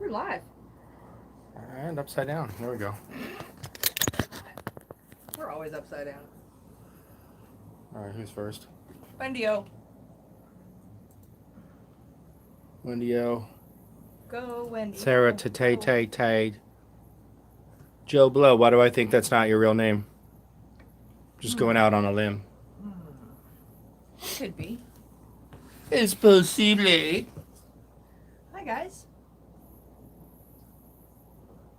We're live. And upside down. There we go. We're always upside down. All right, who's first? Wendy-o. Wendy-o. Go, Wendy. Sarah Tay. Joe Blow. Why do I think that's not your real name? Just going out on a limb. Could be. It's possible. Hi, guys.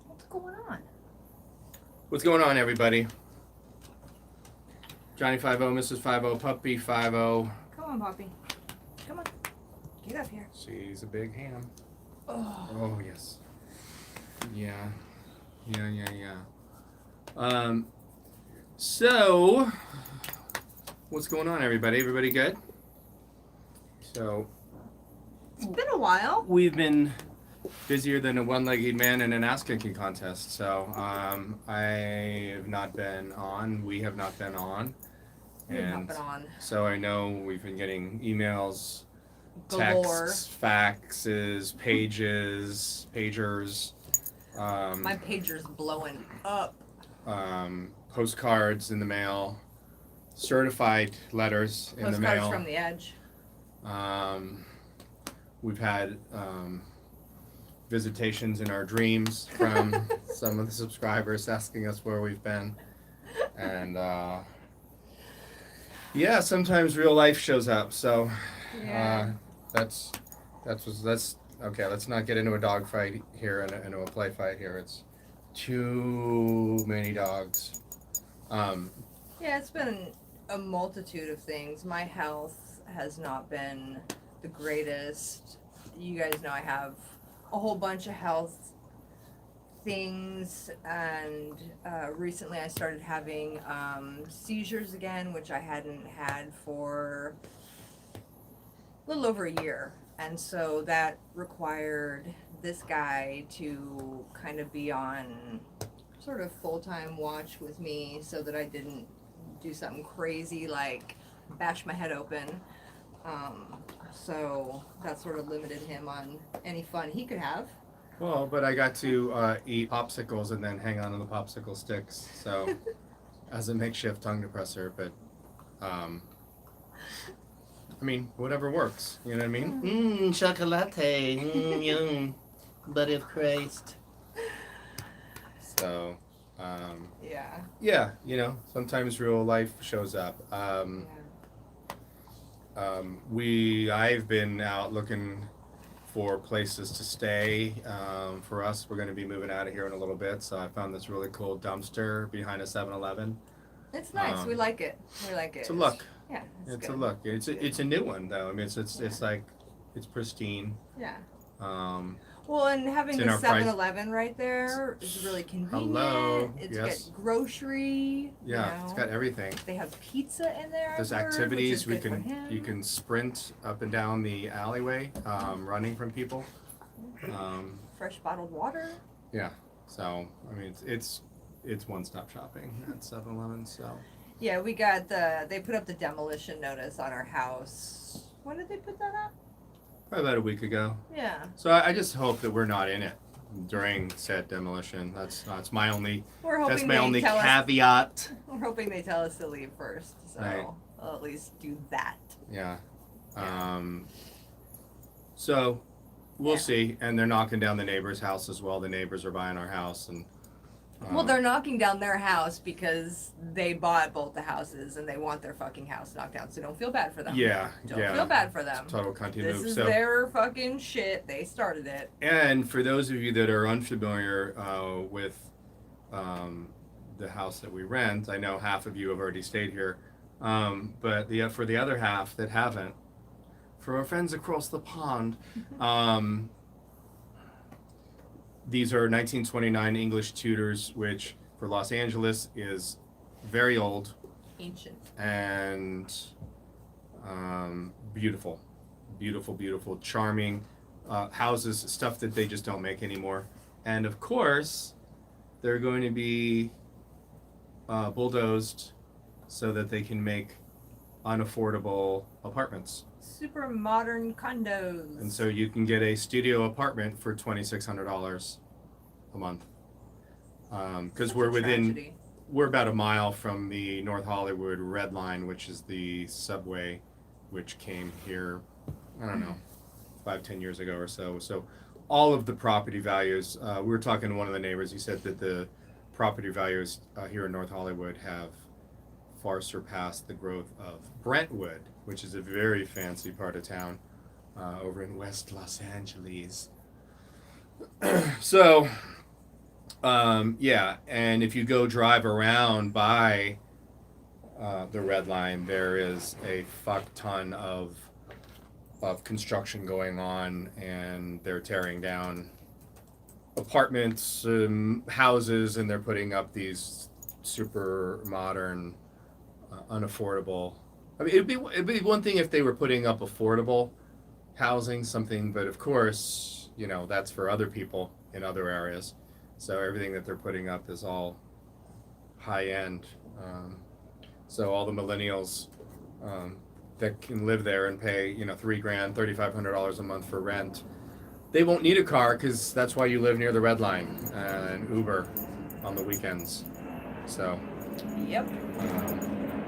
What's going on? What's going on, everybody? Johnny 5-0, Mrs. 5-0, Puppy 5-0. Come on, Poppy. Come on. Get up here. She's a big ham. Oh. Oh, yes. Yeah. So, what's going on, everybody? Everybody good? So, It's been a while. we've been busier than a one-legged man in an ass-kicking contest. So, I have not been on. We have not been on. We've not been on. So I know we've been getting emails, Galore. texts, faxes, pagers. My pager's blowing up. Postcards in the mail, certified letters in the Postcards mail. from the edge. We've had visitations in our dreams from some of the subscribers asking us where we've been, and yeah, sometimes real life shows up. So Yeah. that's okay. Let's not get into a dog fight here and into a play fight here. It's too many dogs. Yeah, it's been a multitude of things. My health has not been the greatest. You guys know I have a whole bunch of health things, and recently I started having seizures again, which I hadn't had for a little over a year. And so that required this guy to kind of be on sort of full-time watch with me so that I didn't do something crazy like bash my head open. So that sort of limited him on any fun he could have. Well, but I got to eat popsicles and then hang on to the popsicle sticks, so as a makeshift tongue depressor. But I mean, whatever works. You know what I mean? Chocolate, yum, butter of Christ. So, yeah, you know, sometimes real life shows up. I've been out looking for places to stay. For us, we're going to be moving out of here in a little bit, so I found this really cool dumpster behind a 7-Eleven. It's nice. We like it. It's a look. Yeah, It's good. a look. It's a new one though. I mean, it's like it's pristine. Yeah. Well, and having it's in the our price- 7-Eleven right there is really convenient. Hello, It's yes. got grocery. Yeah, you know. it's got everything. They have pizza in there. There's I've heard, activities which is good for you him. can sprint up and down the alleyway, running from people. Fresh bottled water. Yeah. So I mean, it's one-stop shopping at 7-Eleven. So. Yeah, they put up the demolition notice on our house. When did they put that up? Probably about a week ago. Yeah. So I just hope that we're not in it during said demolition. That's my only. That's my only caveat. We're hoping they tell us to leave first, so Right. I'll at least do that. Yeah. So we'll see. And they're knocking down the neighbor's house as well. The neighbors are buying our house, and. Well, they're knocking down their house because they bought both the houses and they want their fucking house knocked down. So don't feel bad for them. Yeah. Don't feel bad for them. Total country This move. is So. their fucking shit. They started it. And for those of you that are unfamiliar with the house that we rent, I know half of you have already stayed here, but for the other half that haven't, for our friends across the pond, these are 1929 English Tudors, which for Los Angeles is very old, Ancient. and beautiful, charming houses, stuff that they just don't make anymore. And of course, they're going to be bulldozed so that they can make unaffordable apartments. Super modern condos. And so you can get a studio apartment for $2,600 a month. Because we're about a mile from the North Hollywood Red Line, which is the subway which came here, I don't know, 5-10 years ago or so. So all of the property values, we were talking to one of the neighbors, he said that the property values here in North Hollywood have far surpassed the growth of Brentwood, which is a very fancy part of town over in West Los Angeles. So, yeah, and if you go drive around by the Red Line, there is a fuck ton of construction going on, and they're tearing down apartments, houses, and they're putting up these super modern, unaffordable. I mean, it'd be one thing if they were putting up affordable housing, something, but of course, you know, that's for other people in other areas. So everything that they're putting up is all high end. So all the millennials that can live there and pay, you know, $3,000, $3,500 a month for rent, they won't need a car because that's why you live near the Red Line and Uber on the weekends. So. Yep.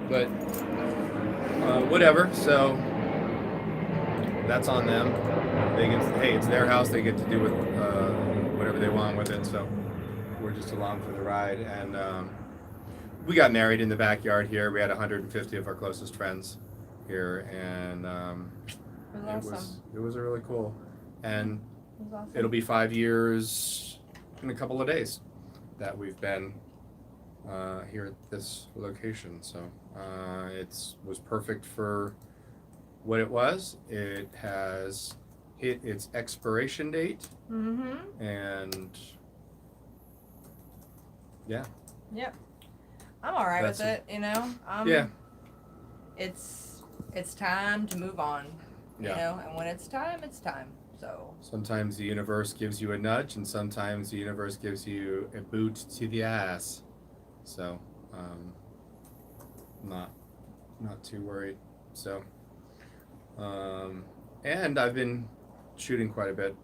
But whatever. So that's on them. They get, hey, it's their house. They get to do with whatever they want with it. So we're just along for the ride. And we got married in the backyard here. We had 150 of our closest friends here, and it was really cool. And Awesome. It'll be 5 years in a couple of days that we've been here at this location. So it was perfect for what it was. It has hit its expiration date. Mm-hmm. And yeah. Yep. I'm all right with it, you know. Yeah. It's time to move on. You Yeah. know, and when it's time, it's time. So Sometimes the universe gives you a nudge, and sometimes the universe gives you a boot to the ass. So, not too worried. So, and I've been shooting quite a bit,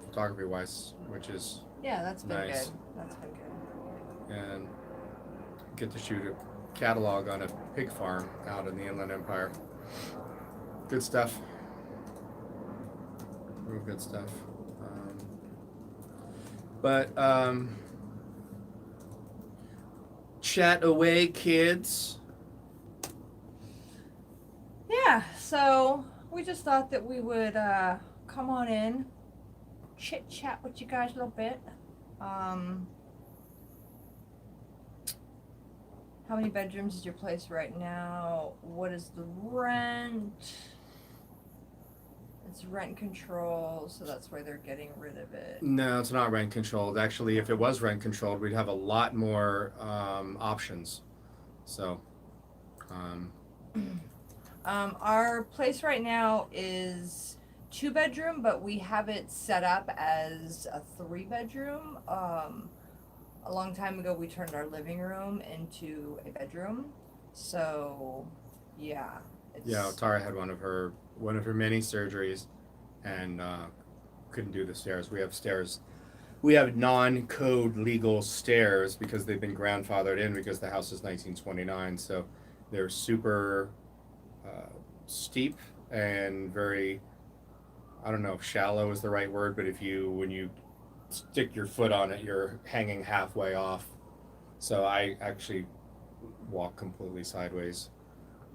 photography wise, which is yeah, that's been nice. good. That's been good. And get to shoot a catalog on a pig farm out in the Inland Empire. Good stuff. Real good stuff. But chat away, kids. Yeah, so we just thought that we would come on in, chit chat with you guys a little bit. How many bedrooms is your place right now? What is the rent? It's rent control, so that's why they're getting rid of it. No, it's not rent controlled. Actually, if it was rent controlled, we'd have a lot more options. So, our place right now is 2-bedroom, but we have it set up as a 3-bedroom. A long time ago, we turned our living room into a bedroom. So, yeah. yeah, Tara had one of her many surgeries, and couldn't do the stairs. We have stairs. We have non-code legal stairs because they've been grandfathered in because the house is 1929. So they're super steep and very, I don't know if shallow is the right word, but when you stick your foot on it, you're hanging halfway off. So I actually walk completely sideways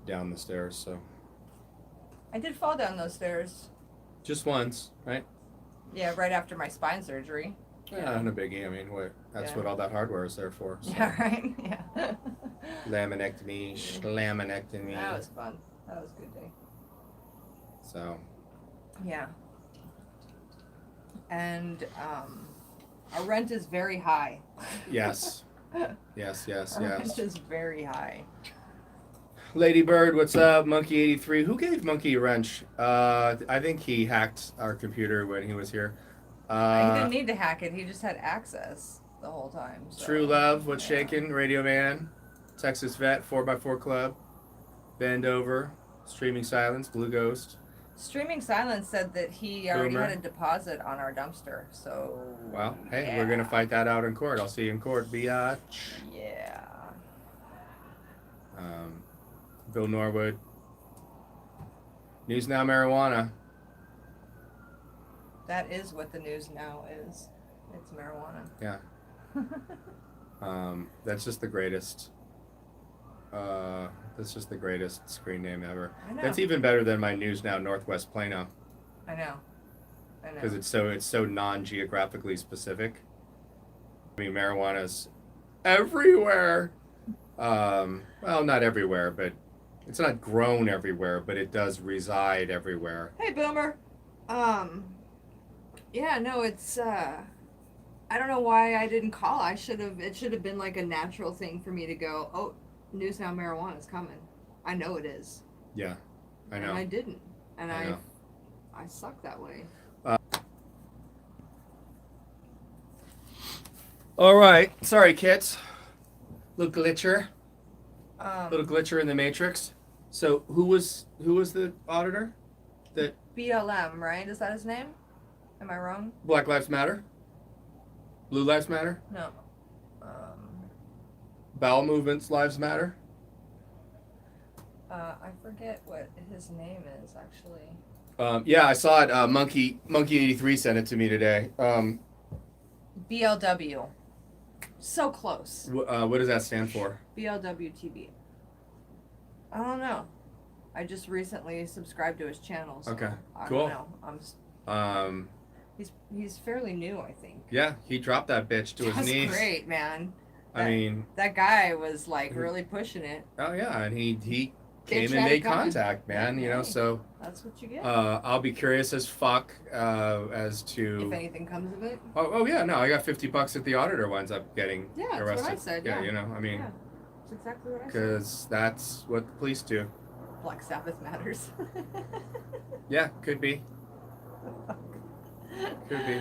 down the stairs. So I did fall down those stairs. just once, right? Yeah, right after my spine surgery. Yeah, no biggie. I mean, that's what all that hardware is there for. So. Yeah, right? Yeah. Laminectomy, schlaminectomy. That was fun. That was a good day. So. Yeah. And our rent is very high. Yes. Yes. Our rent is very high. Lady Bird, what's up? Monkey83. Who gave Monkey a wrench? I think he hacked our computer when he was here. He didn't need to hack it. He just had access the whole time. So. True Love, what's shaking? Radio Man, Texas Vet, 4x4 Club, Bend Over. Streaming Silence, Blue Ghost. Streaming Silence said that he already Boomer. had a deposit on our dumpster, so. Well, hey, yeah. we're gonna fight that out in court. I'll see you in court, biatch. Yeah. Bill Norwood. News Now Marijuana. That is what the news now is. It's marijuana. Yeah. That's just the greatest. That's just the greatest screen name ever. I know. That's even better than my News Now Northwest Plano. I know. Because it's so non-geographically specific. I mean, marijuana's everywhere. Well, not everywhere, but it's not grown everywhere, but it does reside everywhere. Hey, Boomer. Yeah, no, it's, I don't know why I didn't call. It should have been like a natural thing for me to go, oh, News Now Marijuana's coming. I know it is. Yeah, I know. And I didn't. And I know. I suck that way. All right. Sorry, kids. Little glitcher. Little Um, glitcher in the matrix. So who was the auditor? That BLM, right? Is that his name? Am I wrong? Black Lives Matter? Blue Lives Matter? No. Bowel movements lives matter? I forget what his name is actually. Yeah, I saw it. Monkey 83 sent it to me today. BLW. So close. What does that stand for? BLWTB. I don't know. I just recently subscribed to his channel. So Okay, I cool. don't know. He's fairly new, I think. Yeah, he dropped that bitch to his That's knees. great, man. I mean, that guy was like really pushing it. oh yeah, and he came Bitch and had made it coming. contact, man. You know, Hey. so That's what you get. I'll be curious as fuck as to. if anything comes of it. Oh yeah, no, I got $50 that the auditor winds up getting Yeah, that's arrested. what I said. Yeah, you know, I mean, yeah, that's exactly what I said. because that's what the police do. Black Sabbath matters. Yeah, could be. Could be.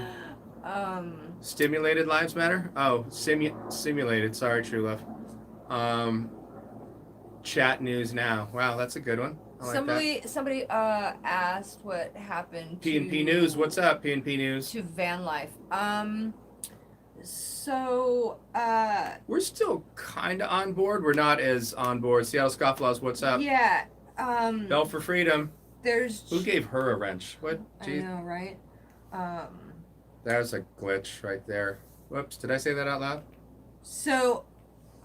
Stimulated lives matter? Oh, simulated. Sorry, True Love. Chat news now. Wow, that's a good one. I like Somebody asked what happened to P&P News. What's up, P&P News? to van life. So We're still kind of on board. We're not as on board. Seattle Scofflaws, what's up? yeah. Bell for Freedom. There's. Who gave her a wrench? What? I Jeez. know, right? There's a glitch right there. Whoops, did I say that out loud? So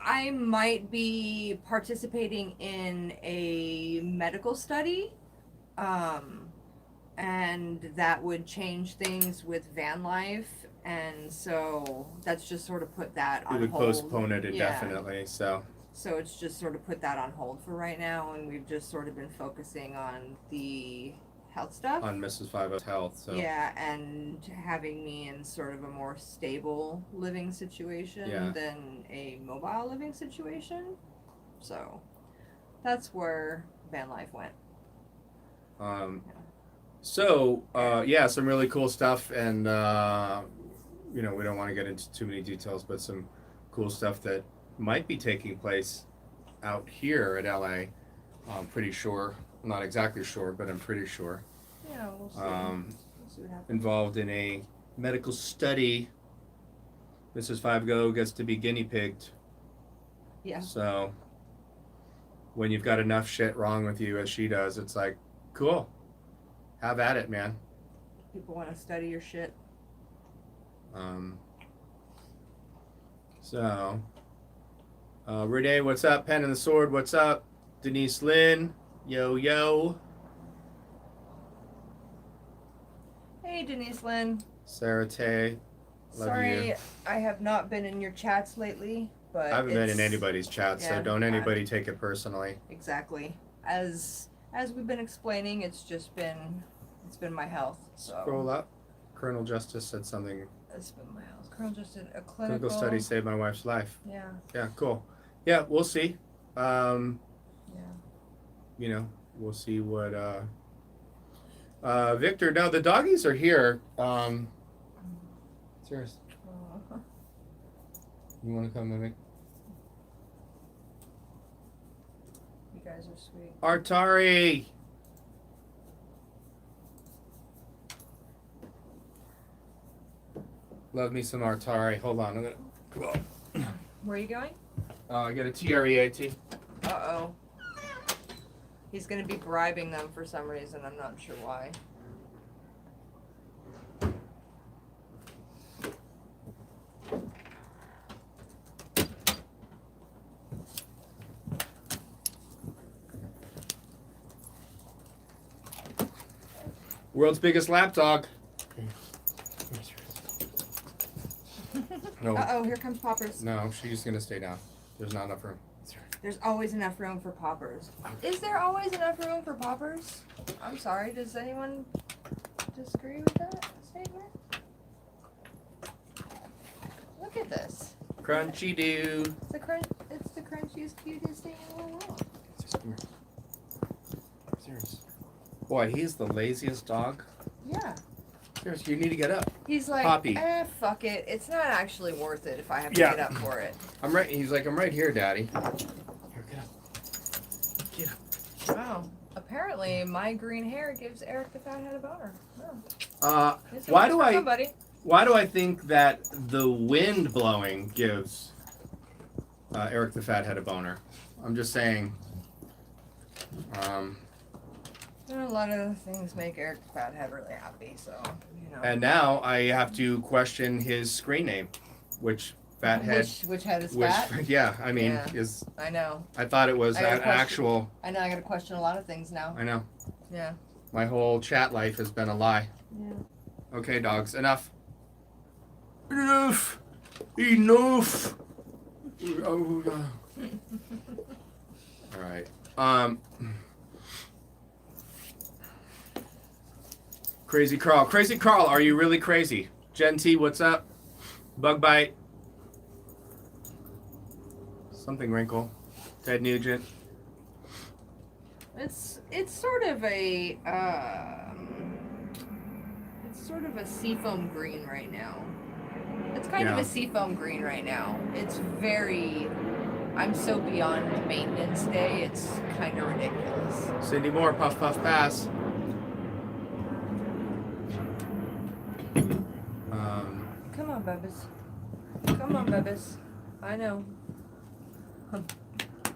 I might be participating in a medical study, and that would change things with van life, and so that's just sort of put that on We would hold. postpone it indefinitely, so. So it's just sort of put that on hold for right now, and we've just sort of been focusing on the health stuff. On Mrs. Five's health, so. Yeah, and having me in sort of a more stable living situation Yeah. than a mobile living situation. So that's where van life went. Yeah, some really cool stuff, and we don't want to get into too many details, but some cool stuff that might be taking place out here at LA. I'm pretty sure, I'm not exactly sure, but I'm pretty sure. Yeah, we'll see. We'll see what happens. Involved in a medical study. Mrs. Five Go gets to be guinea pigged. Yeah. So when you've got enough shit wrong with you as she does, it's like, cool. Have at it, man. People want to study your shit. Renee, what's up? Pen and the Sword, what's up? Denise Lynn, yo. Hey, Denise Lynn. Sarah Tay, love Sorry, you. I have not been in your chats lately, but I haven't been in anybody's chat, so yeah, don't anybody take it personally. Exactly. As we've been explaining, it's been my health. So Scroll up. Colonel Justice said something. it's been my health. Colonel just did a Clinical study saved my wife's life. Yeah. Yeah, cool. Yeah, we'll see. Yeah. We'll see what Victor, no, the doggies are here. Serious. You wanna come with me? guys are sweet. Artari! Love me some Artari. Hold on, I'm gonna. Where are you going? I got a TREAT. Uh-oh. He's gonna be bribing them for some reason. I'm not sure why. World's biggest lapdog. No. Uh-oh, here comes Poppers. No, she's gonna stay down. There's not enough room. There's always enough room for Poppers. Is there always enough room for Poppers? I'm sorry, does anyone disagree with that statement? Look at this. Crunchy do. It's the crunchiest, cutest thing in the world. Serious. Boy, he's the laziest dog. Yeah. Serious, you need to get up. He's like, Poppy. Fuck it. It's not actually worth it if I have to Yeah. get up for it. I'm right. He's like, I'm right here, Daddy. Here, get up. Get up. Wow. Apparently, my green hair gives Eric the fat head a boner. Why do I think that the wind blowing gives Eric the fathead a boner? I'm just saying. A lot of things make Eric the fathead really happy, so you know. And now I have to question his screen name, which fathead. Which head is fat? Yeah, I mean, Yeah. is. I know. I thought it was I gotta an question- actual. I know. I got to question a lot of things now. I know. Yeah. My whole chat life has been a lie. Yeah. Okay, dogs, enough. Enough. Enough. All right. Crazy Carl. Crazy Carl, are you really crazy? Jen T, what's up? Bug bite. Something wrinkle. Ted Nugent. It's sort of a seafoam green right now. It's kind of a seafoam green right now. It's very. I'm so beyond maintenance day. It's kind of ridiculous. Cindy Moore, puff puff pass. Come on, Bubba's. Come on, Bubba's. I know.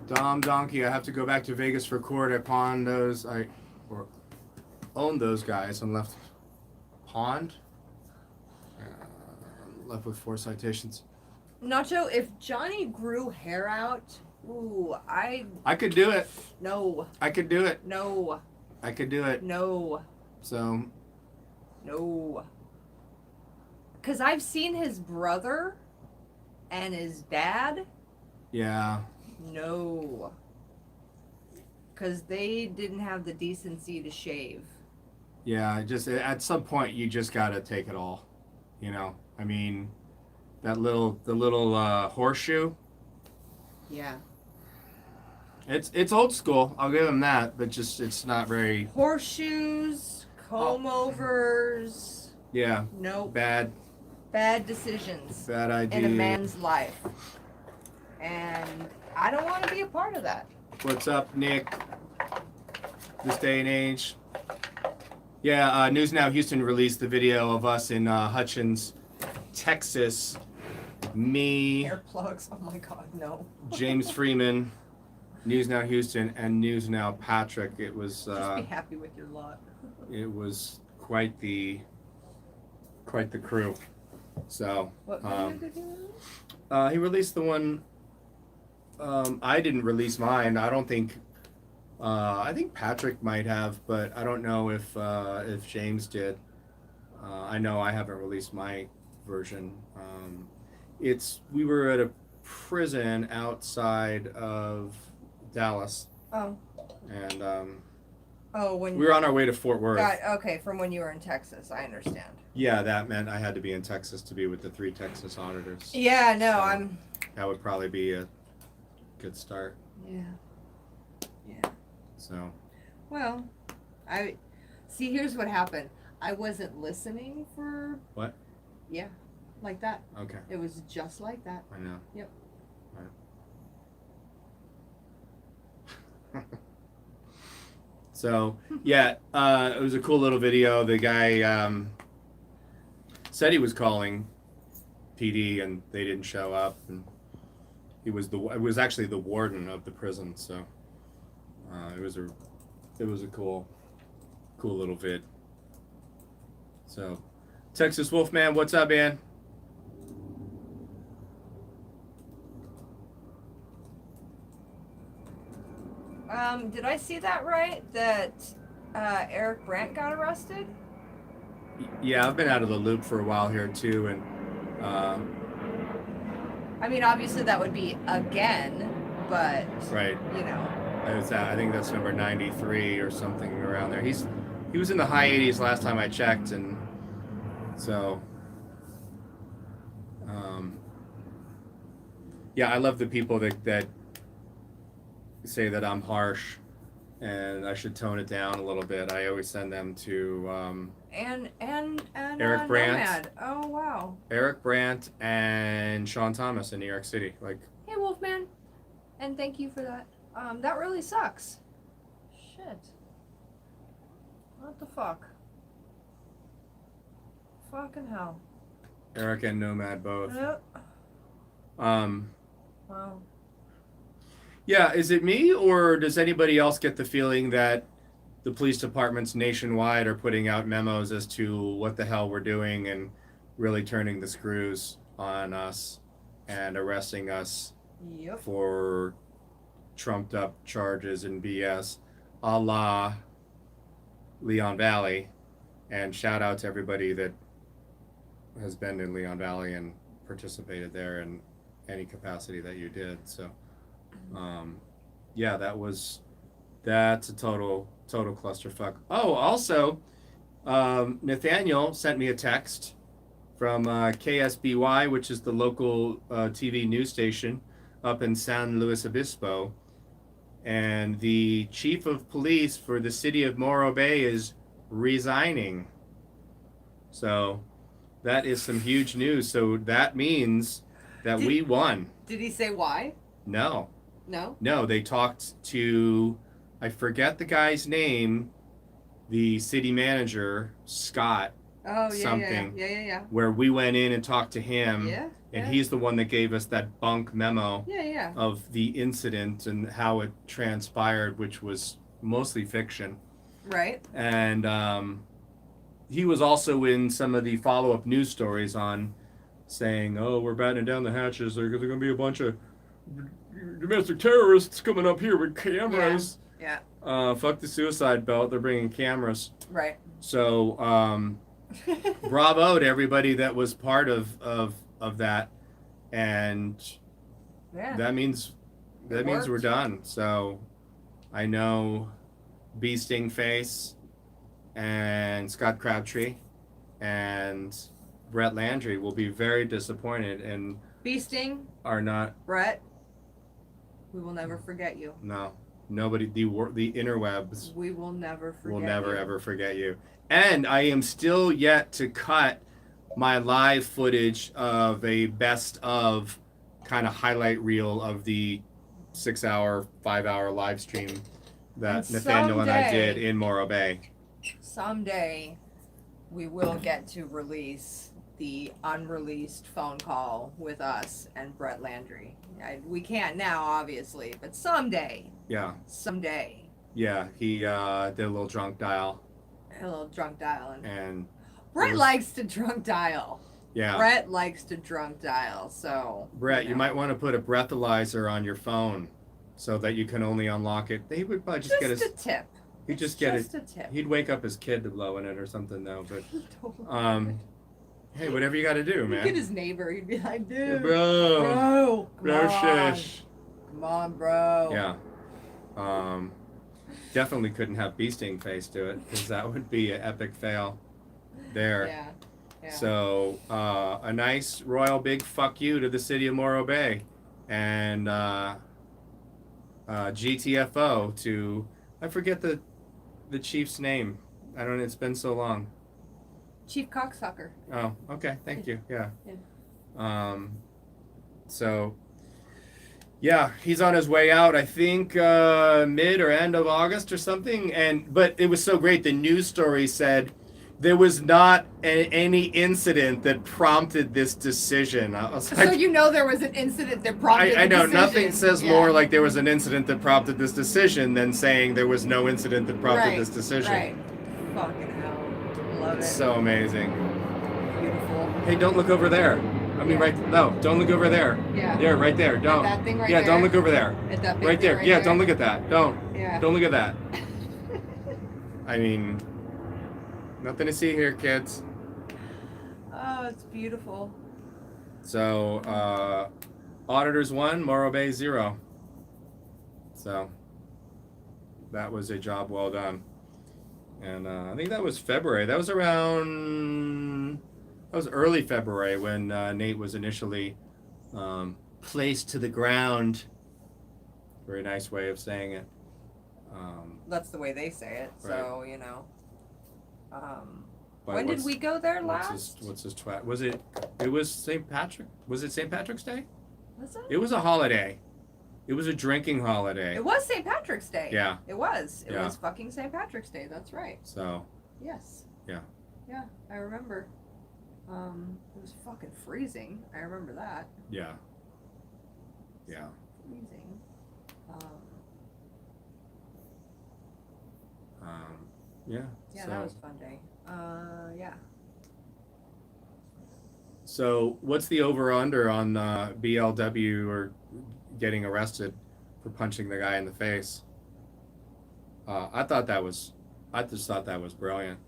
Dom Donkey, I have to go back to Vegas for court. I pawned those. Or owned those guys and left. Pawned? Left with 4 citations. Nacho, if Johnny grew hair out, ooh, I could do it. No. I could do it. No. I could do it. No. So. No. Because I've seen his brother and his dad. Yeah. No. Because they didn't have the decency to shave. Yeah, just at some point you just gotta take it all. You know, I mean, the little horseshoe. Yeah. It's old school. I'll give him that, but just it's not very. Horseshoes, comb overs. Yeah. Nope. Bad Decisions. Bad idea. In a man's life. And I don't want to be a part of that. What's up, Nick? This day and age. Yeah, News Now Houston released the video of us in Hutchins, Texas. Me, Hair plugs. Oh my God, no. James Freeman, News Now Houston, and News Now Patrick. It was. Just be happy with your lot. It was quite the crew. So. What video did he release? He released the one. I didn't release mine. I don't think. I think Patrick might have, but I don't know if James did. I know I haven't released my version. We were at a prison outside of Dallas. Oh. And when we were on our way to Fort Worth. Okay, from when you were in Texas, I understand. Yeah, that meant I had to be in Texas to be with the 3 Texas auditors. Yeah, no, So that would probably be a good start. Yeah. So. Well, here's what happened. I wasn't listening for. What? Yeah, like that. Okay. It was just like that. I know. Yep. Right. So yeah, it was a cool little video. The guy said he was calling PD and they didn't show up, and it was actually the warden of the prison. So it was a cool little vid. So Texas Wolfman, what's up, man? Did I see that right? That Eric Brandt got arrested? Yeah, I've been out of the loop for a while here too, and I mean, obviously that would be again, but right. you know. I think that's number 93 or something around there. He was in the high 80s last time I checked, and so yeah, I love the people that say that I'm harsh and I should tone it down a little bit. I always send them to And Eric Brandt. Nomad. Oh wow. Eric Brandt and Sean Thomas in New York City. Like, Hey Wolfman, and thank you for that. That really sucks. Shit. What the fuck? Fucking hell. Eric and Nomad both. Yep. Wow. Yeah, is it me, or does anybody else get the feeling that the police departments nationwide are putting out memos as to what the hell we're doing and really turning the screws on us and arresting us Yep. for trumped up charges and BS, a la Leon Valley? And shout out to everybody that has been in Leon Valley and participated there in any capacity that you did. So yeah, that's a total clusterfuck. Oh, also, Nathaniel sent me a text from KSBY, which is the local TV news station up in San Luis Obispo, and the chief of police for the city of Morro Bay is resigning. So that is some huge news. So that means that we won. Did he say why? No. No, they talked to, I forget the guy's name, the city manager, Scott. Oh, yeah, something. Yeah. Where we went in and talked to him. Yeah. And he's the one that gave us that bunk memo Yeah. of the incident and how it transpired, which was mostly fiction. Right. And he was also in some of the follow-up news stories on saying, oh, we're battening down the hatches. There's going to be a bunch of domestic terrorists coming up here with cameras. Yeah. Fuck the suicide belt. They're bringing cameras. Right. So, bravo to everybody that was part of that, and that means we're done. So, I know Bee Sting Face and Scott Crabtree and Brett Landry will be very disappointed and Bee Sting are not. Brett, we will never forget you. No, nobody. The interwebs. We will never forget. Will never ever forget you. And I am still yet to cut my live footage of a best of kind of highlight reel of the 6-hour, 5-hour live stream that Nathaniel and I did in Morro Bay. Someday, we will get to release the unreleased phone call with us and Brett Landry. We can't now, obviously, but someday. Yeah. Someday. Yeah, he did a little drunk dial. A little drunk dialing. And Brett likes to drunk dial. Yeah. Brett likes to drunk dial, so. Brett, you might want to put a breathalyzer on your phone so that you can only unlock it. He would probably just get his. Just a tip. He'd just get just it. A tip. He'd wake up his kid to blow in it or something, though. But hey, whatever you got to do, man. Look at his neighbor. He'd be like, dude, yeah, bro, come shish. Come on, bro. Yeah. Definitely couldn't have Bee Sting Face do it because that would be an epic fail there. Yeah. So a nice royal big fuck you to the city of Morro Bay and GTFO to, I forget the chief's name. I don't know, it's been so long. Chief Cocksucker. Oh, okay, thank you. Yeah. Yeah. So Yeah, he's on his way out. I think mid or end of August or something. But it was so great. The news story said there was not any incident that prompted this decision. I was So like, there was an incident that prompted I the know decision. nothing says more like there was an incident that prompted this decision than saying there was no incident that prompted this decision. Right. Fucking hell. Love It's it. so amazing. Beautiful. Hey, don't look over there. I mean, no, don't look over there. Yeah. There, right there. Don't. That thing right yeah, there? don't look over there. At that big Right thing there. right Yeah, there? don't look at that. Don't. Yeah. Don't look at that. I mean, nothing to see here, kids. Oh, it's beautiful. So, Auditors 1, Morro Bay 0. So, that was a job well done. And I think that was February. That was early February when Nate was initially placed to the ground. Very nice way of saying it. That's the way they say it. So, Right. When did we go there last? What's his twat? It was St. Patrick? Was it St. Patrick's Day? Was it? It was a holiday. It was a drinking holiday. It was St. Patrick's Day. Yeah. It was. It Yeah. was fucking St. Patrick's Day. That's right. So, Yes. yeah. Yeah, I remember. It was fucking freezing. I remember that. Yeah. Yeah. Freezing. Yeah. Yeah, so, that was a fun day. Yeah. So, what's the over/under on BLW or getting arrested for punching the guy in the face? I just thought that was brilliant.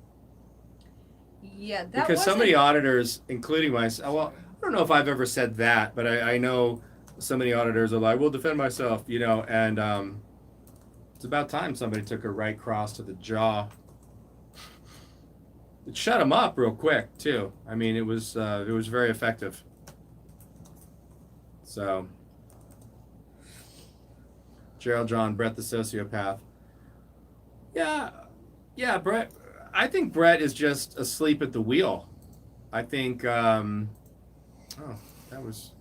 Yeah, that Because some of the auditors, including myself, well, I don't know if I've ever said that, but I know some of the auditors are like, "We'll defend myself," and it's about time somebody took a right cross to the jaw. It shut him up real quick too. I mean, it was very effective. So, Gerald John, Brett the sociopath. Yeah, Brett. I think Brett is just asleep at the wheel. I think. Oh, that was,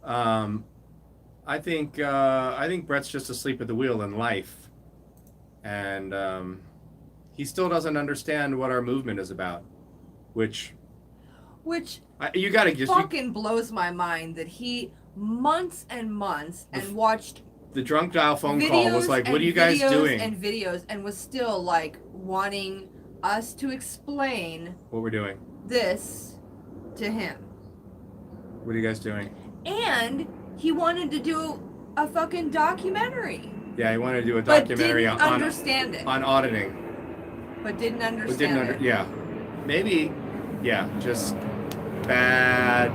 I think Brett's just asleep at the wheel in life, and he still doesn't understand what our movement is about, which you gotta just fucking blows my mind that he months and watched the drunk dial phone call was like, "What are you guys doing?" And videos, and was still like wanting us to explain What we're doing. this to him. What are you guys doing? And he wanted to do a fucking documentary. Yeah, he wanted to do a documentary but didn't understand it. on auditing. But didn't understand it. Yeah. Maybe, yeah, just bad.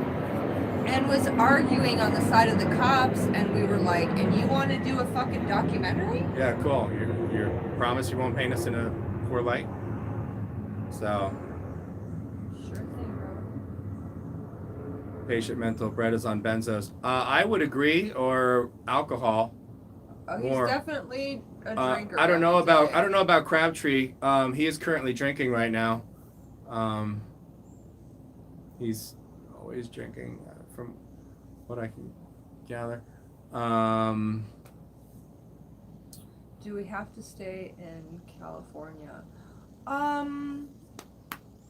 And was arguing on the side of the cops, and we were like, "And you want to do a fucking documentary?" Yeah, cool. You promise you won't paint us in a poor light? So, Sure thing, bro. patient mental, Brett is on benzos. I would agree, or alcohol. Oh, he's More. definitely a drinker. I don't know would about say. Crabtree. He is currently drinking right now. He's always drinking, from what I can gather. Do we have to stay in California?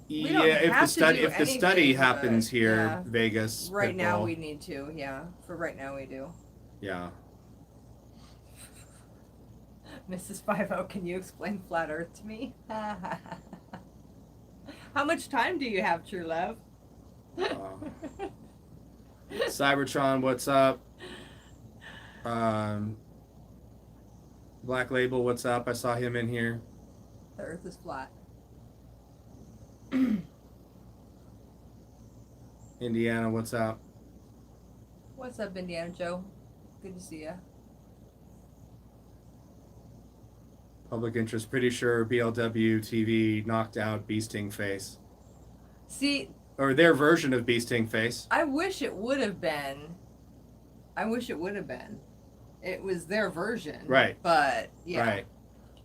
We don't Yeah, if have the to study do if the study anything, happens but, here, yeah. Vegas. Right now Pitbull, we need to, yeah. For right now we do. Yeah. Mrs. 50, can you explain flat Earth to me? How much time do you have, true love? Cybertron, what's up? Black Label, what's up? I saw him in here. The Earth is flat. Indiana, what's up? What's up, Indiana Joe? Good to see ya. Public interest, pretty sure BLW TV knocked out Bee Sting Face. See, Or their version of Bee Sting Face. I wish it would have been. It was their version. Right. But, yeah. Right.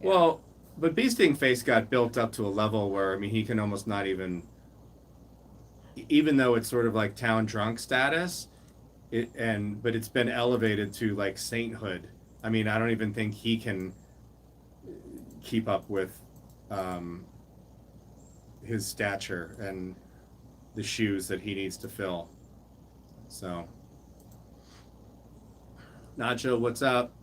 Yeah. Well, but Bee Sting Face got built up to a level where, I mean, he can almost not even though it's sort of like town drunk status, but it's been elevated to like sainthood. I mean, I don't even think he can keep up with his stature and the shoes that he needs to fill. So, Nacho, what's up?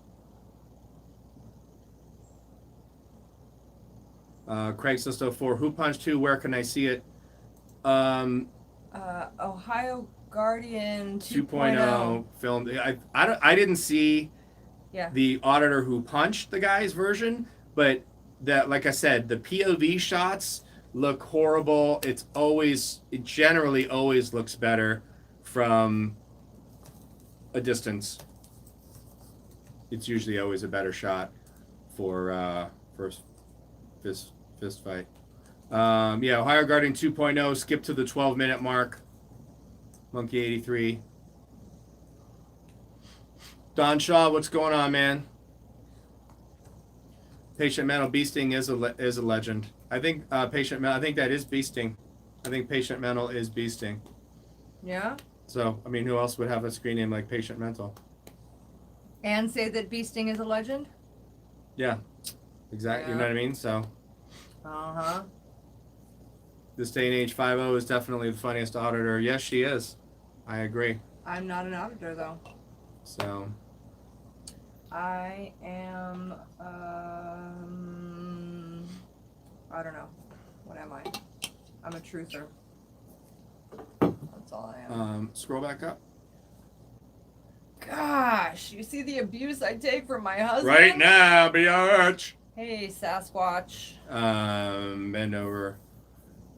Craigslist 04, who punched who? Where can I see it? Ohio Guardian 2.0 filmed. I didn't see Yeah. the auditor who punched the guy's version, but that, like I said, the POV shots look horrible. It generally always looks better from a distance. It's usually always a better shot for fist fight. Yeah, Ohio Guardian 2.0, skip to the 12-minute mark. Monkey 83. Don Shaw, what's going on, man? Patient Mental Beasting is a legend. I think I think that is Beasting. I think Patient Mental is Beasting. Yeah. So, I mean, who else would have a screen name like Patient Mental? And say that Beasting is a legend? Yeah, exactly. Yeah. You know what I mean? So, Uh-huh. this day and age, 5.0 is definitely the funniest auditor. Yes, she is. I agree. I'm not an auditor, though. So, I am, I don't know. What am I? I'm a truther. That's all I am. scroll back up. Gosh, you see the abuse I take from my husband? Right now, biatch. Hey, Sasquatch. Bend over.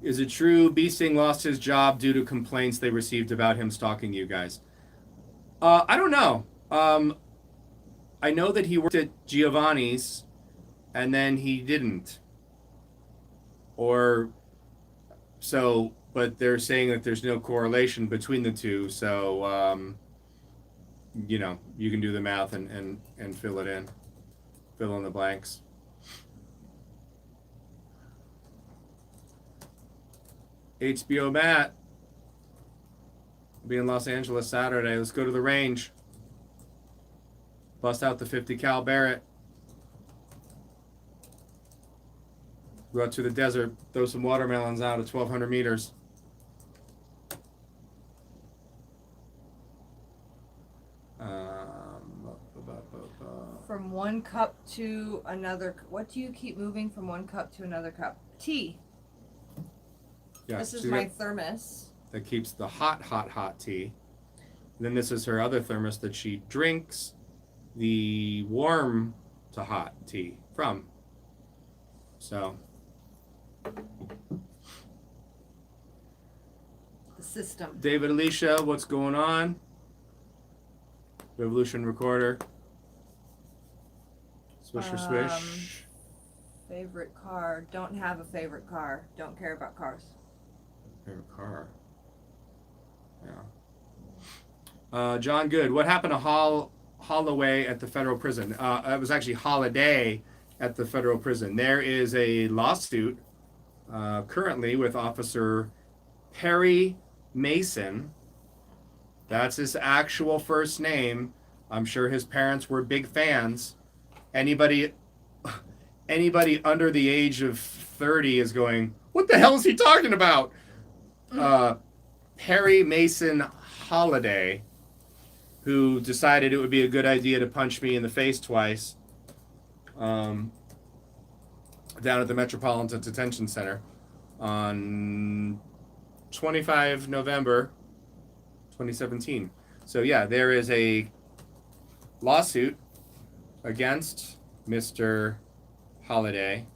Is it true Beasting lost his job due to complaints they received about him stalking you guys? I don't know. I know that he worked at Giovanni's and then he didn't. But they're saying that there's no correlation between the two. So, you know, you can do the math and fill it in. Fill in the blanks. HBO Matt. I'll be in Los Angeles Saturday. Let's go to the range. Bust out the 50 cal Barrett. Go out to the desert. Throw some watermelons out at 1,200 meters. From one cup to another. What do you keep moving from one cup to another cup? Tea. Yeah, This is my thermos. That keeps the hot tea. And then this is her other thermos that she drinks the warm to hot tea from. So. The system. David Alicia, what's going on? Revolution Recorder. Swisher swish. Favorite car. Don't have a favorite car. Don't care about cars. Favorite car. Yeah. John Good, what happened to Holloway at the federal prison? It was actually Holiday at the federal prison. There is a lawsuit currently with Officer Perry Mason. That's his actual first name. I'm sure his parents were big fans. Anybody under the age of 30 is going, what the hell is he talking about? Perry Mason Holiday, who decided it would be a good idea to punch me in the face twice down at the Metropolitan Detention Center on 25 November 2017. So yeah, there is a lawsuit against Mr. Holiday,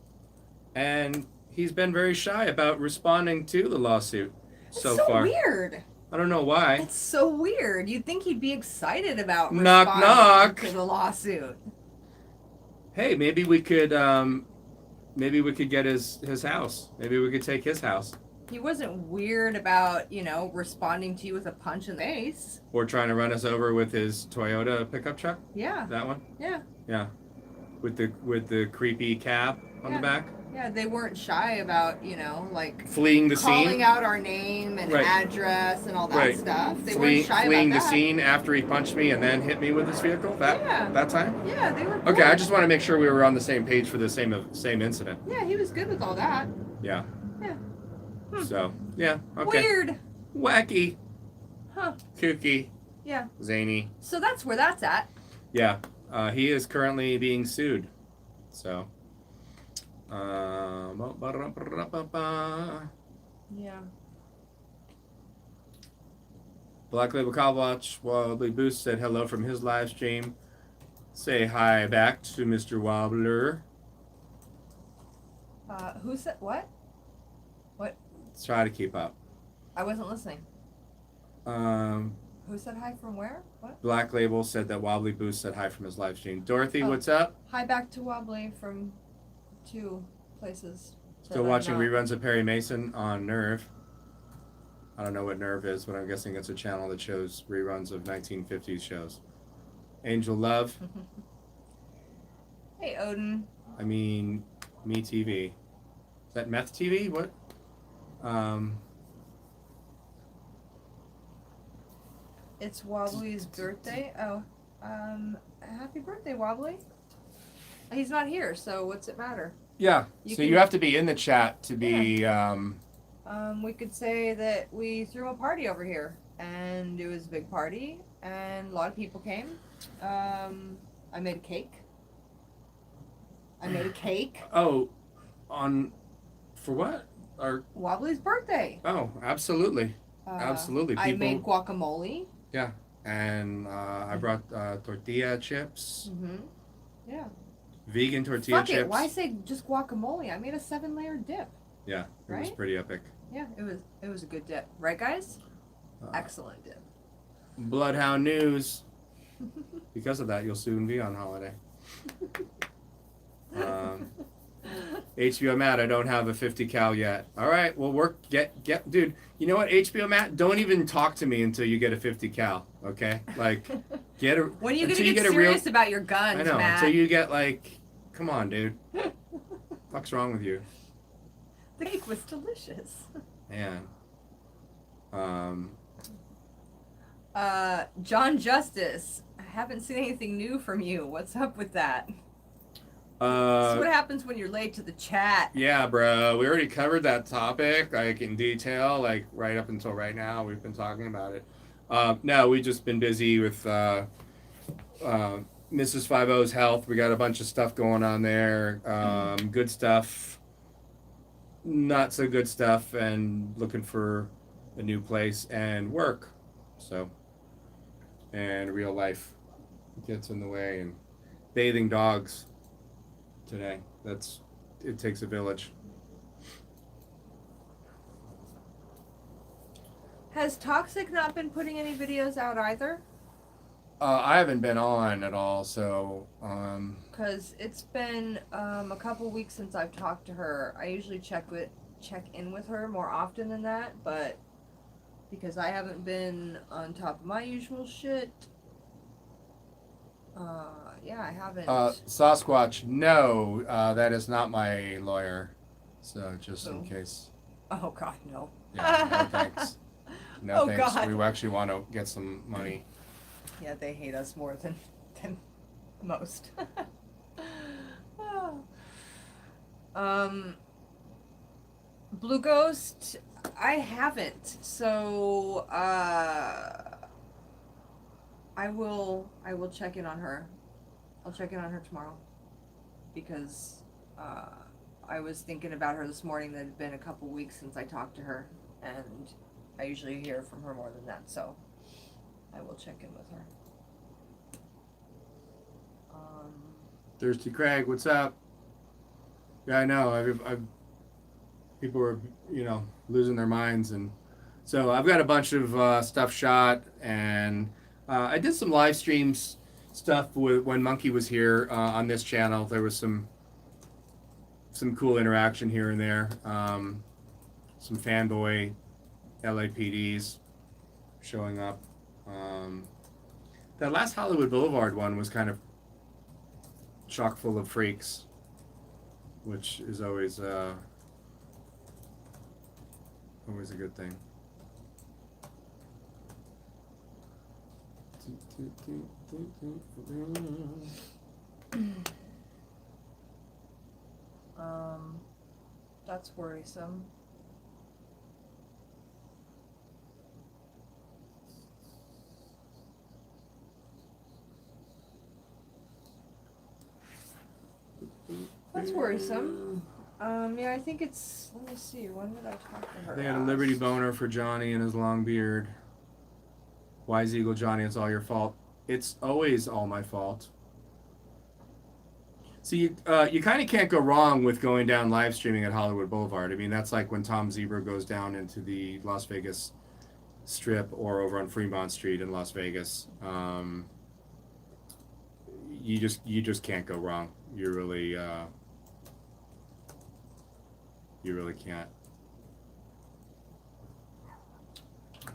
and he's been very shy about responding to the lawsuit so far. Weird. I don't know why. It's so weird. You'd think he'd be excited about Knock, responding knock. to the lawsuit. Hey, maybe we could get his house. Maybe we could take his house. He wasn't weird about, responding to you with a punch in the face. Or trying to run us over with his Toyota pickup truck. Yeah. That one. Yeah. Yeah. With the creepy cab on the back. Yeah, they weren't shy about, like fleeing the calling scene. out our name and Right. address and all that Right. stuff. They weren't shy Fleeing about the that. scene after he punched me and then hit me with his vehicle. That time. Yeah, they were. Okay, I just want to make sure we were on the same page for the same incident. Yeah, he was good with all that. Yeah. Yeah. So yeah. Okay. Weird. Wacky. Huh. Kooky. Yeah. Zany. So that's where that's at. Yeah. He is currently being sued. So. Yeah. Black Label Cow Watch Wobbly Boost said hello from his live stream. Say hi back to Mr. Wobbler. Who said what? What? Let's try to keep up. I wasn't listening. Who said hi from where? What? Black Label said that Wobbly Boost said hi from his live stream. Dorothy, what's up? Hi back to Wobbly from 2 places. Still watching reruns of Perry Mason on Nerve. I don't know what Nerve is, but I'm guessing it's a channel that shows reruns of 1950s shows. Angel Love. Hey, Odin. I mean, Me TV. Is that Meth TV? What? It's Wobbly's birthday. Oh, happy birthday, Wobbly. He's not here, so what's it matter? Yeah. You have to be in the chat to be. We could say that we threw a party over here, and it was a big party, and a lot of people came. I made a cake. Oh, for what? Wobbly's birthday. Oh, absolutely. Absolutely. I made guacamole. Yeah. And I brought tortilla chips. Mm-hmm. Yeah. Vegan tortilla Fuck chips. it. Why say just guacamole? I made a 7-layer dip. Yeah, it was Right? pretty epic. Yeah, it was a good dip. Right, guys? Excellent dip. Bloodhound News. Because of that, you'll soon be on holiday. HBO Matt, I don't have a 50 cal yet. All right, well, get, dude. You know what, HBO Matt, don't even talk to me until you get a 50 cal. Okay, like, get a. When are you gonna get serious about your guns, I know. Matt? Until you get like, come on, dude. What's wrong with you? The cake was delicious. Man. John Justice. I haven't seen anything new from you. What's up with that? This is what happens when you're late to the chat. Yeah, bro. We already covered that topic, like in detail, like right up until right now. We've been talking about it. No, we've just been busy with Mrs. 50's health. We got a bunch of stuff going on there. Good stuff, not so good stuff, and looking for a new place and work. So, and real life gets in the way, and bathing dogs today. It takes a village. Has Toxic not been putting any videos out either? I haven't been on at all, so Because it's been a couple weeks since I've talked to her. I usually check in with her more often than that, but because I haven't been on top of my usual shit, yeah, I haven't. Sasquatch, no, that is not my lawyer. So just in case. Oh God, no. Yeah, no thanks. No thanks. God. We actually want to get some money. Yeah, they hate us more than most. Blue Ghost, I haven't. So I will check in on her. I'll check in on her tomorrow because I was thinking about her this morning. That had been a couple weeks since I talked to her, and I usually hear from her more than that. So I will check in with her. Thirsty Craig, what's up? Yeah, I know. People are, losing their minds, and so I've got a bunch of stuff shot, and I did some live streams stuff when Monkey was here on this channel. There was some cool interaction here and there. Some fanboy LAPDs showing up. That last Hollywood Boulevard one was kind of chock full of freaks. which is always always a good thing. That's worrisome. That's worrisome. Yeah, I think it's, let me see, when did I talk to her? They had a Liberty boner for Johnny and his long beard. Wise Eagle Johnny, it's all your fault. It's always all my fault. So you kind of can't go wrong with going down live streaming at Hollywood Boulevard. I mean, that's like when Tom Zebra goes down into the Las Vegas Strip or over on Fremont Street in Las Vegas. You just can't go wrong. You really can't.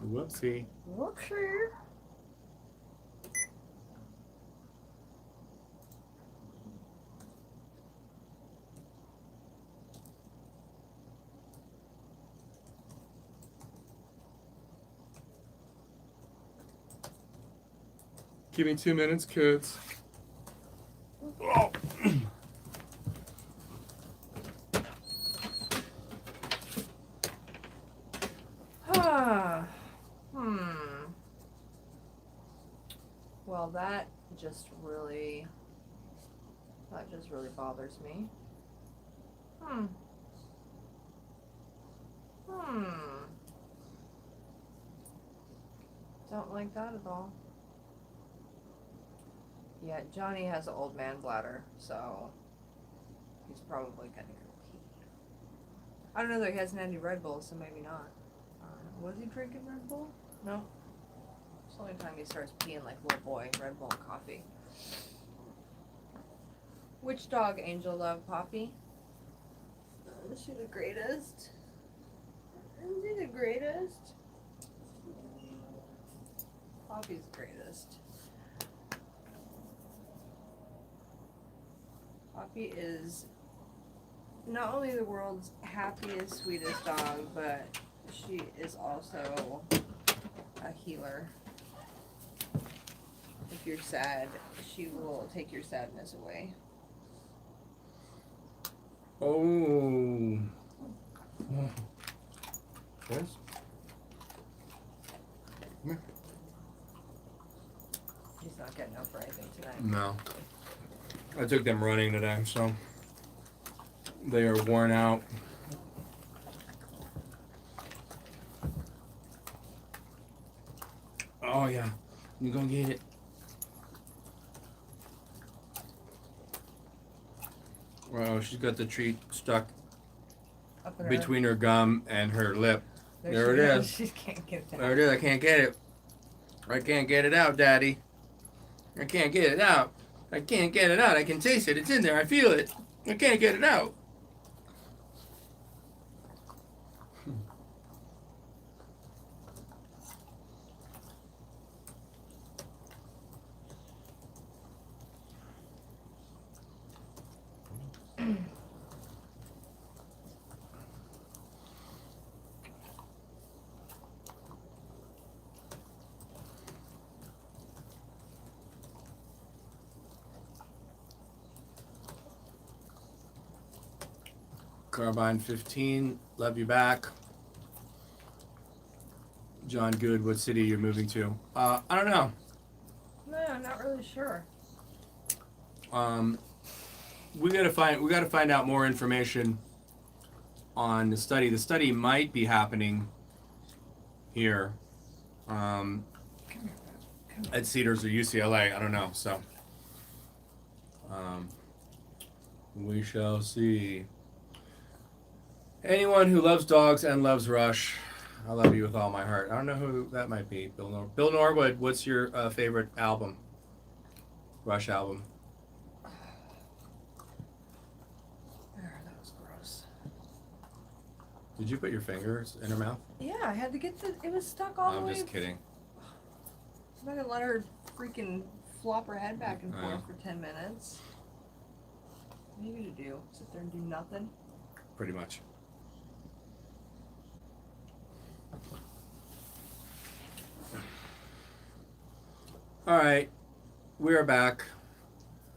Whoopsie. Whoopsie. Give me 2 minutes, kids. Oh. Well, that just really bothers me. Don't like that at all. Yeah, Johnny has an old man bladder, so he's probably gonna go pee. I don't know though, he hasn't had any Red Bull, so maybe not. Was he drinking Red Bull? No. It's the only time he starts peeing like a little boy, Red Bull and coffee. Which dog, Angel Love, Poppy? Is she the greatest? Is he the greatest? Poppy's the greatest. Poppy is not only the world's happiest, sweetest dog, but she is also a healer. If you're sad, she will take your sadness away. Oh. Yes? Come here. He's not getting up for anything tonight. No. I took them running today, so they are worn out. Oh yeah, you gonna get it. Well, she's got the treat stuck Up in between her gum and her lip. There it is. She can't get it. There it is. I can't get it. I can't get it out, Daddy. I can't get it out. I can't get it out. I can taste it. It's in there. I feel it. I can't get it out. Carbine 15, love you back. John Good, what city you're moving to? I don't know. No, I'm not really sure. We gotta find out more information on the study. The study might be happening here, at Cedars or UCLA. I don't know. So, we shall see. Anyone who loves dogs and loves Rush, I love you with all my heart. I don't know who that might be. Bill Norwood, what's your favorite album? Rush album. That was gross. Did you put your fingers in her mouth? Yeah, I had to get it was stuck all the way. I'm just kidding. I'm not gonna let her freaking flop her head back and I forth know. for 10 minutes. what are you gonna do? Sit there and do nothing? Pretty much. All right, we are back.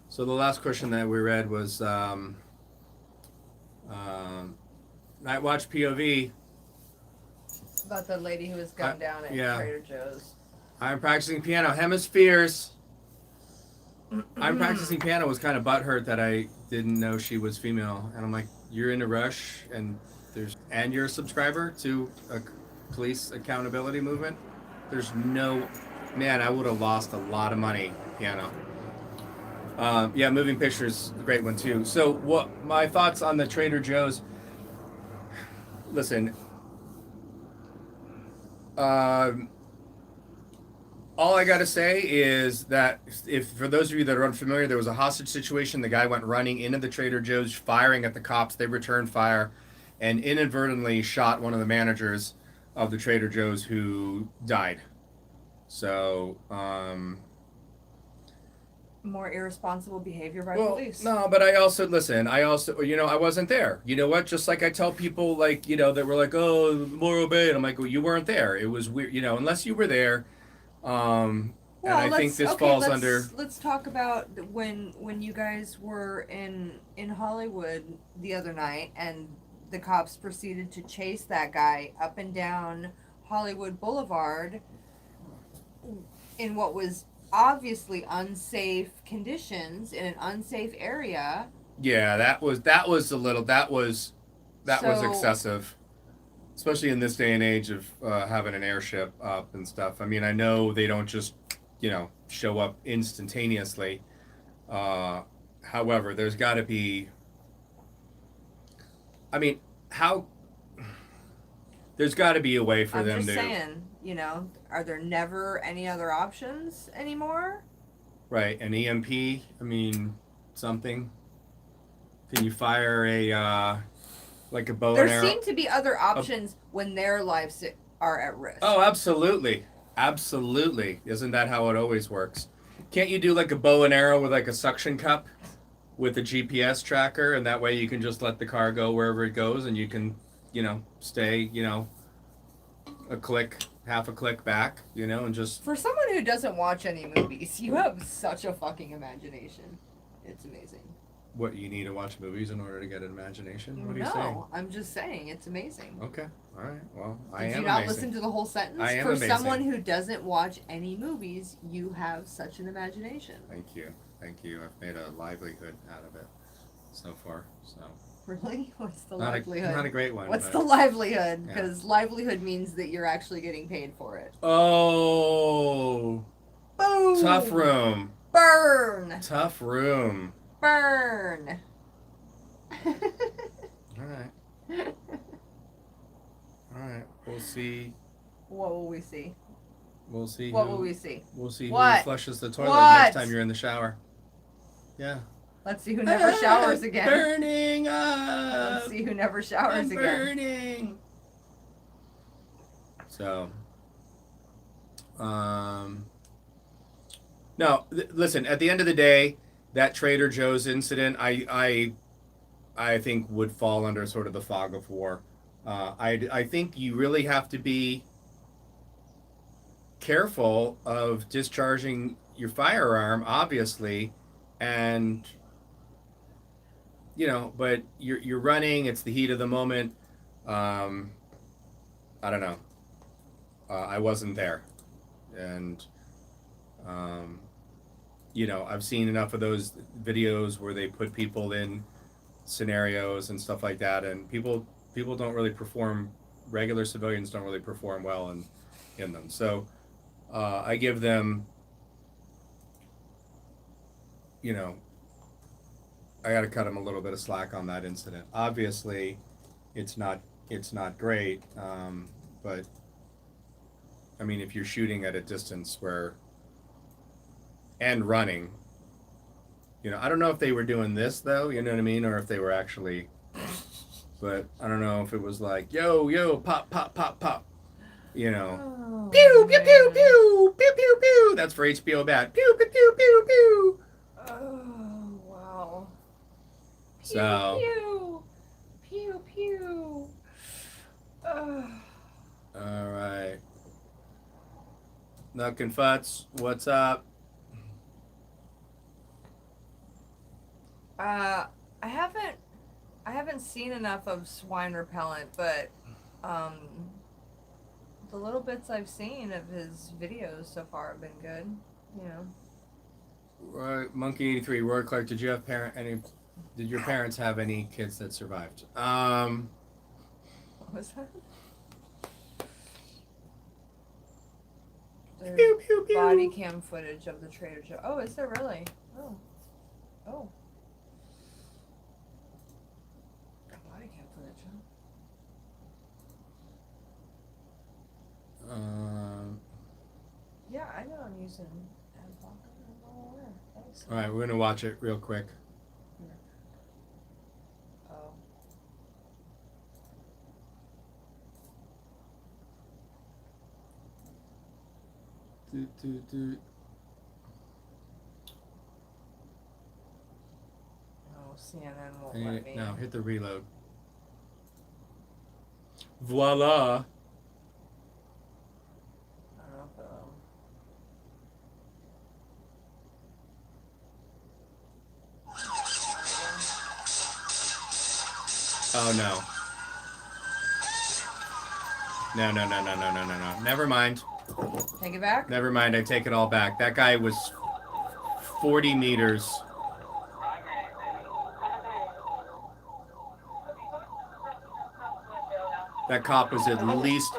So the last question that we read was Night Watch POV. About the lady who was gunned down at Trader Joe's. I'm practicing piano. Hemispheres. I'm practicing piano was kind of butthurt that I didn't know she was female, and I'm like, you're in a rush, and you're a subscriber to a police accountability movement. There's no, man, I would have lost a lot of money piano. Yeah, moving pictures, a great one too. So what my thoughts on the Trader Joe's? Listen, all I gotta say is that if for those of you that are unfamiliar, there was a hostage situation. The guy went running into the Trader Joe's, firing at the cops. They returned fire, and inadvertently shot one of the managers of the Trader Joe's, who died. So, more irresponsible behavior by police. No, but I also, I wasn't there. You know what? Just like I tell people, like, that were like, oh, Morro Bay, and I'm like, well, you weren't there. It was weird, unless you were there. And I think this falls under. Let's talk about when you guys were in Hollywood the other night, and the cops proceeded to chase that guy up and down Hollywood Boulevard in what was obviously unsafe conditions in an unsafe area. Yeah, that was excessive, especially in this day and age of having an airship up and stuff. I mean, I know they don't just show up instantaneously. However, there's got to be. I mean, there's got to be a way for them to. I'm just saying. Are there never any other options anymore? Right, an EMP, I mean, something. Can you fire a bow and arrow? There seem to be other options when their lives are at risk. Oh, absolutely. Absolutely. Isn't that how it always works? Can't you do like a bow and arrow with like a suction cup with a GPS tracker, and that way you can just let the car go wherever it goes, and you can, stay, half a click back, and just... For someone who doesn't watch any movies, you have such a fucking imagination. It's amazing. What, you need to watch movies in order to get an imagination? What are you saying? No, I'm just saying, it's amazing. Okay, all right, well, I am amazing. Did you not listen to the whole sentence? I am For amazing. someone who doesn't watch any movies, you have such an imagination. Thank you. I've made a livelihood out of it so far, so... Really? What's the livelihood? Not a great one. What's the livelihood? Because livelihood means that you're actually getting paid for it. Oh. Boom. Tough room. Burn. Tough room. Burn. All right. We'll see. What will we see? We'll see. What will we see? We'll see What? who flushes the toilet What? next time you're in the shower. Yeah. Let's see who never showers again. Burning up. Let's see who never showers again. Burning. So, no. Listen. At the end of the day, that Trader Joe's incident, I think would fall under sort of the fog of war. I think you really have to be careful of discharging your firearm, obviously, and but you're running. It's the heat of the moment. I don't know. I wasn't there, and I've seen enough of those videos where they put people in scenarios and stuff like that, and people don't really perform. Regular civilians don't really perform well in them. So I give them, I got to cut them a little bit of slack on that incident. Obviously, it's not great, but I mean, if you're shooting at a distance and running, I don't know if they were doing this though, you know what I mean, or if they were actually, but I don't know if it was like, yo, pop, pop, pop, pop, Oh, pew, pew, man. pew, pew, pew, pew, pew. That's for HBO bad. Pew, pew, pew, pew, pew. Oh, wow. So. Pew pew. Pew pew. Ugh. All right. Nuck and Futz, what's up? I haven't seen enough of swine repellent, but the little bits I've seen of his videos so far have been good. You know. Monkey 83, Roy Clark, did you have did your parents have any kids that survived? What was that? There's Pew, pew, pew. body cam footage of the Trader Joe. Oh, is there really? Oh. Oh. Body cam footage, huh? Yeah, I know I'm using Adblock. I'm all aware. Thanks. All right, we're gonna watch it real quick. Oh. Oh, CNN won't let me. No, hit the reload. Voila. I don't know if it'll. Oh no. No. Never mind. Take it back? Never mind. I take it all back. That guy was 40 meters. That cop was at least.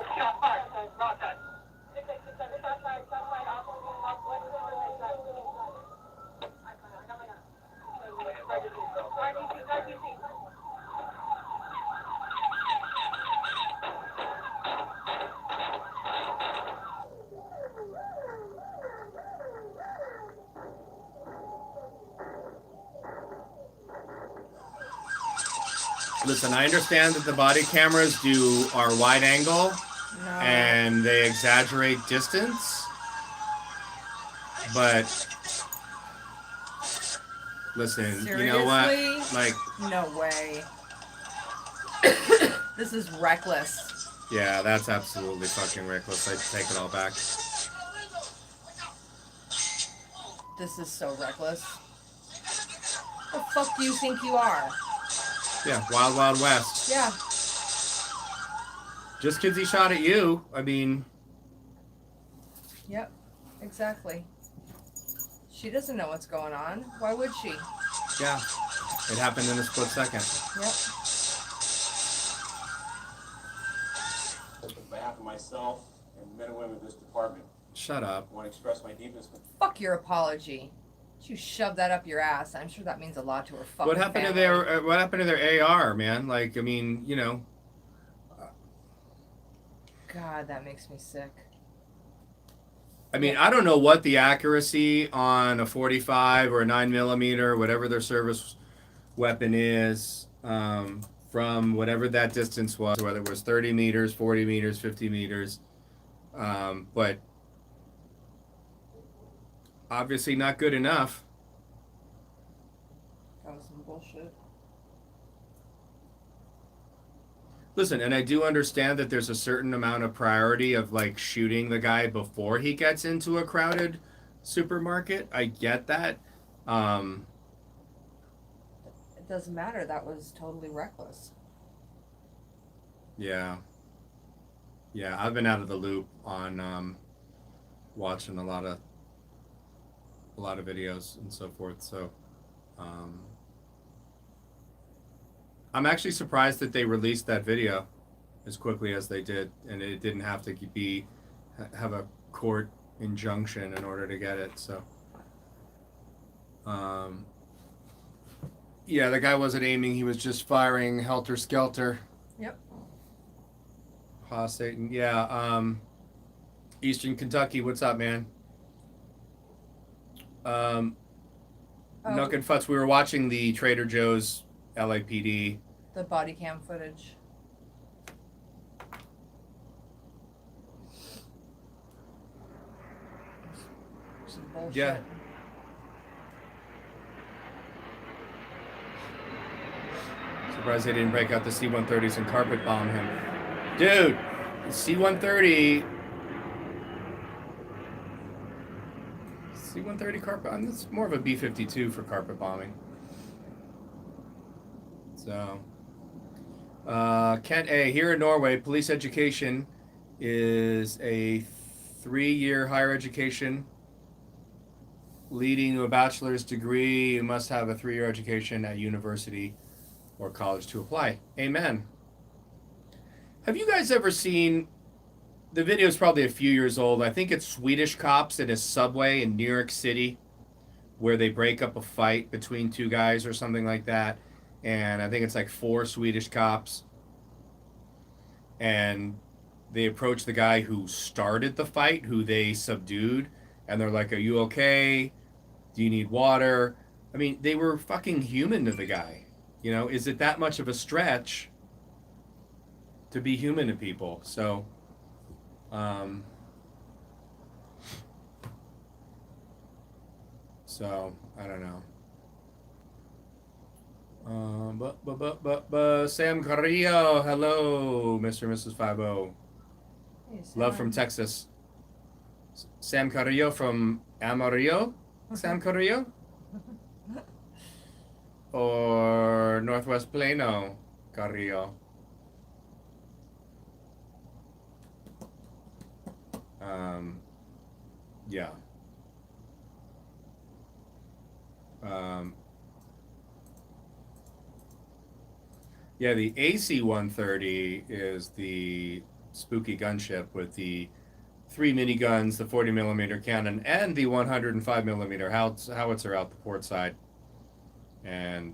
Listen, I understand that the body cameras are wide angle and they exaggerate distance, but listen, Seriously? you know what? Like, no way. This is reckless. Yeah, that's absolutely fucking reckless. I take it all back. This is so reckless. The fuck do you think you are? Yeah, Wild Wild West. Yeah. Just 'cause he shot at you, I mean. Yep, exactly. She doesn't know what's going on. Why would she? Yeah, it happened in a split second. Yep. On behalf of myself and the men and women of this department, Shut up. I want to express my deepest. Fuck your apology. You shove that up your ass. I'm sure that means a lot to her fucking What happened family. to their AR, man? Like, I mean, you know. God, that makes me sick. I mean, I don't know what the accuracy on a 45 or a 9mm, whatever their service weapon is, from whatever that distance was, whether it was 30 meters, 40 meters, 50 meters. But obviously not good enough. That was some bullshit. Listen, and I do understand that there's a certain amount of priority of like shooting the guy before he gets into a crowded supermarket. I get that. It doesn't matter. That was totally reckless. Yeah. Yeah, I've been out of the loop on watching a lot of videos and so forth. So I'm actually surprised that they released that video as quickly as they did, and it didn't have to have a court injunction in order to get it. So yeah, the guy wasn't aiming, he was just firing helter skelter. Yep. Ha Satan. Yeah, Eastern Kentucky, what's up, man? Nuck and Futz, we were watching the Trader Joe's LAPD. The body cam footage. Some bullshit. Yeah. Surprised they didn't break out the C-130s and carpet bomb him. Dude, the C-130 carpet bomb, it's more of a B-52 for carpet bombing. So, Kent A, here in Norway, police education is a 3-year higher education leading to a bachelor's degree. You must have a 3-year education at university or college to apply. Amen. Have you guys ever seen, the video is probably a few years old, I think it's Swedish cops in a subway in New York City where they break up a fight between two guys or something like that, and I think it's like 4 Swedish cops, and they approach the guy who started the fight, who they subdued, and they're like, are you okay? Do you need water? I mean, they were fucking human to the guy. You know, is it that much of a stretch to be human to people? So, I don't know. Sam Carrillo, hello, Mr. and Mrs. 50. Hey, Love from Texas. Sam Carrillo from Amarillo? Sam Carrillo? Or Northwest Plano Carrillo? Yeah. Yeah, the AC-130 is the spooky gunship with the 3 miniguns, the 40 millimeter cannon, and the 105 millimeter howitzer out the port side. And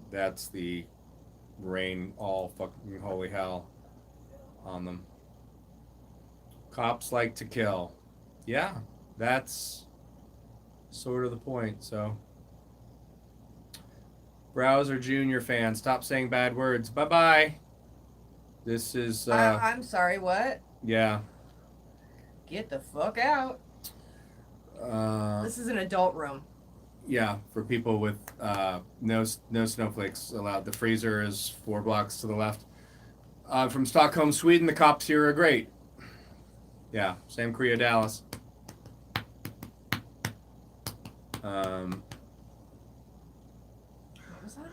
that's the rain all fucking holy hell on them. Cops like to kill. Yeah, that's sort of the point, so. Browser Junior fan, stop saying bad words. Bye-bye. This is, I'm sorry, what? yeah. Get the fuck out. This is an adult room. Yeah, for people with no snowflakes allowed. The freezer is 4 blocks to the left. From Stockholm, Sweden, the cops here are great. Yeah, Sam Korea, Dallas. What was that?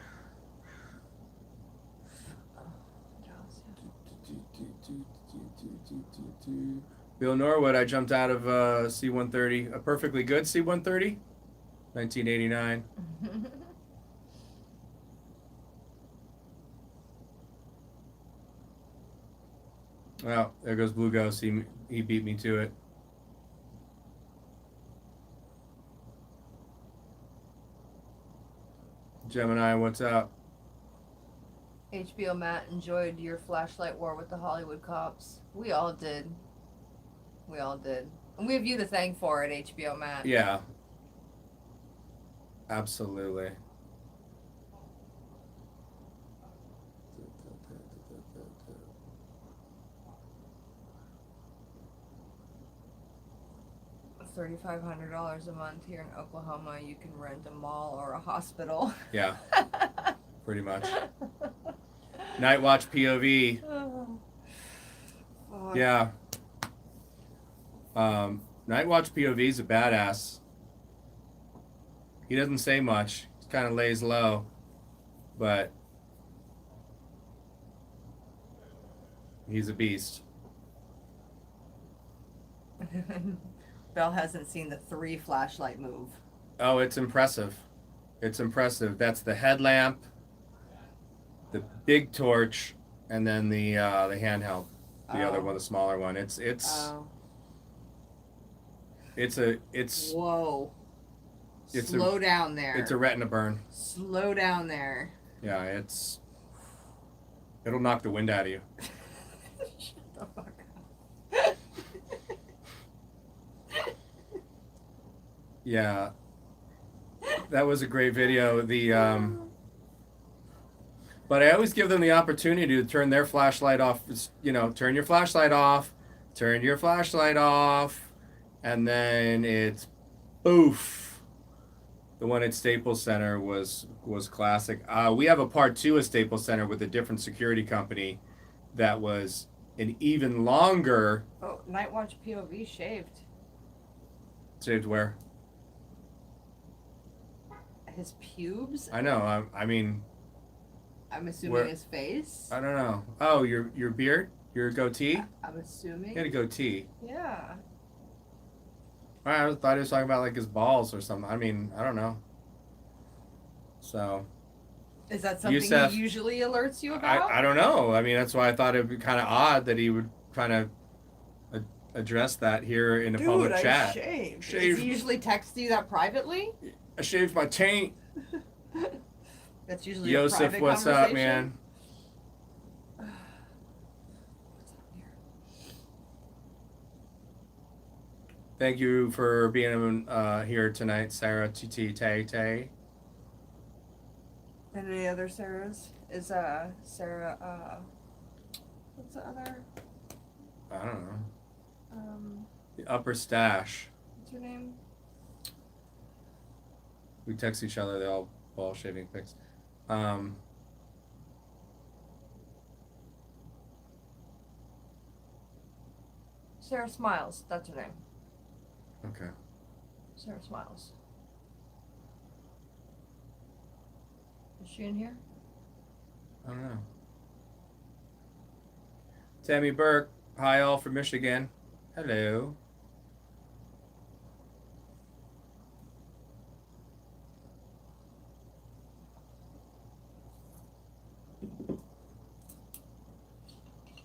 Bill Norwood, I jumped out of C-130, a perfectly good C-130, 1989. Well, there goes Blue Ghost. He beat me to it. Gemini, what's up? HBO Matt enjoyed your flashlight war with the Hollywood cops. We all did. We all did. And we have you to thank for it, HBO Matt. Yeah. Absolutely. $3,500 a month here in Oklahoma. You can rent a mall or a hospital. Yeah. Pretty much. Night Watch POV. Oh, Yeah. Night Watch POV is a badass. He doesn't say much. He kind of lays low, but he's a beast. Belle hasn't seen the 3 flashlight move. Oh, it's impressive. It's impressive. That's the headlamp, the big torch, and then the handheld. The other one, the smaller one. It's Whoa. It's Slow down there. It's a retina burn. Slow down there. Yeah, it'll knock the wind out of you. Shut the fuck up. Yeah. That was a great video. But I always give them the opportunity to turn their flashlight off. Turn your flashlight off, and then it's boof. The one at Staples Center was classic. We have a part 2 at Staples Center with a different security company that was an even longer. Oh, Night Watch POV shaved. Saved where? His pubes? I know. I mean, I'm assuming where, his face. I don't know. Oh, your beard? Your goatee? I'm assuming. He had a goatee. Yeah. I thought he was talking about like his balls or something. I mean, I don't know. So. Is that something Yusef, he usually alerts you about? I don't know. I mean, that's why I thought it'd be kind of odd that he would kind of address that here in a public chat. Shaved. Shaved. Does he usually text you that privately? I shaved my taint. That's usually Yosef, a private what's up, man? Thank you for being here tonight, Sarah T Tay Tay. And any other Sarahs? Is Sarah what's the other? I don't know. The upper stash. What's her name? We text each other. They're all ball shaving pics. Sarah Smiles. That's her name. Okay. Sarah Smiles. Is she in here? I don't know. Tammy Burke. Hi, all from Michigan. Hello.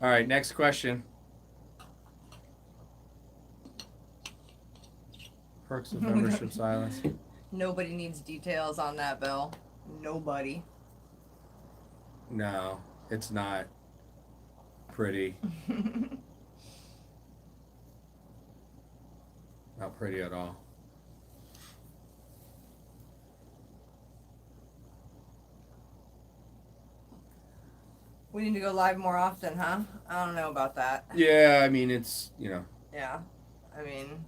All right, next question. Perks of membership silence. Nobody needs details on that, Bill. Nobody. No, it's not pretty. Not pretty at all. We need to go live more often, huh? I don't know about that. Yeah, I mean, it's, you know. Yeah. I mean,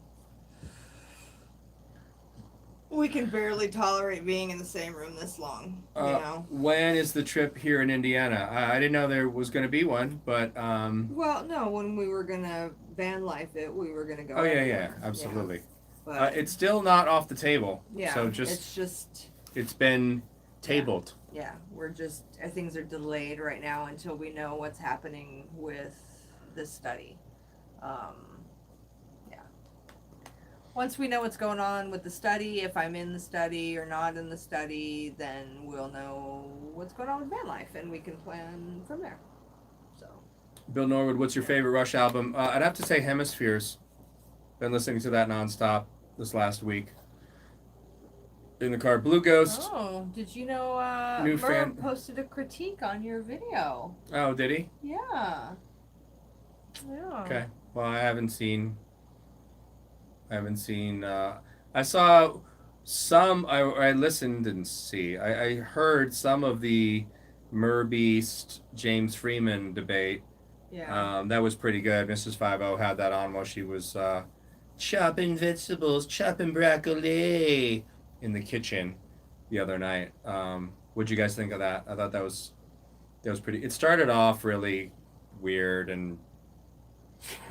we can barely tolerate being in the same room this long, you know? When is the trip here in Indiana? I didn't know there was going to be one, but... Well, no, when we were going to van life it, we were going to go. Oh, yeah, everywhere. absolutely. Yeah. But, it's still not off the table. yeah, So it's been tabled. Yeah, we're just, things are delayed right now until we know what's happening with this study. Yeah. Once we know what's going on with the study, if I'm in the study or not in the study, then we'll know what's going on with van life and we can plan from there. So. Bill Norwood, what's your favorite Rush album? I'd have to say Hemispheres. Been listening to that nonstop this last week. In the car, Blue Ghost. Oh, did you know New Merv fan. posted a critique on your video? Oh, did he? Yeah. Yeah. Okay. Well, I haven't seen. I saw some. I listened, didn't see. I heard some of the Merbeast James Freeman debate. Yeah. That was pretty good. Mrs. 50 had that on while she was chopping vegetables, chopping broccoli in the kitchen the other night. What'd you guys think of that? I thought that was pretty. It started off really weird and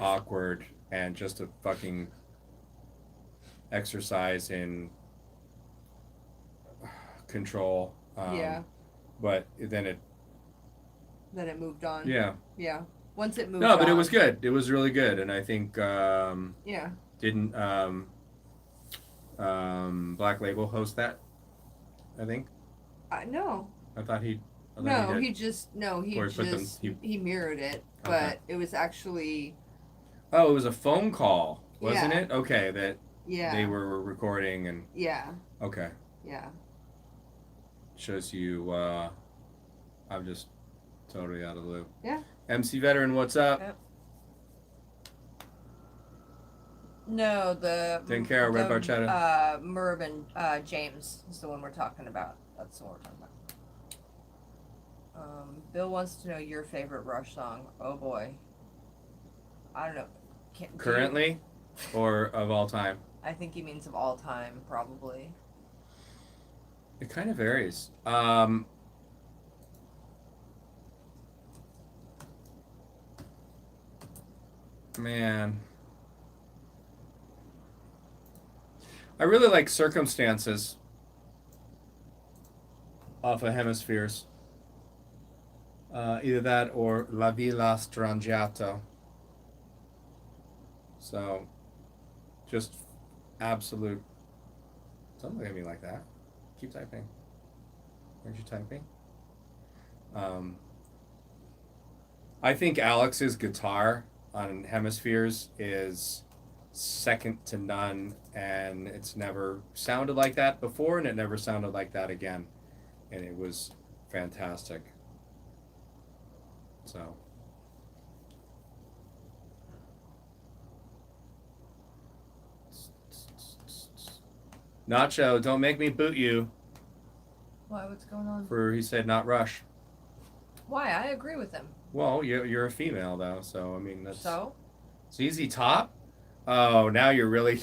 awkward and just a fucking exercise in control. Yeah. But then it moved on. Yeah. Yeah. Once it moved No, but it on. was good. It was really good, and I think Yeah. didn't Black Label host that? I think. No. I thought he. No, did. he just Or he put them- he mirrored it, but Okay. it was actually Oh, it was a phone call, wasn't Yeah. it? Okay, that yeah. they were recording and Yeah. okay, Yeah. shows you. I'm just totally out of the loop. Yeah. MC Veteran, what's up? Yep. No, the Didn't care, Red Barchetta. Merv and James is the one we're talking about. That's the one we're talking about. Bill wants to know your favorite Rush song. Oh boy. I don't know. Currently, or of all time? I think he means of all time, probably. It kind of varies. Man, I really like circumstances off of hemispheres. Either that or La Villa Strangiato. So, just absolute. Don't look at me like that. Keep typing. Aren't you typing? I think Alex's guitar on hemispheres is second to none, and it's never sounded like that before, and it never sounded like that again, and it was fantastic. So. Nacho, don't make me boot you. Why? What's going on? For he said not rush. Why? I agree with him. Well, you're a female though, so I mean that's. So? ZZ Top? Oh, now you're gonna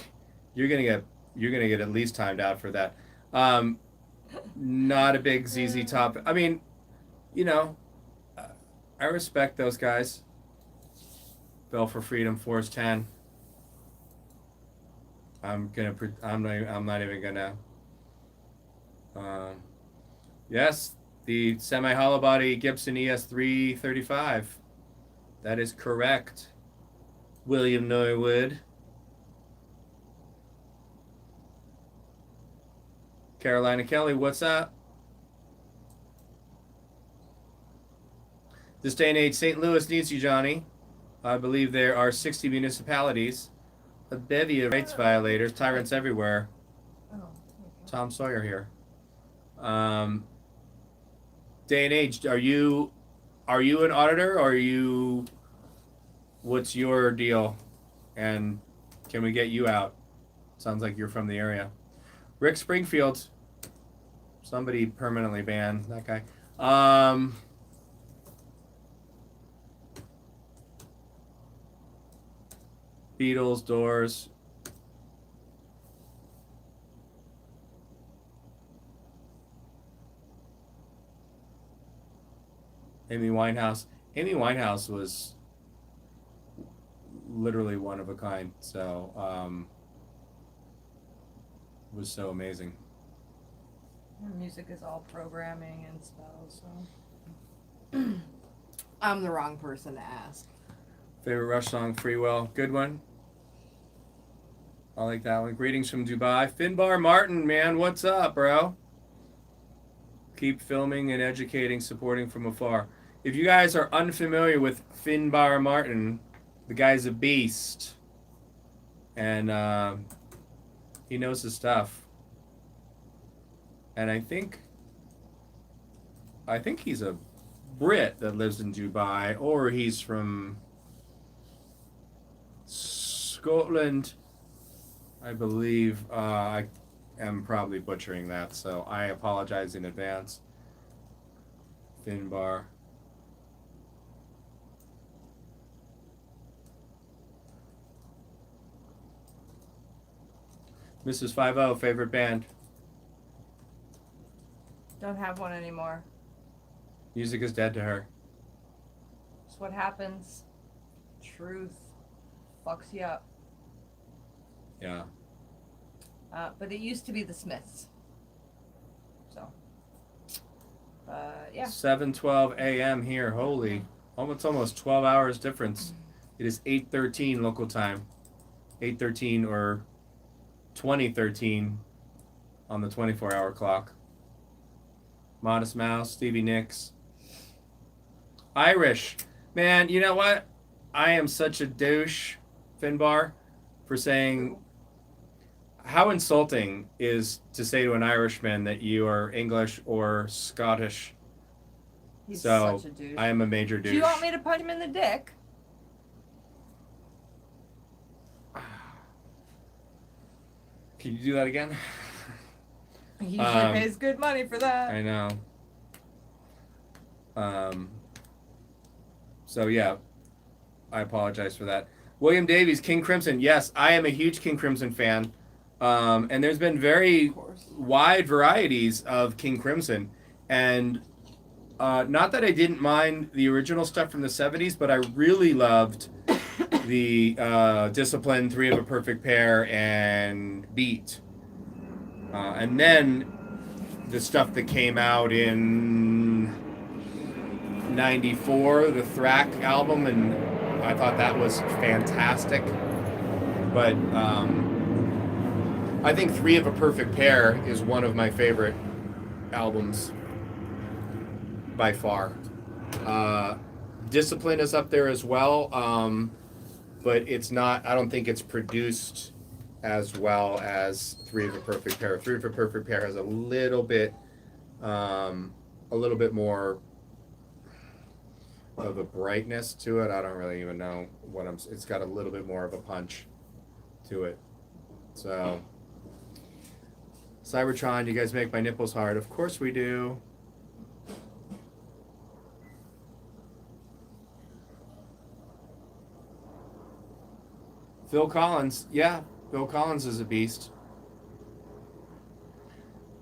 get at least timed out for that. Not a big ZZ Top. I mean, you know, I respect those guys. Bell for Freedom, Force 10. I'm not even gonna. Yes, the semi-hollow body Gibson ES335. That is correct. William Norwood. Carolina Kelly, what's up? This day and age, St. Louis needs you, Johnny. I believe there are 60 municipalities. A bevy of rights violators, tyrants everywhere. Oh, Tom Sawyer here. Day and age, are you an auditor, or are you? What's your deal? And can we get you out? Sounds like you're from the area. Rick Springfield. Somebody permanently banned that guy. Beatles, Doors. Amy Winehouse. Amy Winehouse was literally one of a kind. So, was so amazing. Music is all programming and spells, so I'm the wrong person to ask. Favorite Rush song, Free Will. Good one. I like that one. Greetings from Dubai. Finbar Martin, man, what's up, bro? Keep filming and educating, supporting from afar. If you guys are unfamiliar with Finbar Martin, the guy's a beast. And he knows his stuff. And I think he's a Brit that lives in Dubai, or he's from Scotland, I believe. I am probably butchering that, so I apologize in advance. Finbar. Mrs. 50, favorite band? Don't have one anymore. Music is dead to her. It's what happens. Truth fucks you up. Yeah. But it used to be the Smiths. So. Yeah. 7:12 a.m. here. Holy. Almost 12 hours difference. It is 8:13 local time. 8:13 or 2013 on the 24-hour clock. Modest Mouse, Stevie Nicks. Irish. Man, you know what? I am such a douche, Finbar, for saying... How insulting is to say to an Irishman that you are English or Scottish? He's So, such a douche. I am a major douche. Do you want me to punch him in the dick? Can you do that again? He usually pays good money for that. I know. So yeah, I apologize for that. William Davies, King Crimson. Yes, I am a huge King Crimson fan. And there's been very Of course. wide varieties of King Crimson. And not that I didn't mind the original stuff from the 70s, but I really loved the Discipline, Three of a Perfect Pair, and Beat. And then the stuff that came out in '94, the Thrack album, and I thought that was fantastic. But I think Three of a Perfect Pair is one of my favorite albums by far. Discipline is up there as well, but it's not. I don't think it's produced as well as Three of a Perfect Pair. Three of a Perfect Pair has a little bit more of a brightness to it. I don't really even know what I'm. It's got a little bit more of a punch to it. So, Cybertron, you guys make my nipples hard. Of course we do. Phil Collins, yeah, Phil Collins is a beast.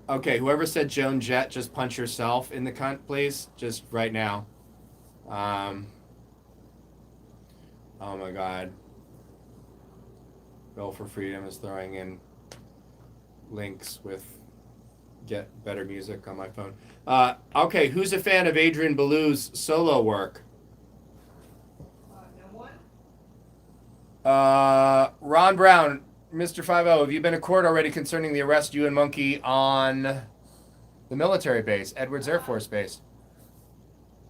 Okay, whoever said Joan Jett, just punch yourself in the cunt, please. Just right now. Oh my God. Bill for Freedom is throwing in links with get better music on my phone. Okay, who's a fan of Adrian Belew's solo work? No one? Ron Brown, Mr. 50, have you been to court already concerning the arrest you and Monkey on the military base, Edwards Air Force Base?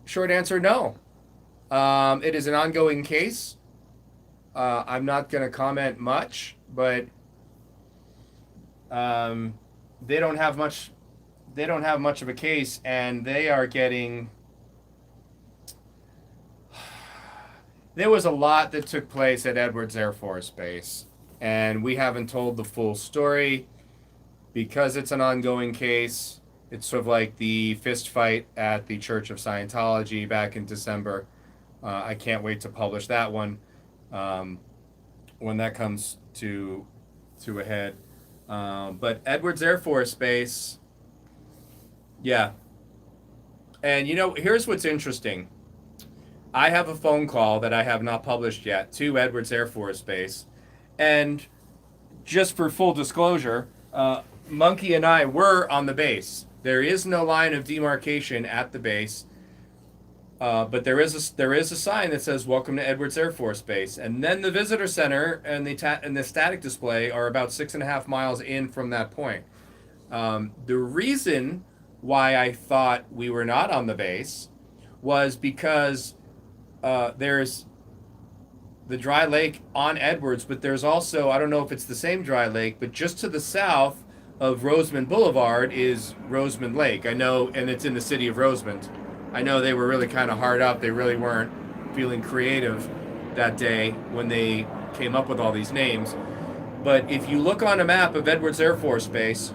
Short answer, no. It is an ongoing case. I'm not going to comment much, but they don't have much. They don't have much of a case, and they are getting. There was a lot that took place at Edwards Air Force Base, and we haven't told the full story because it's an ongoing case. It's sort of like the fist fight at the Church of Scientology back in December. I can't wait to publish that one when that comes to a head. But Edwards Air Force Base, yeah. And you know, here's what's interesting. I have a phone call that I have not published yet to Edwards Air Force Base. And just for full disclosure, Monkey and I were on the base. There is no line of demarcation at the base, but there is a sign that says "Welcome to Edwards Air Force Base." And then the visitor center and the static display are about 6.5 miles in from that point. The reason why I thought we were not on the base was because there's the dry lake on Edwards, but there's also, I don't know if it's the same dry lake, but just to the south of Rosemond Boulevard is Rosemond Lake. I know, and it's in the city of Rosemond. I know they were really kind of hard up. They really weren't feeling creative that day when they came up with all these names. But if you look on a map of Edwards Air Force Base,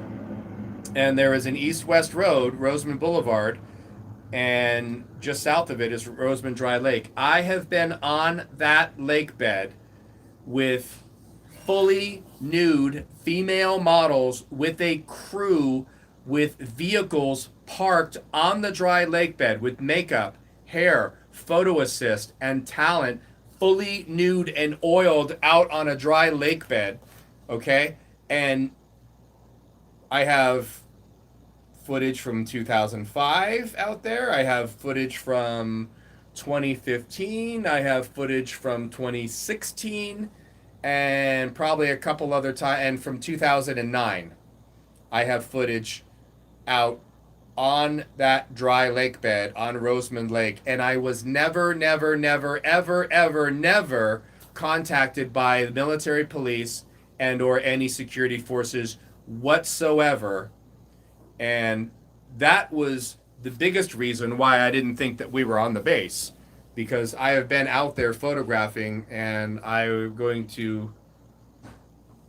and there is an east-west road, Rosemond Boulevard, and just south of it is Rosemond Dry Lake. I have been on that lake bed with fully nude female models with a crew with vehicles parked on the dry lake bed with makeup, hair, photo assist, and talent, fully nude and oiled out on a dry lake bed, okay? And I have footage from 2005 out there. I have footage from 2015. I have footage from 2016 and probably a couple other times, and from 2009. I have footage out on that dry lake bed on Rosemond Lake, and I was never contacted by the military police and or any security forces whatsoever. And that was the biggest reason why I didn't think that we were on the base, because I have been out there photographing, and I'm going to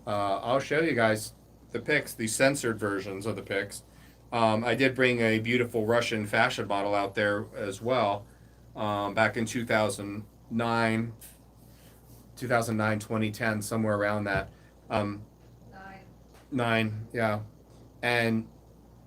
I'll show you guys the pics, the censored versions of the pics. I did bring a beautiful Russian fashion model out there as well, back in 2009, 2010, somewhere around that. 9, yeah. And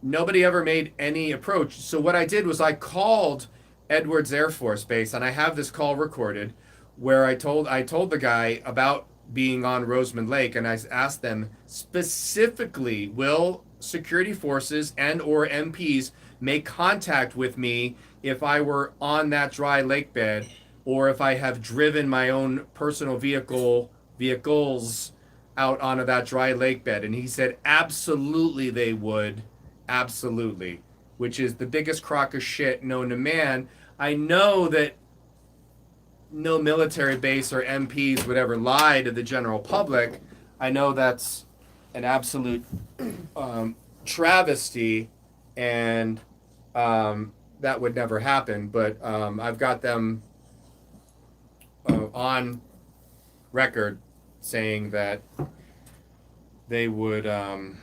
nobody ever made any approach. So what I did was I called Edwards Air Force Base, and I have this call recorded where I told the guy about being on Rosamond Lake, and I asked them specifically, will security forces and or MPs make contact with me if I were on that dry lake bed, or if I have driven my own personal vehicles out onto that dry lake bed? And he said absolutely they would. Absolutely. Which is the biggest crock of shit known to man. I know that no military base or MPs would ever lie to the general public. I know that's an absolute travesty, and that would never happen. But I've got them on record saying that they would at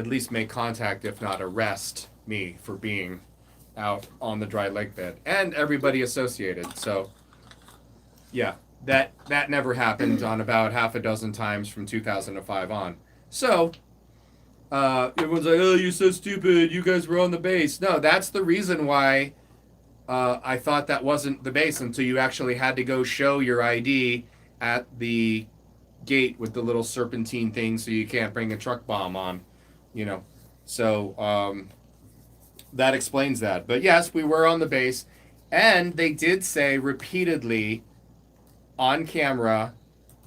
least make contact, if not arrest me for being out on the dry lake bed, and everybody associated. So yeah, that never happened on about half a dozen times from 2005 on. So everyone's like, oh, you're so stupid, you guys were on the base. No, that's the reason why I thought that wasn't the base until you actually had to go show your ID at the gate with the little serpentine thing so you can't bring a truck bomb on, you know. So that explains that. But yes, we were on the base, and they did say repeatedly on camera,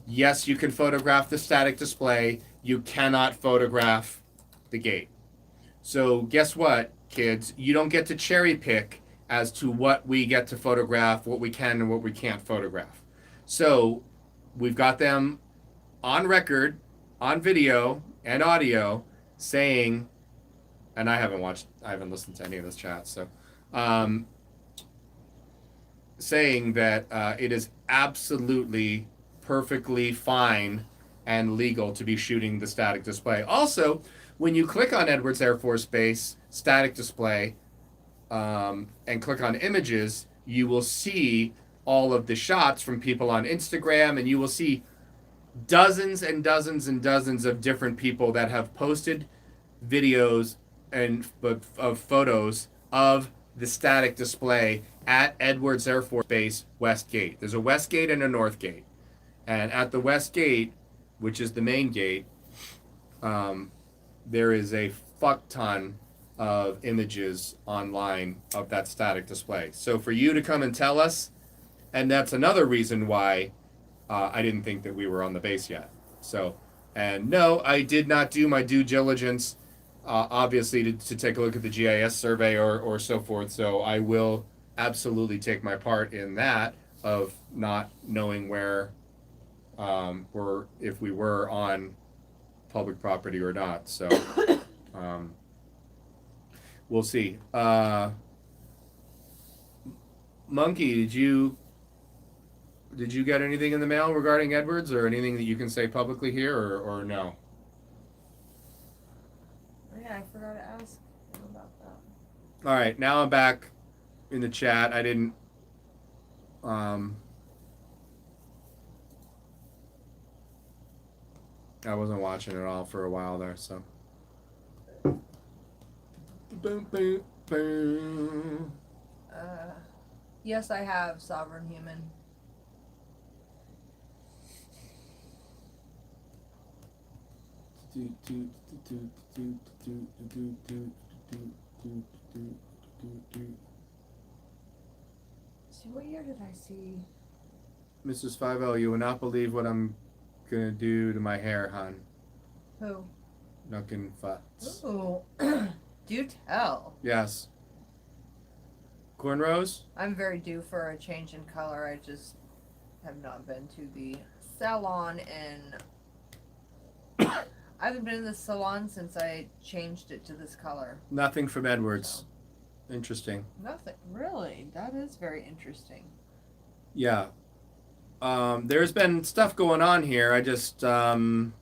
yes, you can photograph the static display, you cannot photograph the gate. So guess what, kids? You don't get to cherry pick as to what we get to photograph, what we can and what we can't photograph. So we've got them on record, on video and audio, saying, and I haven't listened to any of this chat, so saying that it is absolutely perfectly fine and legal to be shooting the static display. Also, when you click on Edwards Air Force Base static display and click on images, you will see all of the shots from people on Instagram, and you will see dozens and dozens and dozens of different people that have posted videos and of photos of the static display at Edwards Air Force Base West Gate. There's a West Gate and a North Gate. And at the West Gate, which is the main gate, there is a fuck ton of images online of that static display. So for you to come and tell us, and that's another reason why I didn't think that we were on the base yet. So, and no, I did not do my due diligence, obviously, to take a look at the GIS survey or so forth. So I will absolutely take my part in that of not knowing where or if we were on public property or not. So we'll see. Monkey, did you get anything in the mail regarding Edwards, or anything that you can say publicly here, or no? Yeah, I forgot to ask him about that. All right, now I'm back in the chat. I didn't I wasn't watching it all for a while there, so. Boom, boom, boom. Yes, I have Sovereign Human. See, what year did I see? Mrs. 5L, you will not believe what I'm gonna do to my hair, hon. Who? Knuckin' futs. Ooh. Do tell. Yes. Cornrows? I'm very due for a change in color. I just have not been to the salon, and I haven't been in the salon since I changed it to this color. Nothing from Edwards. Interesting. Nothing. Really? That is very interesting. Yeah. There's been stuff going on here. I just am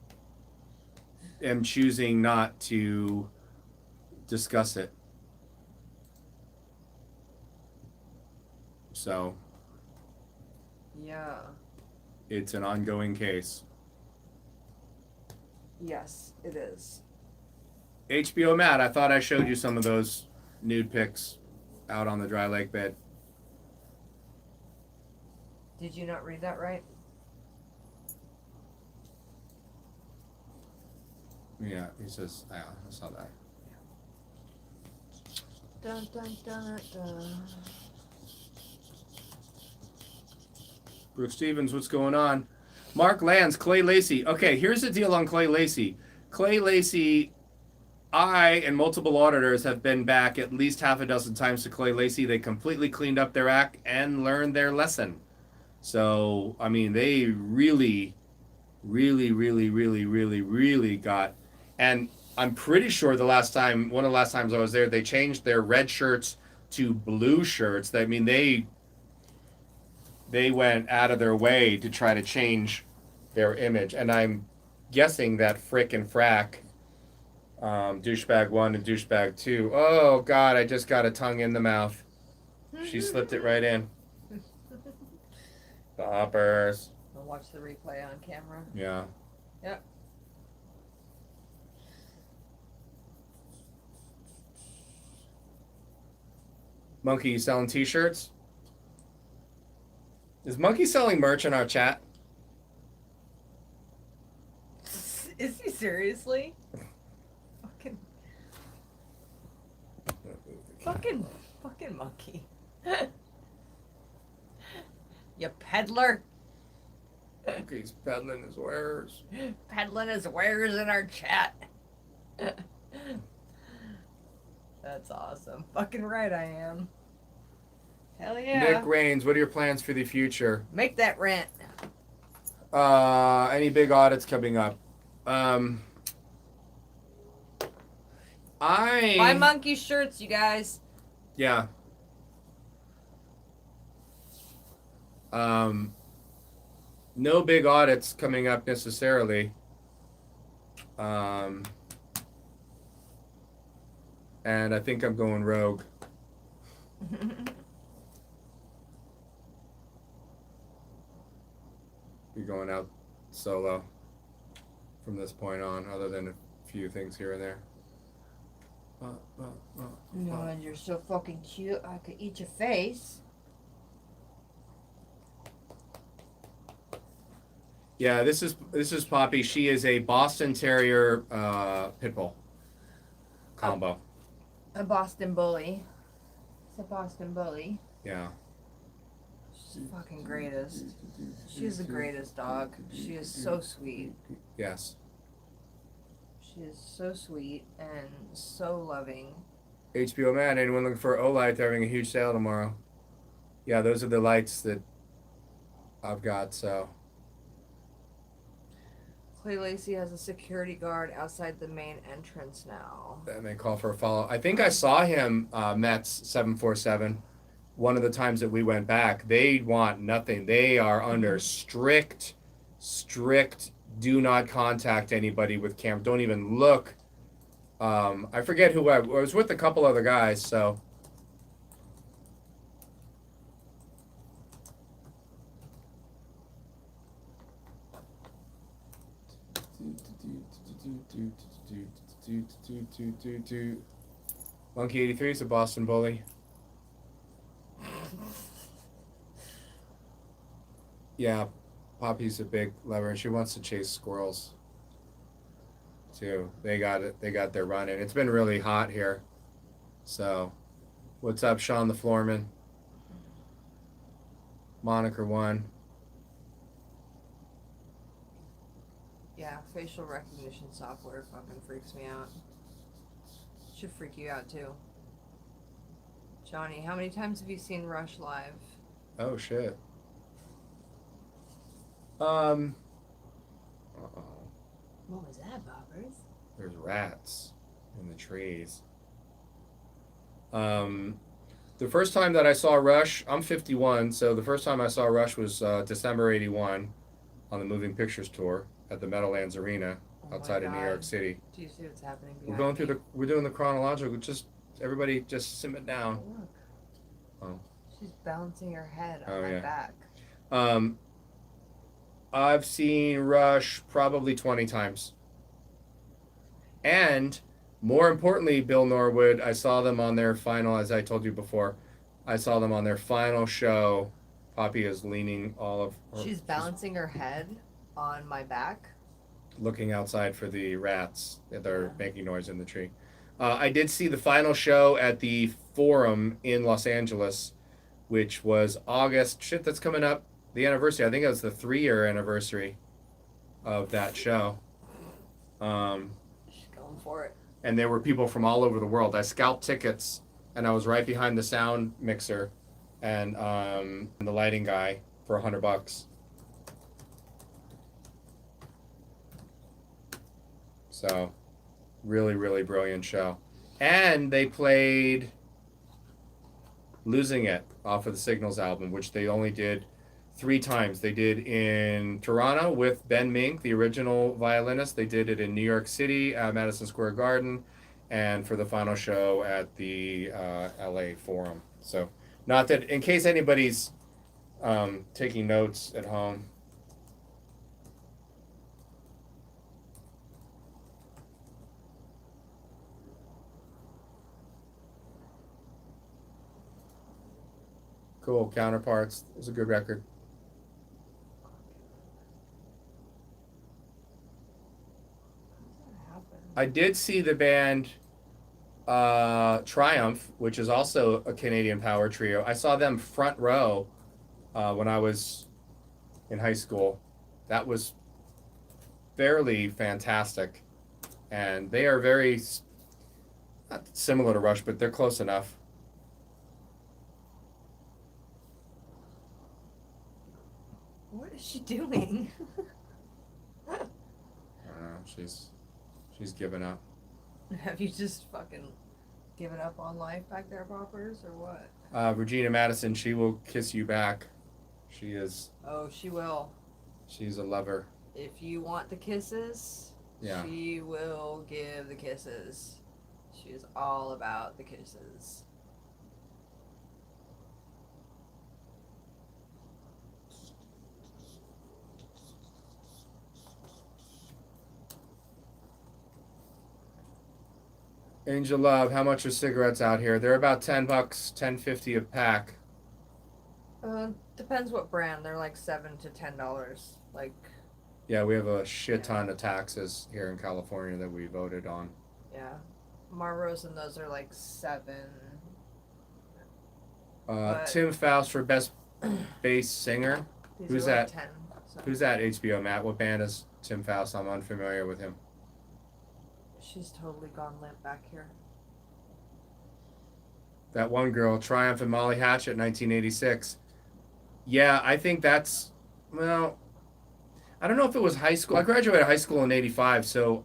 choosing not to discuss it. So. Yeah. It's an ongoing case. Yes, it is. HBO Matt, I thought I showed you some of those nude pics out on the dry lake bed. Did you not read that right? Yeah, he says, yeah, I saw that. Dun dun dun dun. Brooke Stevens, what's going on? Mark Lands, Clay Lacey. Okay, here's the deal on Clay Lacey. Clay Lacey, I and multiple auditors have been back at least half a dozen times to Clay Lacey. They completely cleaned up their act and learned their lesson. So, I mean, they really got. And I'm pretty sure one of the last times I was there, they changed their red shirts to blue shirts. I mean, they went out of their way to try to change their image. And I'm guessing that Frick and Frack, douchebag 1 and douchebag 2. Oh God, I just got a tongue in the mouth. She slipped it right in. The hoppers. I'll watch the replay on camera. Yeah. Yep. Monkey, you selling t-shirts? Is Monkey selling merch in our chat? Is he seriously? Fucking monkey. You peddler. Monkey's peddling his wares. Peddling his wares in our chat. That's awesome. Fucking right I am. Hell yeah. Nick Rains, what are your plans for the future? Make that rent. Any big audits coming up? Buy monkey shirts, you guys. Yeah. No big audits coming up necessarily. And I think I'm going rogue. Be going out solo from this point on, other than a few things here and there. No, and you're so fucking cute. I could eat your face. Yeah, this is Poppy. She is a Boston Terrier pit bull combo. A Boston bully. It's a Boston bully. Yeah. She's the fucking greatest. She's the greatest dog. She is so sweet. Yes. She is so sweet and so loving. HBO Man, anyone looking for Olight? They're having a huge sale tomorrow. Yeah, those are the lights that I've got, so. Clay Lacey has a security guard outside the main entrance now. And they call for a follow. I think I saw him, Mets 747, one of the times that we went back. They want nothing. They are under strict, do not contact anybody with camera. Don't even look. I forget who I was with a couple other guys, so. Monkey 83 is a Boston bully. Yeah, Poppy's a big lover, and she wants to chase squirrels too. They got it. They got their run in. It's been really hot here. So, what's up, Sean the Floorman? Moniker 1. Yeah, facial recognition software fucking freaks me out. Should freak you out too. Johnny, how many times have you seen Rush live? Oh shit. Uh-oh. What was that, Bobbers? There's rats in the trees. The first time that I saw Rush, I'm 51, so the first time I saw Rush was December 81 on the Moving Pictures tour at the Meadowlands Arena outside of New York City. Do you see what's happening We're behind going through me? we're doing the chronological, everybody just simmer down. Oh, look. Oh. She's balancing her head on Oh, my yeah. back. I've seen Rush probably 20 times. And more importantly, Bill Norwood, I saw them on their final, as I told you before, I saw them on their final show. Poppy is leaning all of her, She's balancing her head on my back. looking outside for the rats that are making noise in the tree. I did see the final show at the Forum in Los Angeles, which was August. Shit, that's coming up. The anniversary. I think it was the 3-year anniversary of that show. She's going for it. And there were people from all over the world. I scalped tickets, and I was right behind the sound mixer and the lighting guy for $100. So, really, really brilliant show. And they played Losing It off of the Signals album, which they only did 3 times. They did in Toronto with Ben Mink, the original violinist. They did it in New York City at Madison Square Garden, and for the final show at the LA Forum. So, not that, in case anybody's taking notes at home. Cool, Counterparts. It was a good record. I did see the band Triumph, which is also a Canadian power trio. I saw them front row when I was in high school. That was fairly fantastic. And they are very, not similar to Rush, but they're close enough. What is she doing? I don't know. She's given up. Have you just fucking given up on life back there, Poppers, or what? Regina Madison, she will kiss you back. She is. Oh, she will. She's a lover. If you want the kisses, Yeah. she will give the kisses. She is all about the kisses. Angel Love, how much are cigarettes out here? They're about $10, $10.50 a pack. Depends what brand. They're like $7 to $10. Like. Yeah, we have a shit ton of taxes here in California that we voted on. Yeah, Marlboros and those are like $7. Tim Faust for best bass singer. These Who's are like that? 10. So. Who's that? HBO Matt. What band is Tim Faust? I'm unfamiliar with him. She's totally gone limp back here. That one girl, Triumph and Molly Hatchet, 1986. Yeah, I think that's, well, I don't know if it was high school. I graduated high school in 85, so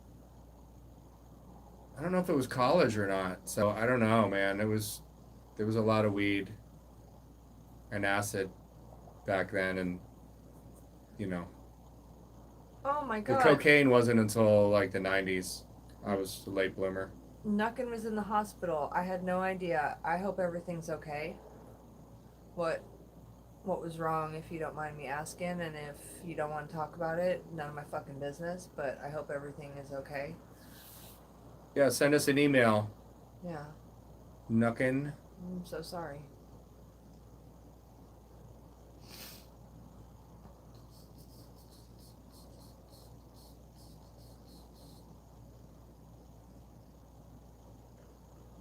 I don't know if it was college or not. So I don't know, man. There was a lot of weed and acid back then, and, you know. Oh my The god. cocaine wasn't until like the 90s. I was a late bloomer. Nuckin was in the hospital. I had no idea. I hope everything's okay. What was wrong, if you don't mind me asking, and if you don't want to talk about it, none of my fucking business, but I hope everything is okay. Yeah, send us an email. Yeah. Nuckin. I'm so sorry.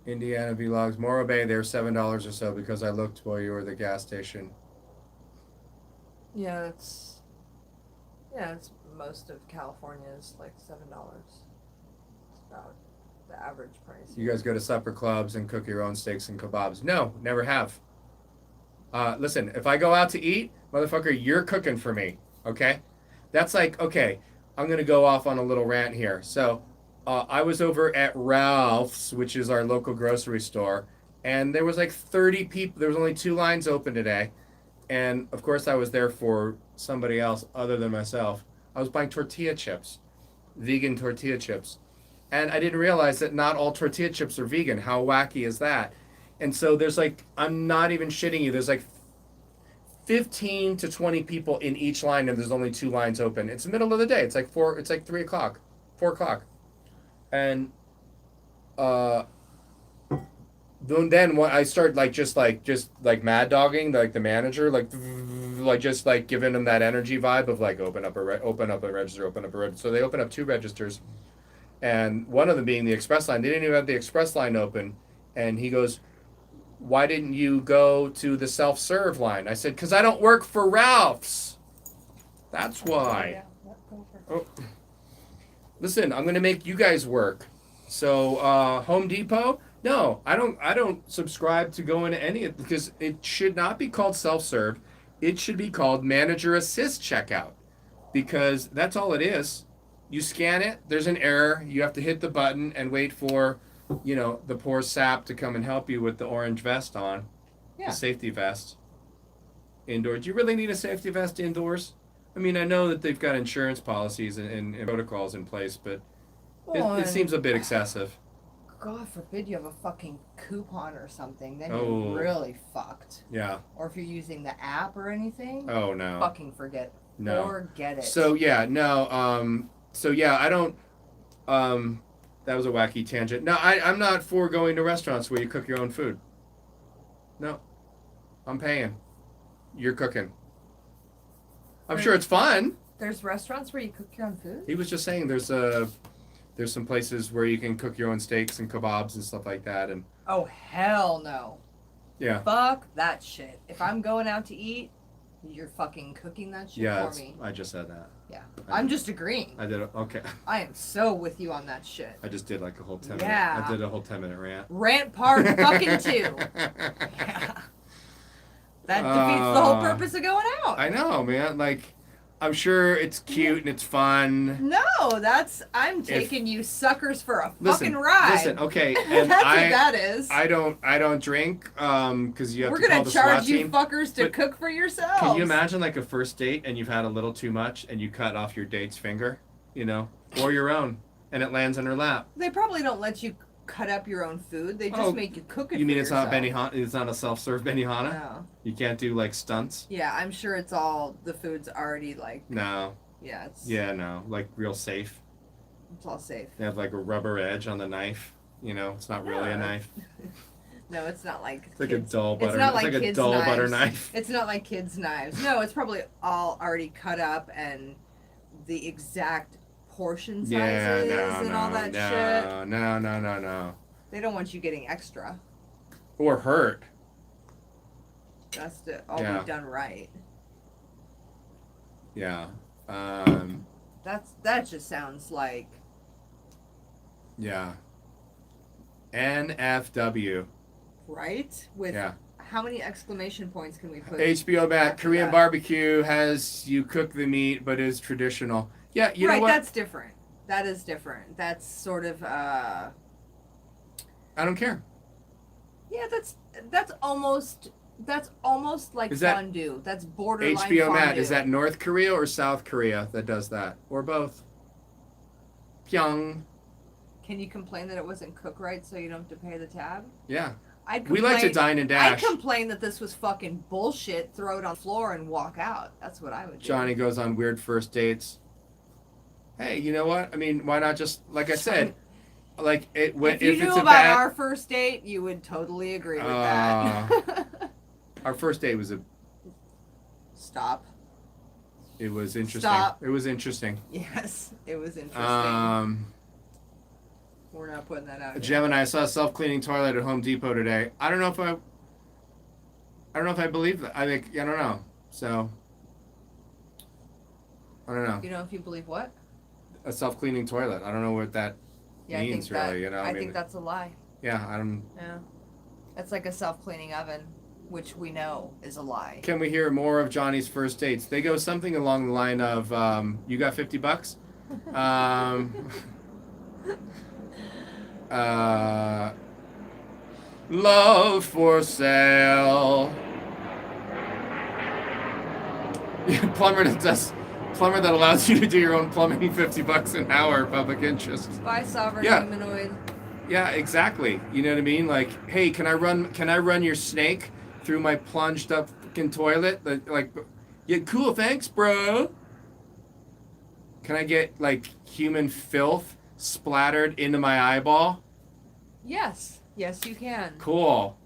Indiana Vlogs. Morro Bay, they're $7 or so because I looked while you were at the gas station. Yeah, it's most of California is like $7. It's about the average price. You guys go to supper clubs and cook your own steaks and kebabs? No, never have. Listen, if I go out to eat, motherfucker, you're cooking for me, okay? That's like, okay, I'm going to go off on a little rant here. So, I was over at Ralph's, which is our local grocery store, and there was like 30 people. There was only 2 lines open today. And, of course, I was there for somebody else other than myself. I was buying tortilla chips, vegan tortilla chips. And I didn't realize that not all tortilla chips are vegan. How wacky is that? And so there's like, I'm not even shitting you, there's like 15 to 20 people in each line, and there's only 2 lines open. It's the middle of the day. It's like 3 o'clock, 4 o'clock. And then when I start just mad dogging like the manager, like just like giving them that energy vibe of like open up a register, open up a register. So they open up 2 registers, and one of them being the express line. They didn't even have the express line open, and he goes, "Why didn't you go to the self-serve line?" I said, "Because I don't work for Ralph's. That's why." Oh. Listen, I'm gonna make you guys work. So Home Depot, no, I don't subscribe to go into any of because it should not be called self-serve. It should be called manager assist checkout, because that's all it is. You scan it, there's an error, you have to hit the button and wait for, the poor sap to come and help you with the orange vest on, Yeah. the safety vest. Indoors, do you really need a safety vest indoors? I mean, I know that they've got insurance policies and protocols in place, but Well, it and seems a bit excessive. God forbid you have a fucking coupon or something. Then Oh. you're really fucked. Yeah. Or if you're using the app or anything, Oh no. fucking forget. No. Forget it. So yeah, no. So yeah, I don't. That was a wacky tangent. No, I'm not for going to restaurants where you cook your own food. No, I'm paying. You're cooking. I'm sure it's fun. There's restaurants where you cook your own food? He was just saying there's some places where you can cook your own steaks and kebabs and stuff like that, and Oh, hell no. yeah. Fuck that shit. If I'm going out to eat, you're fucking cooking that shit Yeah, for me. I just said that. Yeah. I I'm did. just agreeing. I did it. Okay. I am so with you on that shit. I just did like a whole 10 Yeah. minute. I did a whole 10-minute rant. Rant part fucking 2. Yeah. That defeats the whole purpose of going out. I know, man. Like, I'm sure it's cute and it's fun. No, I'm taking you suckers for a Listen, fucking ride. Listen, okay, and That's what that is. I don't drink, because you have We're to call gonna the charge SWAT you team. fuckers to But cook for yourselves. Can you imagine like a first date and you've had a little too much and you cut off your date's finger, or your own, and it lands in her lap? They probably don't let you cut up your own food. They just make you cook it. You mean for it's yourself. not Benihana? It's not a self-serve Benihana? No. You can't do like stunts? Yeah, I'm sure it's all the food's already like. No. Yeah, it's. Yeah, no. Like real safe. It's all safe. They have like a rubber edge on the knife. It's not really a knife. No, it's not like. It's like a dull butter. It's not like a kids' dull knives. butter knife. It's not like kids' knives. No, it's probably all already cut up and the exact portion sizes and all that shit. No. They don't want you getting extra. Or hurt. That's to all Yeah. be done right. Yeah. That just sounds like. Yeah. NFW. Right? With Yeah. how many exclamation points can we put? HBO Max after Korean that? barbecue has you cook the meat, but is traditional. Yeah, you know Right, what? that's different. That is different. That's sort of I don't care. yeah, that's almost like Is that fondue. That's borderline HBO fondue. Matt, is that North Korea or South Korea that does that? Or both? Pyong. Can you complain that it wasn't cooked right so you don't have to pay the tab? Yeah. I'd We complain, like to dine and I'd dash. complain that this was fucking bullshit, throw it on the floor and walk out. That's what I would do. Johnny goes on weird first dates. Hey, you know what? I mean, why not just, like I said, like it when if you if knew it's a about bad our first date, you would totally agree with that. our first date was Stop. it was interesting. Stop. It was interesting. Yes, it was interesting. We're not putting that out here. Gemini, I saw a self-cleaning toilet at Home Depot today. I don't know if I believe that. I don't know. So I don't know. You know if you believe what? A self-cleaning toilet. I don't know what that Yeah, means I think really, that, I think that's a lie. Yeah, I don't. Yeah. It's like a self-cleaning oven, which we know is a lie. Can we hear more of Johnny's first dates? They go something along the line of, you got $50? Love for sale. Plumber that allows you to do your own plumbing, $50 an hour, public interest. By sovereign Yeah. humanoid. Yeah, exactly. You know what I mean? Like, hey, can I run your snake through my plunged up fucking toilet? Like, yeah, cool, thanks, bro. Can I get like human filth splattered into my eyeball? Yes. Yes, you can. Cool.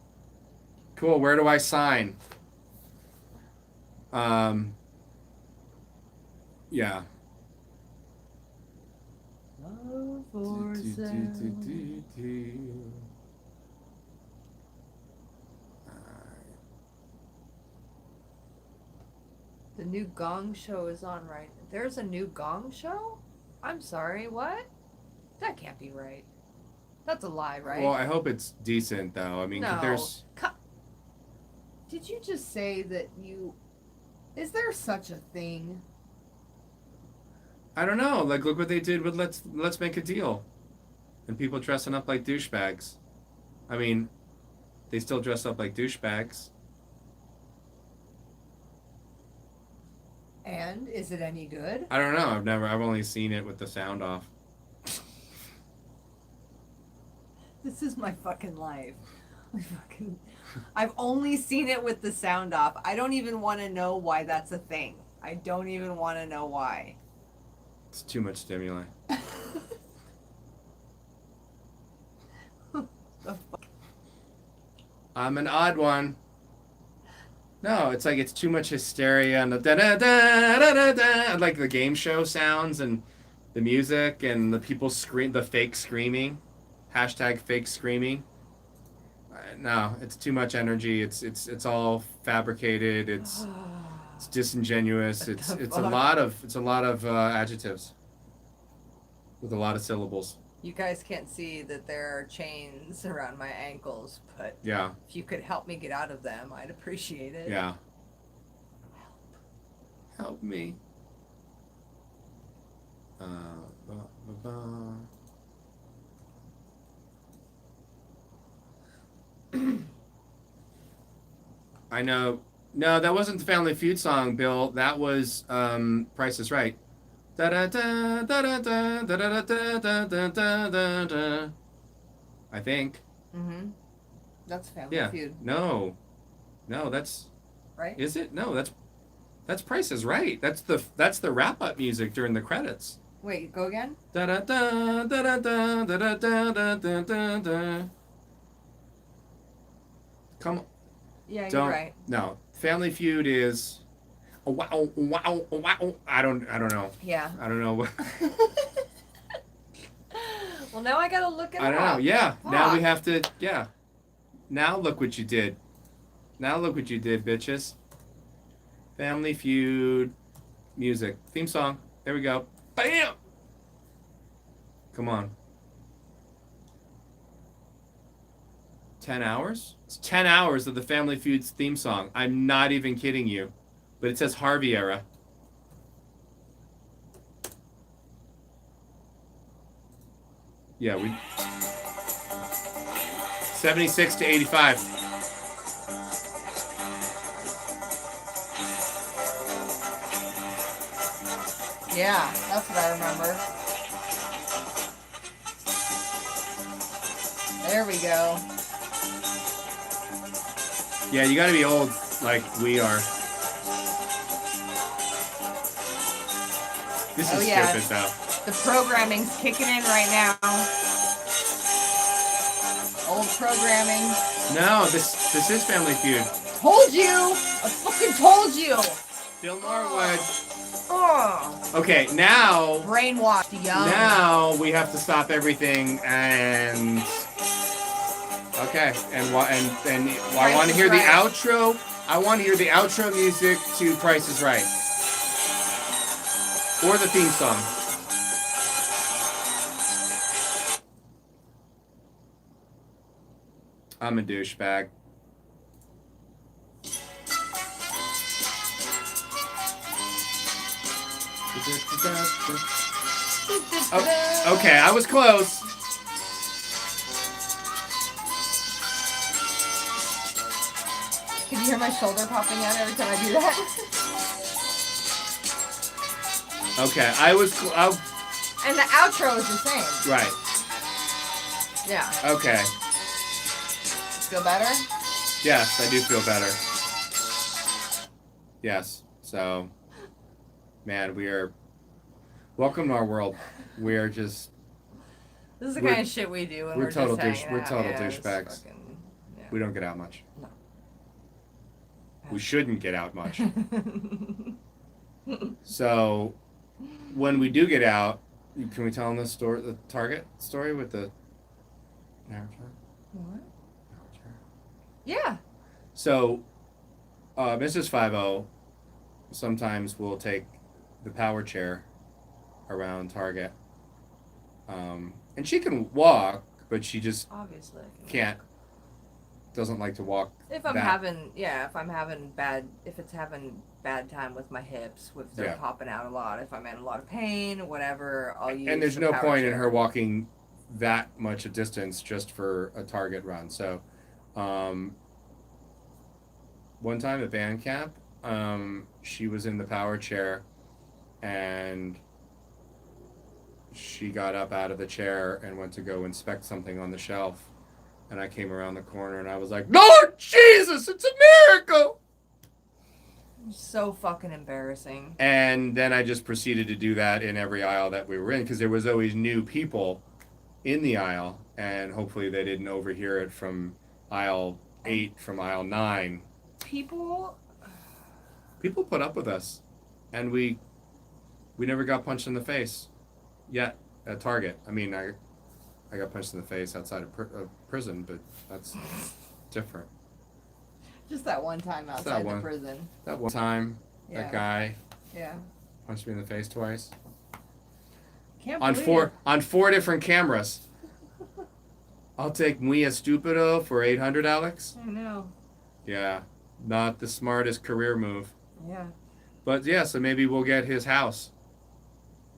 Cool. Where do I sign? Yeah. Love for sale. The new Gong Show is on right. There's a new Gong Show? I'm sorry, what? That can't be right. That's a lie, right? Well, I hope it's decent, though. I mean, No. there's... Did you just say that you... Is there such a thing? I don't know. Like, look what they did with Let's Make a Deal. And people dressing up like douchebags. I mean, they still dress up like douchebags. And is it any good? I don't know. I've only seen it with the sound off. This is my fucking life. I've only seen it with the sound off. I don't even want to know why that's a thing. I don't even want to know why. It's too much stimuli. The fuck? I'm an odd one. No, it's like it's too much hysteria and the da da da da da da, like the game show sounds and the music and the people the fake screaming, hashtag fake screaming. No, it's too much energy. It's all fabricated. It's disingenuous. It's a lot of adjectives with a lot of syllables. You guys can't see that there are chains around my ankles, but Yeah. if you could help me get out of them, I'd appreciate it. Yeah. Help me. I know. No, that wasn't the Family Feud song, Bill. That was Price is Right. Da da da da da da da da da da da da da. I think. Mm-hmm. That's Family Yeah. Feud. No, that's right. Is it? No, that's Price is Right. That's the wrap up music during the credits. Wait, go again. Da da da da da da da da da da da da. Come on. Yeah, Don't. you're right. No, Family Feud is. Wow, wow, wow. I don't know. Yeah. I don't know what. Well, now I gotta look it up. I don't know. Yeah. Now we Fuck. have to. Yeah. Now look what you did. Now look what you did, bitches. Family Feud music theme song. There we go. Bam. Come on. 10 hours? It's 10 hours of the Family Feud's theme song. I'm not even kidding you. But it says Harvey era. Yeah, 76 to 85. Yeah, that's what I remember. There we go. Yeah, you gotta be old like we are. This is stupid though. The programming's kicking in right now. Old programming. No, this is Family Feud. Told you! I fucking told you! Bill Norwood. Oh. Okay, now. Brainwashed, young. Now we have to stop everything and. Okay, and I want to hear the outro. I want to hear the outro music to Price is Right. Or the theme song. I'm a douchebag. Oh, okay, I was close. Can you hear my shoulder popping out every time I do that? Okay, I was. And the outro is the same. Right. Yeah. Okay. Feel better? Yes, I do feel better. Yes. So, man, we are. Welcome to our world. We are just. This is the We're- kind of shit we do when we're we're total just hanging we're out. total Yeah, it's douchebags. fucking- yeah. We don't get out much. No. We shouldn't get out much. So when we do get out, can we tell them the Target story with the What? Yeah. So Mrs. 50 sometimes will take the power chair around Target. And she can walk, but she just Obviously. I can can't, doesn't like to walk. If I'm that- having, if it's having bad time with my hips, if they're Yeah. popping out a lot, if I'm in a lot of pain, whatever, I'll use. And there's the no power point in chair. her walking that much a distance just for a Target run. So, one time at band camp, she was in the power chair, and she got up out of the chair and went to go inspect something on the shelf. And I came around the corner and I was like, Lord Jesus, it's a miracle! So fucking embarrassing. And then I just proceeded to do that in every aisle that we were in, because there was always new people in the aisle, and hopefully they didn't overhear it from aisle 8, from aisle 9. People Put up with us, and we never got punched in the face yet at Target. I mean, I got punched in the face outside of prison, but that's different. just that one time that outside the one. prison. That one time, Yeah. that guy Yeah. punched me in the face twice Can't on believe on 4 different cameras. I'll take muy estúpido for 800, Alex. I know. Yeah, not the smartest career move. Yeah. But yeah, so maybe we'll get his house,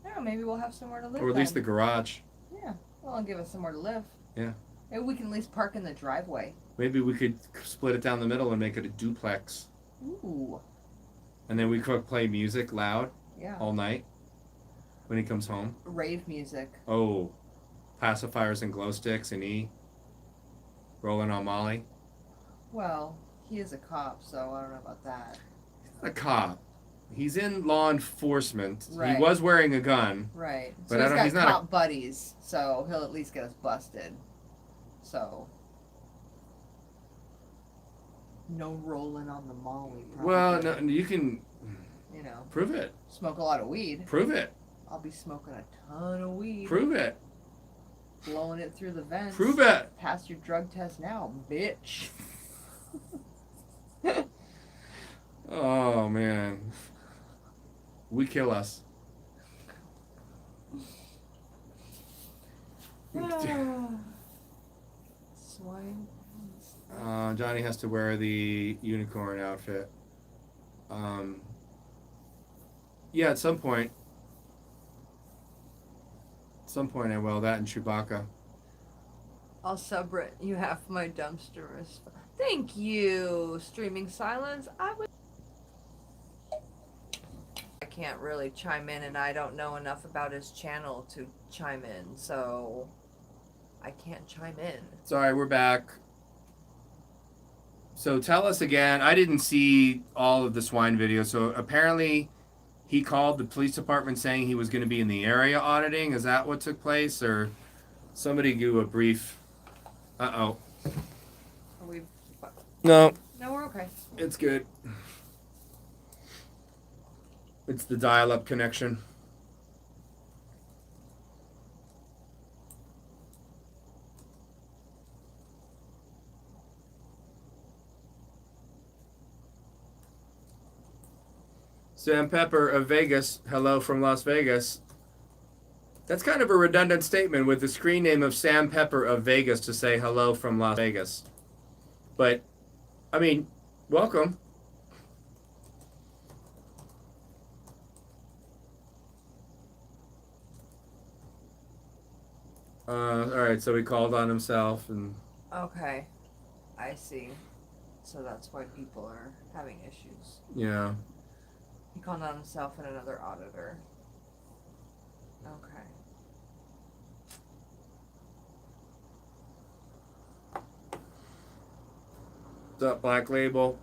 Yeah, maybe we'll have somewhere to live. or at least the then. garage. Yeah. Well, and give us somewhere to live. Yeah. Maybe we can at least park in the driveway. Maybe we could split it down the middle and make it a duplex. Ooh. And then we could play music loud Yeah. all night when he comes home. Rave music. Oh, pacifiers and glow sticks and rolling on Molly. Well, he is a cop, so I don't know about that. He's not a cop. He's in law enforcement. Right. He was wearing a gun. Right. But So I don't- he's he's got not a- cop buddies, so he'll at least get us busted. So. No rolling on the molly. Probably. Well, no, you can You know, prove it. smoke a lot of weed. Prove it. I'll be smoking a ton of weed. Prove it. Blowing it through the vents. Prove it. Pass your drug test now, bitch. Oh man. We kill us. Swine. Johnny has to wear the unicorn outfit. Yeah, at some point I will. That and Chewbacca. I'll subret you half my dumpster resp- Thank you, Streaming Silence. I can't really chime in, and I don't know enough about his channel to chime in, so I can't chime in. Sorry, we're back. So tell us again. I didn't see all of the swine video. So apparently he called the police department saying he was going to be in the area auditing. Is that what took place? Or somebody do a brief... Uh-oh. Are we? No, No, we're okay. it's good. It's the dial-up connection. Sam Pepper of Vegas, hello from Las Vegas. That's kind of a redundant statement with the screen name of Sam Pepper of Vegas to say hello from Las Vegas. But, I mean, welcome. Alright, so he called on himself and... Okay. I see. So that's why people are having issues. Yeah. He called on himself and another auditor. Okay. What's up, Black Label?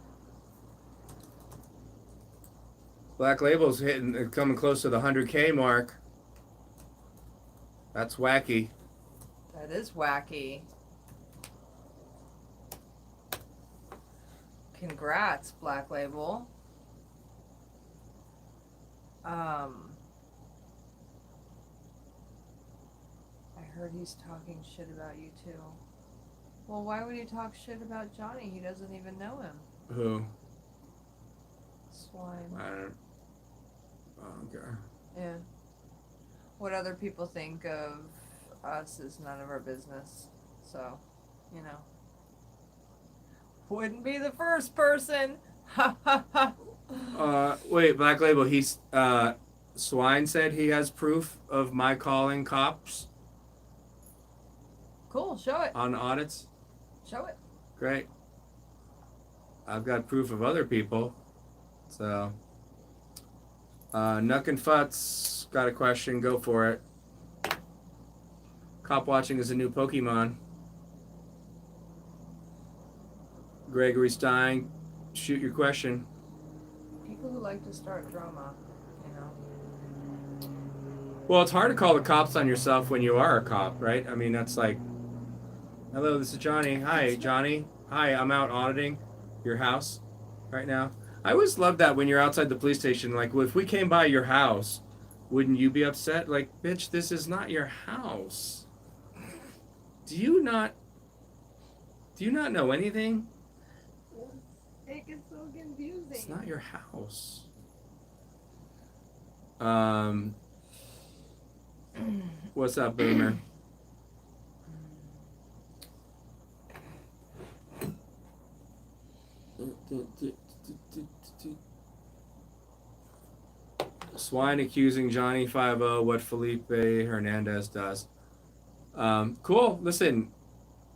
Black Label's coming close to the 100K mark. That's wacky. That is wacky. Congrats, Black Label. I heard he's talking shit about you too. Well, why would he talk shit about Johnny? He doesn't even know him. Who? Swine. I don't care. Yeah. What other people think of us is none of our business. So, you know. Wouldn't be the first person. Ha ha ha. Wait, Black Label, he's, Swine said he has proof of my calling cops Cool, show it. on audits. Show it. Great. I've got proof of other people. So, Nuck and Futz got a question. Go for it. Cop watching is a new Pokemon. Gregory Stein, shoot your question. People who like to start drama, you know. Well, it's hard to call the cops on yourself when you are a cop, right? I mean, that's like, hello, this is Johnny. Hi, Johnny. Hi, I'm out auditing your house right now. I always love that when you're outside the police station. Like, well, if we came by your house, wouldn't you be upset? Like, bitch, this is not your house. Do you not know anything? It gets so confusing. It's not your house. What's up, Boomer? Swine accusing Johnny 5-0 what Felipe Hernandez does. Cool. Listen,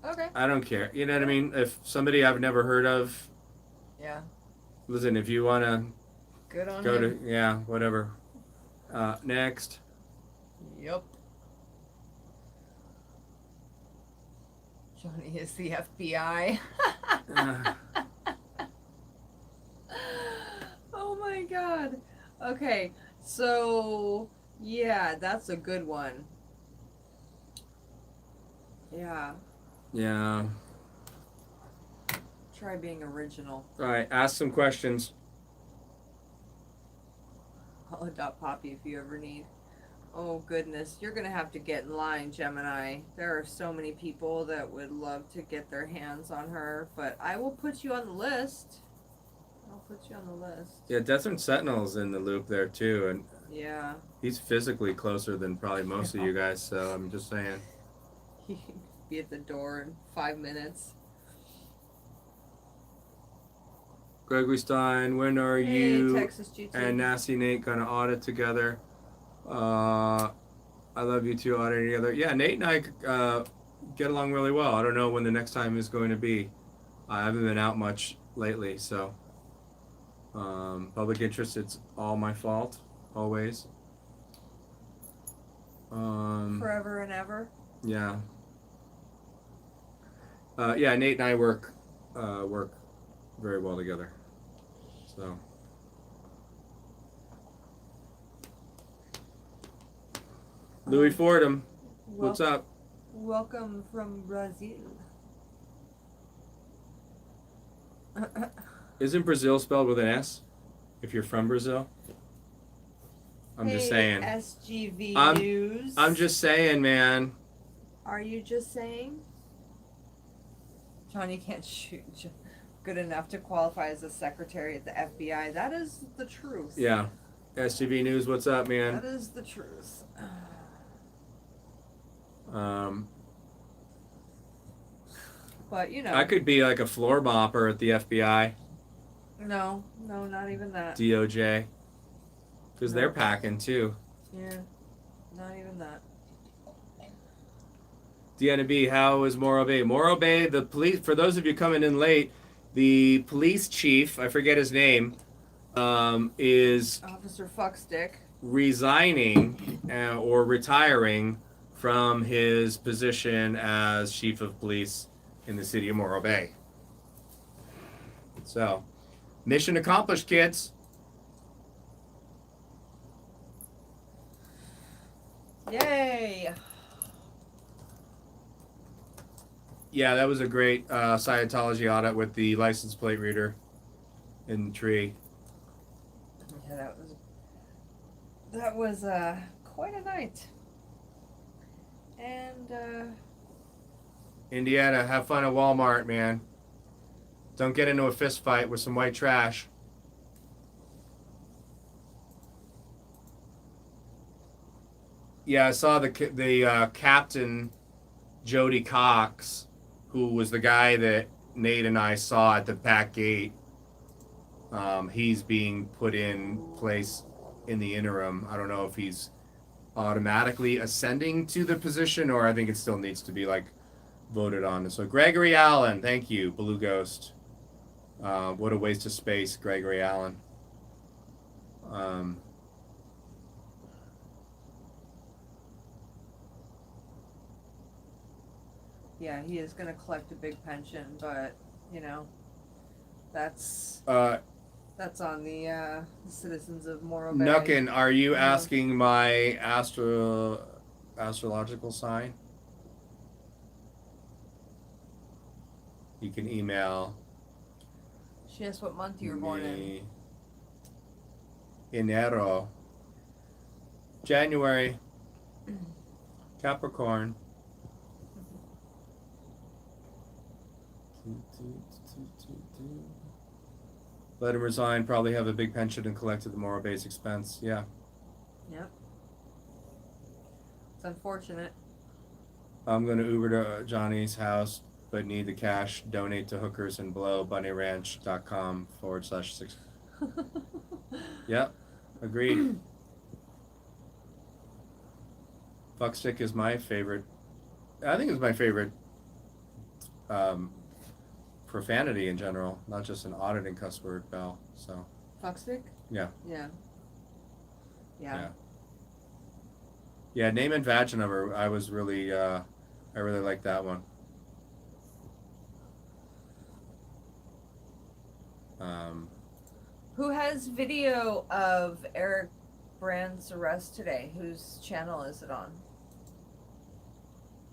Okay. I don't care. You know what I mean? If somebody I've never heard of, Yeah. listen, if you want to Good on go him. to, yeah, whatever. Next. Yep. Johnny is the FBI. Uh, Oh my god. Okay, so yeah, that's a good one. Yeah, yeah. try being original. All right, ask some questions. I'll adopt Poppy if you ever need. Oh goodness, you're gonna have to get in line, Gemini. There are so many people that would love to get their hands on her, but I will put you on the list. I'll put you on the list. Yeah, Desert Sentinel's in the loop there too, and Yeah. he's physically closer than probably most of you guys, so I'm just saying. He can be at the door in 5 minutes. Gregory Stein, when are Hey, you Texas GT. and Nasty Nate gonna audit together? I love you two auditing together. Yeah, Nate and I get along really well. I don't know when the next time is going to be. I haven't been out much lately, so public interest, it's all my fault, always. Forever and ever. Yeah. Yeah, Nate and I work very well together. So. Louis Fordham, what's up? Welcome from Brazil. Isn't Brazil spelled with an S? If you're from Brazil? I'm just saying. SGV News. I'm just saying, man. Are you just saying? Johnny can't shoot good enough to qualify as a secretary at the FBI. That is the truth. Yeah. SGV News, what's up, man? That is the truth. But you know. I could be like a floor mopper at the FBI, No, not even that. DOJ, because they're No. packing too. Yeah, not even that. Deanna B, how is Morro Bay? Morro Bay, the police, for those of you coming in late, the police chief, I forget his name, is Officer Fuckstick. resigning or retiring from his position as chief of police in the city of Morro Bay. So, mission accomplished, kids. Yay! Yeah, that was a great Scientology audit with the license plate reader in the tree. Yeah, that was quite a night. And Indiana, have fun at Walmart, man. Don't get into a fist fight with some white trash. Yeah, I saw the captain, Jody Cox, who was the guy that Nate and I saw at the back gate. He's being put in place in the interim. I don't know if he's automatically ascending to the position, or I think it still needs to be like voted on. So Gregory Allen, thank you, Blue Ghost. What a waste of space, Gregory Allen. yeah, he is going to collect a big pension, but you know, that's on the citizens of Morro Bay. Nuckin, are you asking my astrological sign? You can email. She asked what month you were born in. Enero. January. Capricorn. Let him resign, probably have a big pension and collected the Morro Bay's expense. Yeah. Yep. It's unfortunate. I'm going to Uber to Johnny's house, but need the cash. Donate to hookers and blow. bunnyranch.com/6. Yep. Agreed. Fuckstick is my favorite. I think it's my favorite profanity in general, not just an auditing cuss word, Bell. So. Fuckstick? Yeah. Yeah. Yeah. Yeah, name and vag number. I was really, I really like that one. Who has video of Eric Brand's arrest today? Whose channel is it on?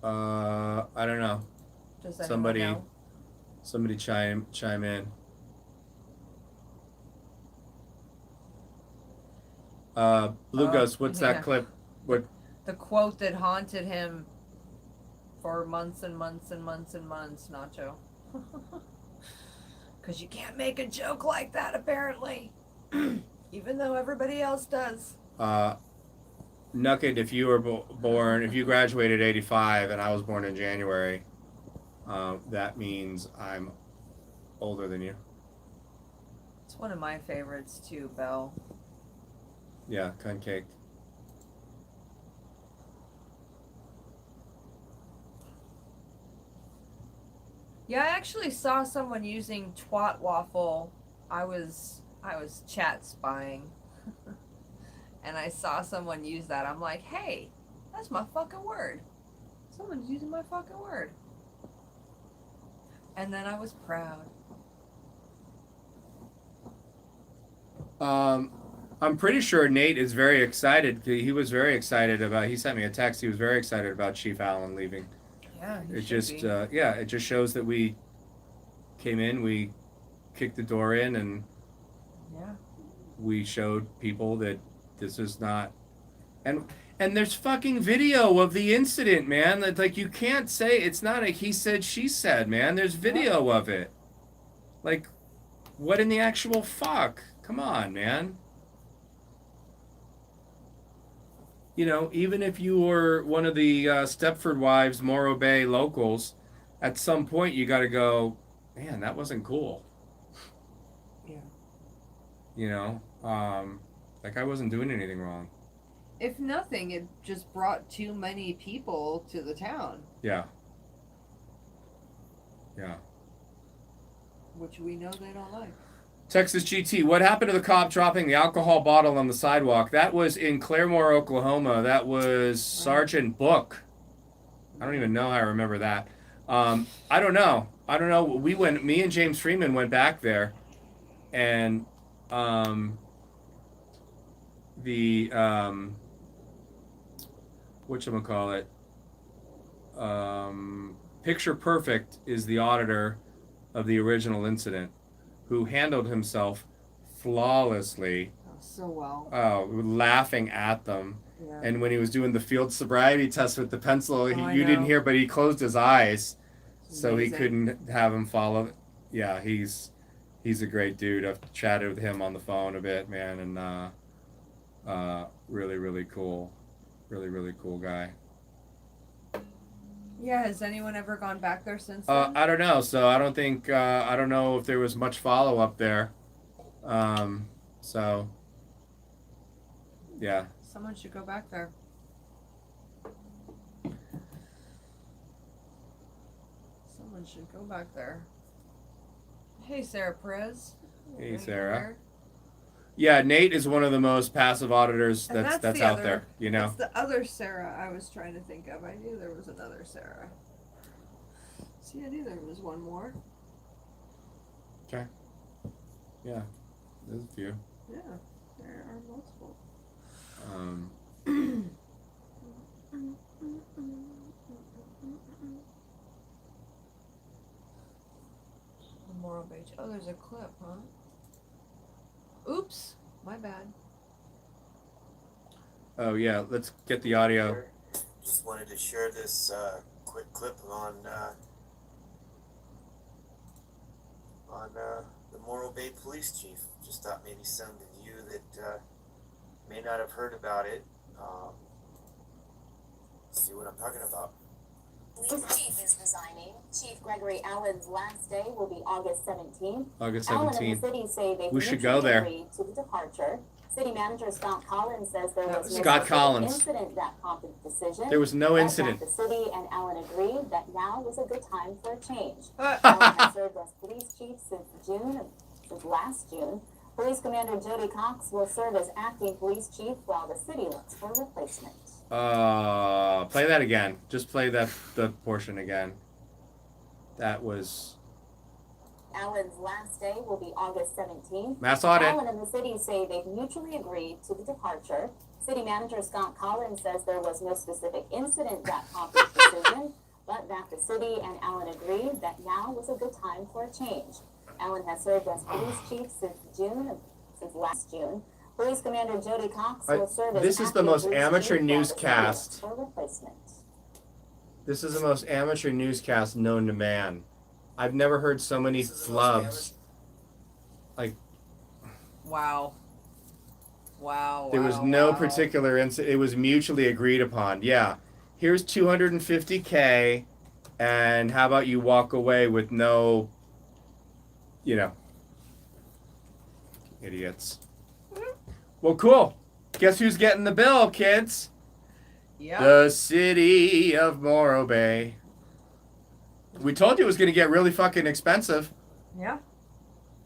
I don't know. Does anyone know? Somebody chime in. Blue Ghost, what's that clip? What? The quote that haunted him for months and months and months and months, Nacho. Because you can't make a joke like that, apparently. Even though everybody else does. Nucket, if you were born, if you graduated 85 and I was born in January, that means I'm older than you. It's one of my favorites too, Belle. Yeah, cunt cake. Yeah, I actually saw someone using twat waffle. I was chat spying. And I saw someone use that. I'm like, hey, that's my fucking word. Someone's using my fucking word. And then I was proud. I'm pretty sure Nate is very excited. He was very excited about. He sent me a text. He was very excited about Chief Allen leaving. Yeah, it just it just shows that we came in, we kicked the door in, and we showed people that this is not. And there's fucking video of the incident, man. That, like, you can't say it's not a he said she said, man. There's video of it. Like, what in the actual fuck? Come on, man. You know, even if you were one of the Stepford Wives, Morro Bay locals, at some point you got to go, man, that wasn't cool. Yeah. You know, like I wasn't doing anything wrong. If nothing, it just brought too many people to the town. Yeah. Yeah. Which we know they don't like. Texas GT, what happened to the cop dropping the alcohol bottle on the sidewalk? That was in Claremore, Oklahoma. That was Sergeant Book. I don't even know how I remember that. I don't know. Me and James Freeman went back there, and whatchamacallit, picture perfect is the auditor of the original incident, who handled himself flawlessly, So well. laughing at them. Yeah. And when he was doing the field sobriety test with the pencil, I you didn't know. hear, but he closed his eyes, It's so he amazing. couldn't have him follow. Yeah, he's a great dude. I've chatted with him on the phone a bit, man, and really, really cool, really cool guy. Yeah, has anyone ever gone back there since then? I don't know. So I don't think I don't know if there was much follow up there. So yeah. Someone should go back there. Someone should go back there. Hey, Sarah Perez. Hey, Anyone Sarah. there? Yeah, Nate is one of the most passive auditors And that's the out other- there. You know. That's the other Sarah I was trying to think of. I knew there was another Sarah. See, I knew there was one more. Okay. Yeah, there's a few. Yeah, there are multiple. Morro Bay. Oh, there's a clip, huh? Oops, my bad. Oh yeah, let's get the audio. Just wanted to share this quick clip on the Morro Bay Police Chief. Just thought maybe some of you that may not have heard about it see what I'm talking about. Police chief is resigning. Chief Gregory Allen's last day will be August 17th. August Allen and 17th. the city say they've We should go mutually there. agreed to the departure. City manager Scott Collins says there was no Scott specific Collins. incident that prompted the decision. There was no but incident. that the city and Allen agreed that now was a good time for a change. Uh, Allen has served as police chief since last June. Police Commander Jody Cox will serve as acting police chief while the city looks for a replacement. Play that again. Just play the portion again. That was Allen's last day will be August 17th. mass audit. Allen and the city say they've mutually agreed to the departure. City manager Scott Collins says there was no specific incident that prompted the decision, but that the city and Allen agreed that now was a good time for a change. Allen has served as police chief since last June. Police Commander Jody Cox will serve as This is the acting most police amateur chief while the city newscast. looks for a replacement. This is the most amateur newscast known to man. I've never heard so many This is the most flubs. Like wow. Wow. there was wow, no wow. particular incident. It was mutually agreed upon. Yeah. Here's $250K, and how about you walk away with no, idiots. Well, cool. Guess who's getting the bill, kids? Yep. The city of Morro Bay. We told you it was going to get really fucking expensive Yeah.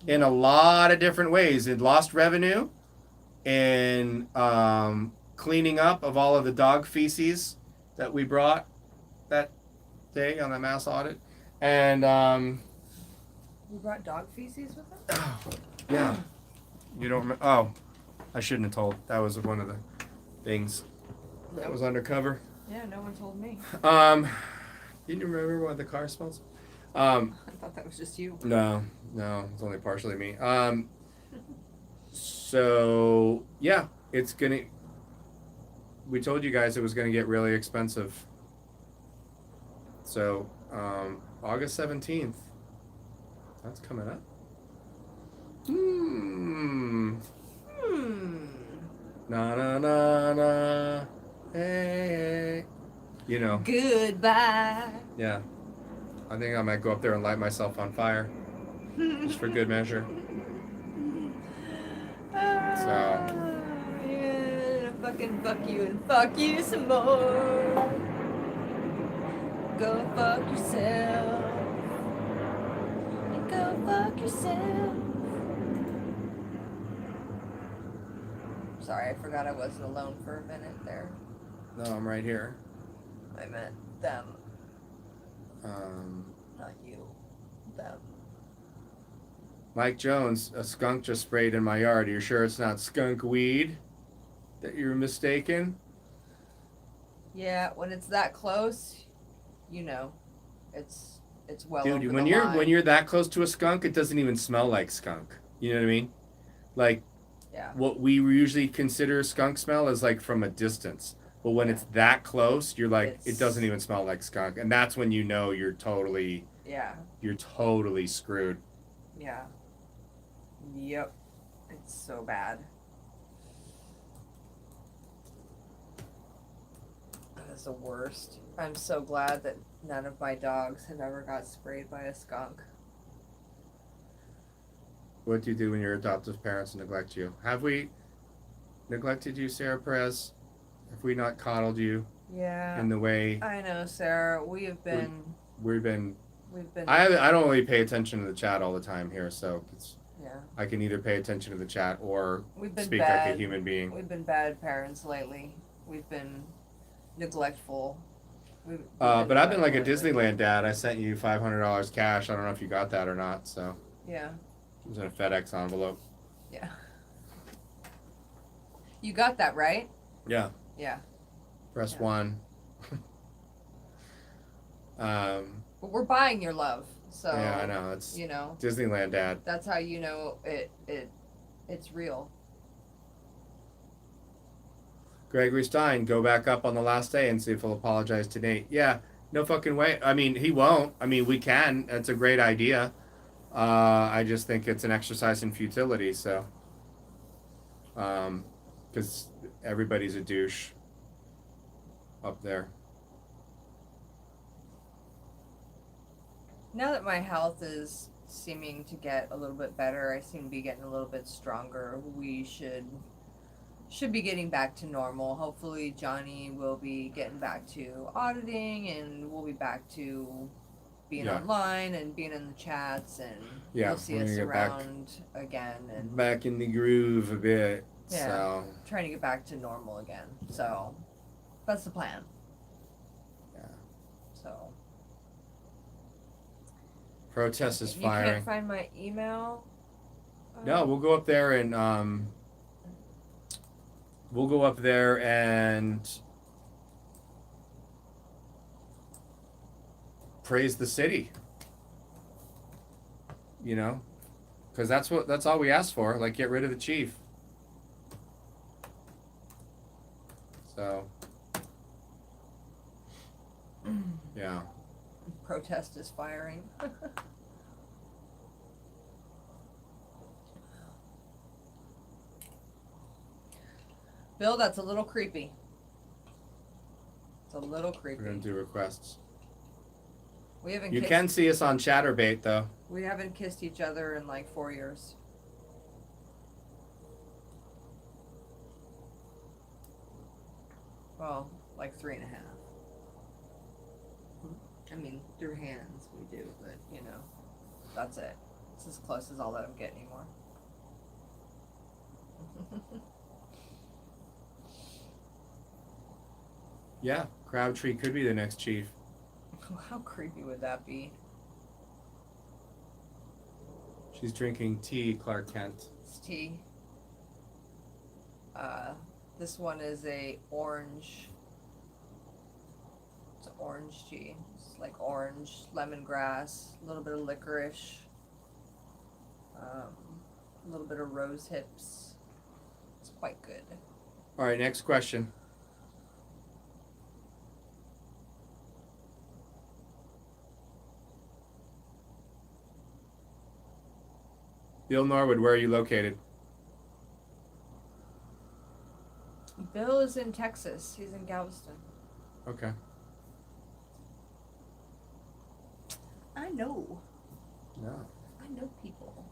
in a lot of different ways. It lost revenue in cleaning up of all of the dog feces that we brought that day on the mass audit. And, You brought dog feces with them? yeah. You don't remember? Oh, I shouldn't have told. That was one of the things that was undercover. Yeah, no one told me. Didn't you remember what the car smells? I thought that was just you. No, it's only partially me. So yeah, it's gonna. We told you guys it was gonna get really expensive. So August 17th. That's coming up. Na na na na. Hey. You know. Goodbye. Yeah. I think I might go up there and light myself on fire. Just for good measure. Yeah, fucking fuck you and fuck you some more. Go fuck yourself. And go fuck yourself. Sorry, I forgot I wasn't alone for a minute there. No, I'm right here. I meant them, Um, not you. Them. Mike Jones, a skunk just sprayed in my yard. Are you sure it's not skunk weed that you're mistaken? Yeah, when it's that close, you know, it's well Dude, over when the you're line. when you're that close to a skunk, it doesn't even smell like skunk. You know what I mean? Like Yeah. what we usually consider skunk smell is like from a distance. But when Yeah. it's that close, you're like, it It's- doesn't even smell like skunk, and that's when you know you're totally screwed. Yeah. Yep. It's so bad. That's the worst. I'm so glad that none of my dogs have ever got sprayed by a skunk. What do you do when your adoptive parents neglect you? Have we neglected you, Sarah Perez? Have we not coddled you Yeah. in the way I know, Sarah. We've been. we've been? I I don't really pay attention to the chat all the time here, so Yeah. I can either pay attention to the chat or We've been speak bad. like a human being. We've been bad parents lately. We've been neglectful. But I've been like a neglectful lately. Disneyland dad. I sent you $500 cash. I don't know if you got that or not. So Yeah. it was in a FedEx envelope. Yeah. You got that, right? Yeah. Yeah. Press Yeah. 1. But we're buying your love. So Yeah, I know. It's you know, Disneyland dad. that's how you know it's real. Gregory Stein, go back up on the last day and see if he'll apologize to Nate. Yeah, no fucking way. I mean, he won't. I mean, we can. That's a great idea. I just think it's an exercise in futility. So, because everybody's a douche up there. Now that my health is seeming to get a little bit better, I seem to be getting a little bit stronger. We should be getting back to normal. Hopefully Johnny will be getting back to auditing, and we'll be back to being online and being in the chats, and you'll see we're us gonna get back- around again, and Back in the groove a bit. Yeah. So, trying to get back to normal again. So that's the plan. yeah. So Protest is you firing. can't find my email. No, we'll go up there and praise the city. You know, because that's all we asked for. Like, get rid of the chief. So, yeah. Protest is firing. Bill, that's a little creepy. It's a little creepy. We're gonna do requests. We haven't You kissed, can see us on Chatterbait though. we haven't kissed each other in like 4 years. Well, like 3.5. I mean, through hands we do, but you know, that's it. It's as close as I'll let him get anymore. Yeah, Crabtree could be the next chief. How creepy would that be? She's drinking tea, Clark Kent. It's tea. This one is a orange. It's an orange tea. It's like orange, lemongrass, a little bit of licorice, a little bit of rose hips. It's quite good. All right, next question. Bill Norwood, where are you located? Bill is in Texas. He's in Galveston. Okay. I know. Yeah. I know people.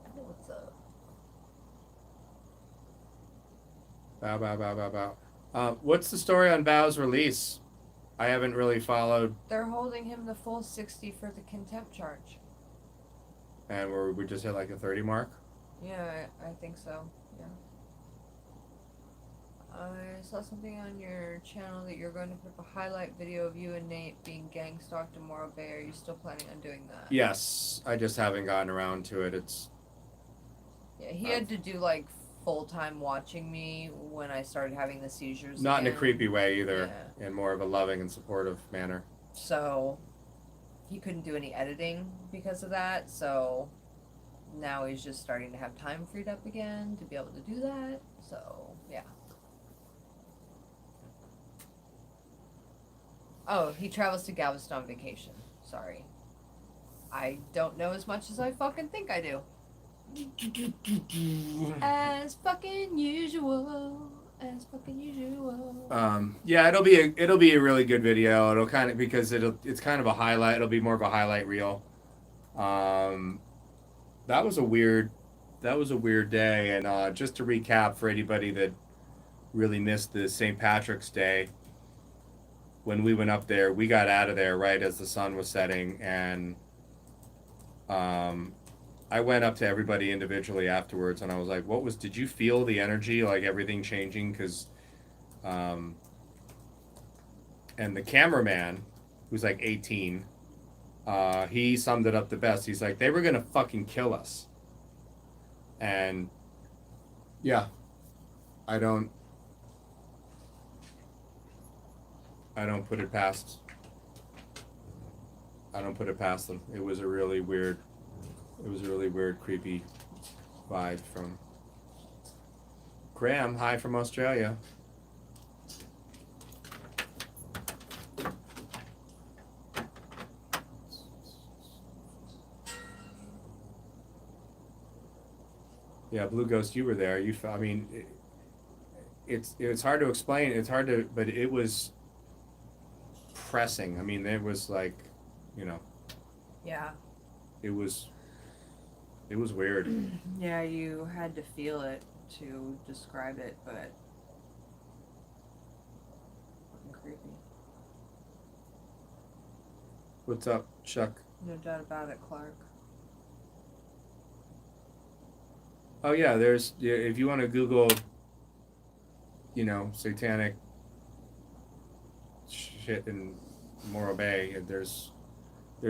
I know what's up. Bow, bow, bow, bow, bow. What's the story on Bow's release? I haven't really followed, They're holding him the full 60 for the contempt charge. and we just hit like a 30 mark. Yeah, I think so. Yeah. I saw something on your channel that you're going to put up a highlight video of you and Nate being gang stalked in Morro Bay. Are you still planning on doing that? Yes, I just haven't gotten around to it. Yeah, he had to do like full-time watching me when I started having the seizures Not in a again. creepy way either, in more of a loving and supportive manner. So, he couldn't do any editing because of that, so now he's just starting to have time freed up again to be able to do that. So yeah. Oh, he travels to Galveston on vacation. Sorry. I don't know as much as I fucking think I do. As fucking usual. As fucking usual. Yeah, it'll be a really good video. It'll kind of, because it's kind of a highlight. It'll be more of a highlight reel. That was a weird day, and just to recap for anybody that really missed the St. Patrick's Day, when we went up there, we got out of there right as the sun was setting, and I went up to everybody individually afterwards, and I was like, did you feel the energy, like everything changing? Because, and the cameraman, who's like 18, he summed it up the best. He's like, they were going to fucking kill us. And, yeah, I don't put it past them. It was a really weird, creepy vibe from Graham. Hi from Australia. Yeah, Blue Ghost, you were there. I mean, it's hard to explain. But it was pressing. I mean, it was like, Yeah. it was weird. Yeah, you had to feel it to describe it, but fucking creepy. What's up, Chuck? No doubt about it, Clark. Oh yeah, if you want to Google, satanic shit in Morro Bay, there's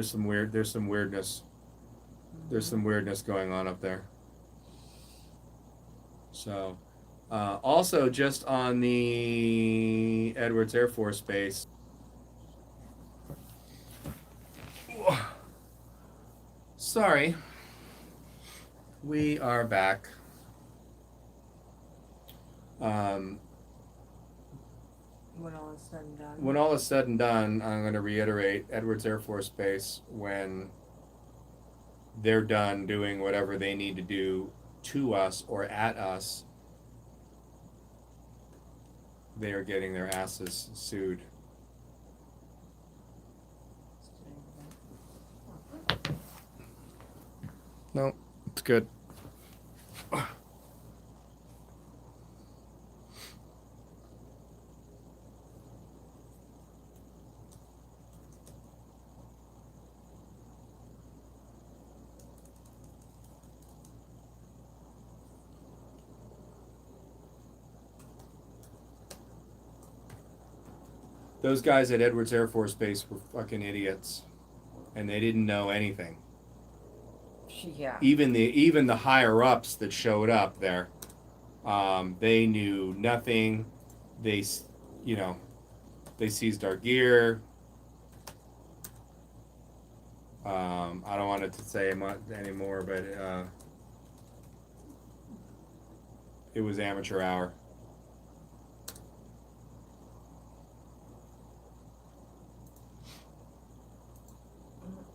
some weirdness. There's some weirdness going on up there. So, also just on the Edwards Air Force Base. Sorry. We are back. When all is said and done. When all is said and done, I'm going to reiterate, Edwards Air Force Base, when they're done doing whatever they need to do to us or at us, they are getting their asses sued. No, it's good. Those guys at Edwards Air Force Base were fucking idiots, and they didn't know anything. Yeah. Even the higher ups that showed up there, they knew nothing. They seized our gear. I don't want it to say much anymore, but it was amateur hour.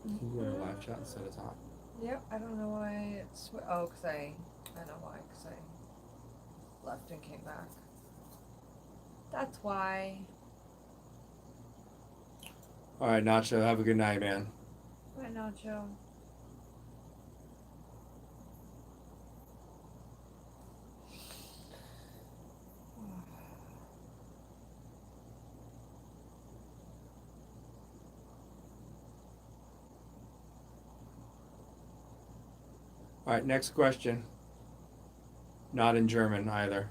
Can you go to live chat instead of talk? Yep, I don't know why it's... Oh, because I know why, because I left and came back. That's why. All right, Nacho, have a good night, man. Bye, Nacho. All right, next question. Not in German either.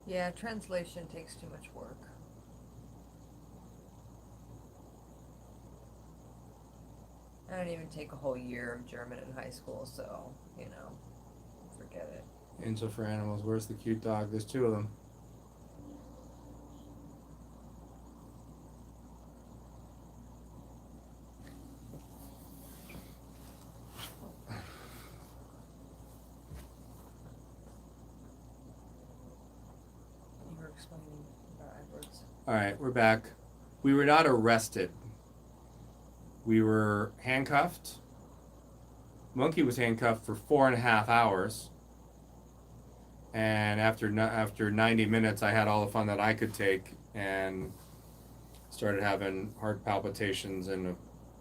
Yeah, translation takes too much work. I didn't even take a whole year of German in high school, so, forget it. Angel for animals. Where's the cute dog? There's two of them. explaining about Edwards. All right, we're back. We were not arrested. We were handcuffed. Monkey was handcuffed for 4.5 hours. And after 90 minutes, I had all the fun that I could take and started having heart palpitations and a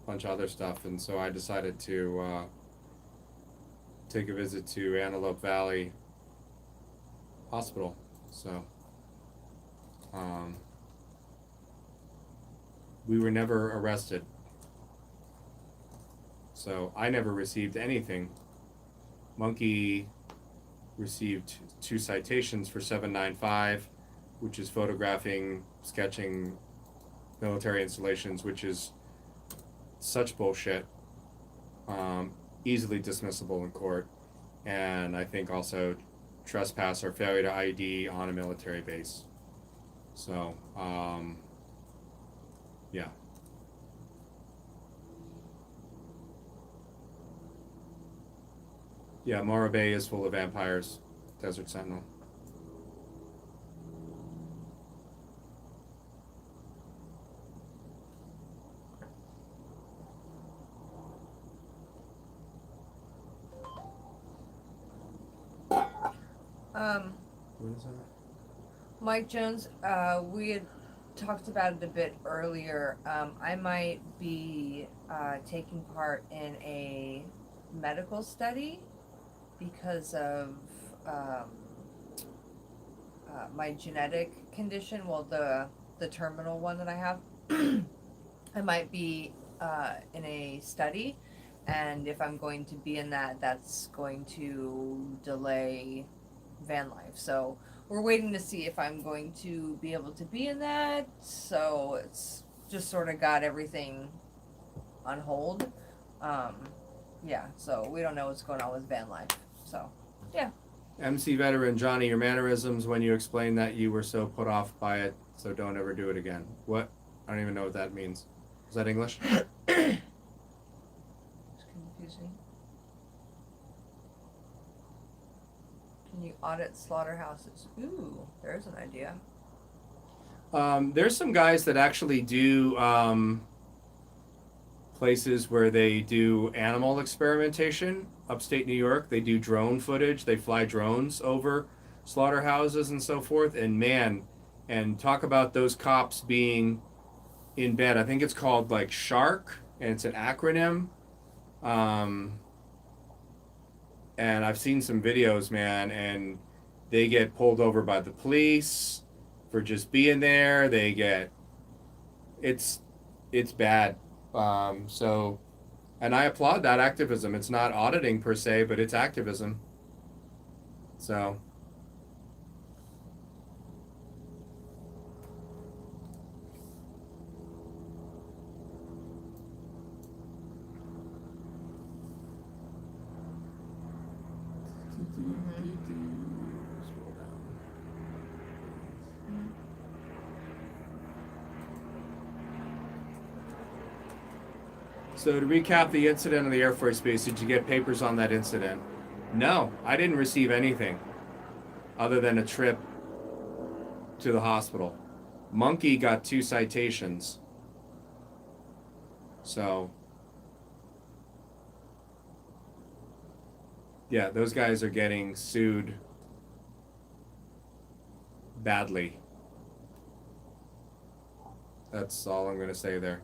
bunch of other stuff. And so I decided to take a visit to Antelope Valley Hospital. So we were never arrested. So I never received anything. Monkey received 2 citations for 795, which is photographing, sketching military installations, which is such bullshit. Easily dismissible in court. And I think also trespass or failure to ID on a military base. So, yeah. Yeah, Morro Bay is full of vampires. Desert Sentinel. What is that? Mike Jones, we had talked about it a bit earlier. I might be taking part in a medical study because of my genetic condition. Well, the terminal one that I have. I might be in a study, and if I'm going to be in that, that's going to delay van life. So we're waiting to see if I'm going to be able to be in that. So it's just sort of got everything on hold. Yeah, so we don't know what's going on with van life. So, yeah. MC veteran Johnny, your mannerisms when you explained that you were so put off by it, so don't ever do it again. What? I don't even know what that means. Is that English? It's confusing. Can you audit slaughterhouses? Ooh, there's an idea. There's some guys that actually do places where they do animal experimentation. Upstate New York, they do drone footage. They fly drones over slaughterhouses and so forth. And man, and talk about those cops being in bed. I think it's called like SHARK, and it's an acronym. And I've seen some videos, man, and they get pulled over by the police for just being there. They get, it's bad. So, and I applaud that activism. It's not auditing per se, but it's activism. So. Scroll down. So to recap the incident on the Air Force Base, did you get papers on that incident? No, I didn't receive anything other than a trip to the hospital. Monkey got 2 citations. So, yeah, those guys are getting sued badly. That's all I'm going to say there.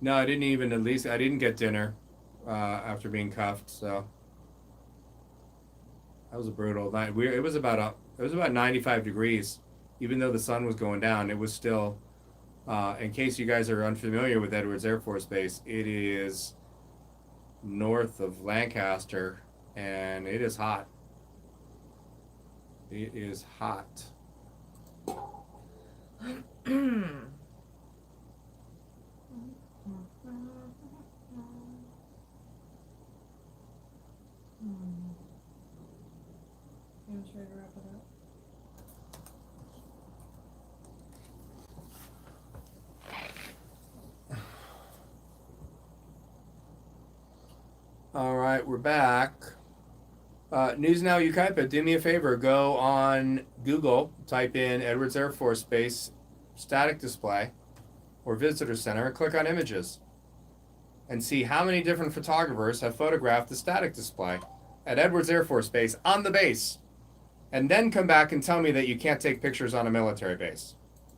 No, I didn't even, at least I didn't get dinner after being cuffed, so that was a brutal night. It was about 95 degrees, even though the sun was going down. It was still, in case you guys are unfamiliar with Edwards Air Force Base, it is north of Lancaster, and it is hot. It is hot. You ready to wrap it up? All right, we're back. News Now Ukaipa, do me a favor. Go on Google, type in Edwards Air Force Base static display or visitor center, and click on images. And see how many different photographers have photographed the static display at Edwards Air Force Base on the base. And then come back and tell me that you can't take pictures on a military base.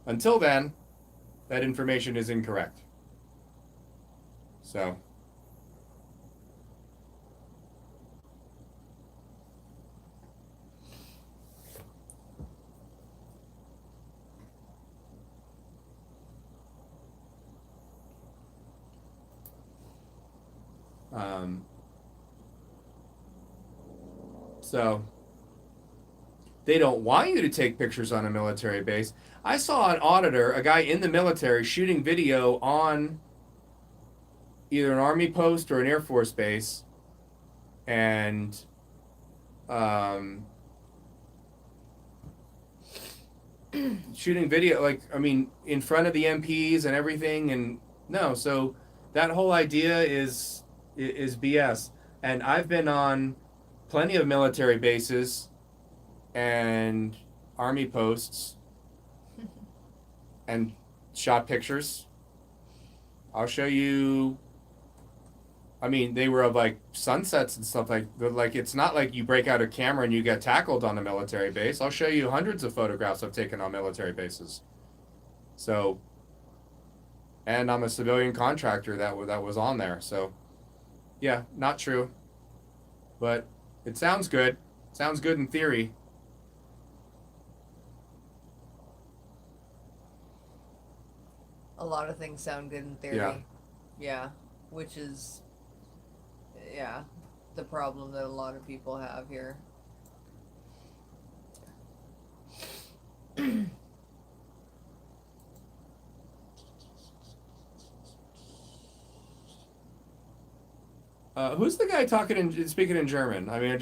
Until then, that information is incorrect. So. So they don't want you to take pictures on a military base. I saw an auditor, a guy in the military, shooting video on either an army post or an Air Force base, and shooting video, like, I mean, in front of the MPs and everything, and no, so that whole idea is BS. And I've been on plenty of military bases and army posts and shot pictures. I'll show you. I mean, they were of like sunsets and stuff like it's not like you break out a camera and you get tackled on a military base. I'll show you hundreds of photographs I've taken on military bases. So, and I'm a civilian contractor that was on there. So, yeah, not true. But it sounds good. Sounds good in theory. A lot of things sound good in theory. Yeah. Yeah, which is, yeah, the problem that a lot of people have here. Who's the guy speaking in German? I mean,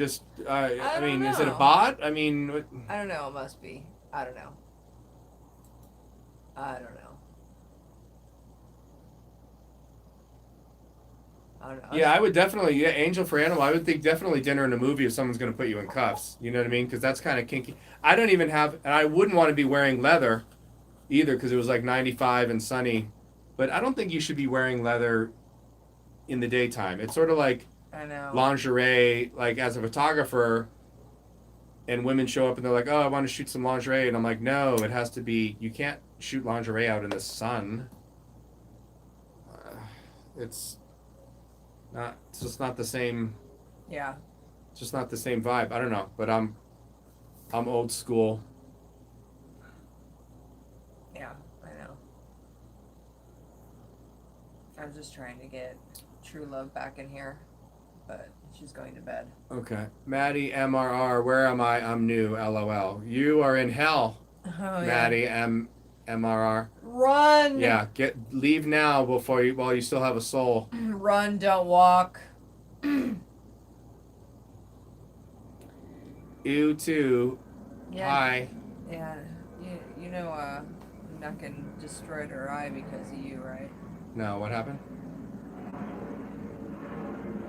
I mean, is it a know. bot? I mean, what? I don't know, it must be. I don't know. I don't know. Yeah, I would definitely, Angel for Animal, I would think definitely dinner and a movie if someone's going to put you in cuffs. You know what I mean? Because that's kind of kinky. I don't even have, and I wouldn't want to be wearing leather either because it was like 95 and sunny. But I don't think you should be wearing leather in the daytime. It's sort of like I know. lingerie, like as a photographer, and women show up and they're like, oh, I want to shoot some lingerie. And I'm like, no, it has to be, you can't shoot lingerie out in the sun. It's just not the same. Yeah. It's just not the same vibe. I don't know, but I'm old school. Yeah, I know. I was just trying to get True Love back in here, but she's going to bed. Okay. Maddie MRR, where am I? I'm new, LOL. You are in hell, Oh, Maddie MRR. Run! Yeah, leave now while you still have a soul. Run, don't walk. You too. Yeah. Hi. Yeah. You know, Nuckin destroyed her eye because of you, right? No, what happened?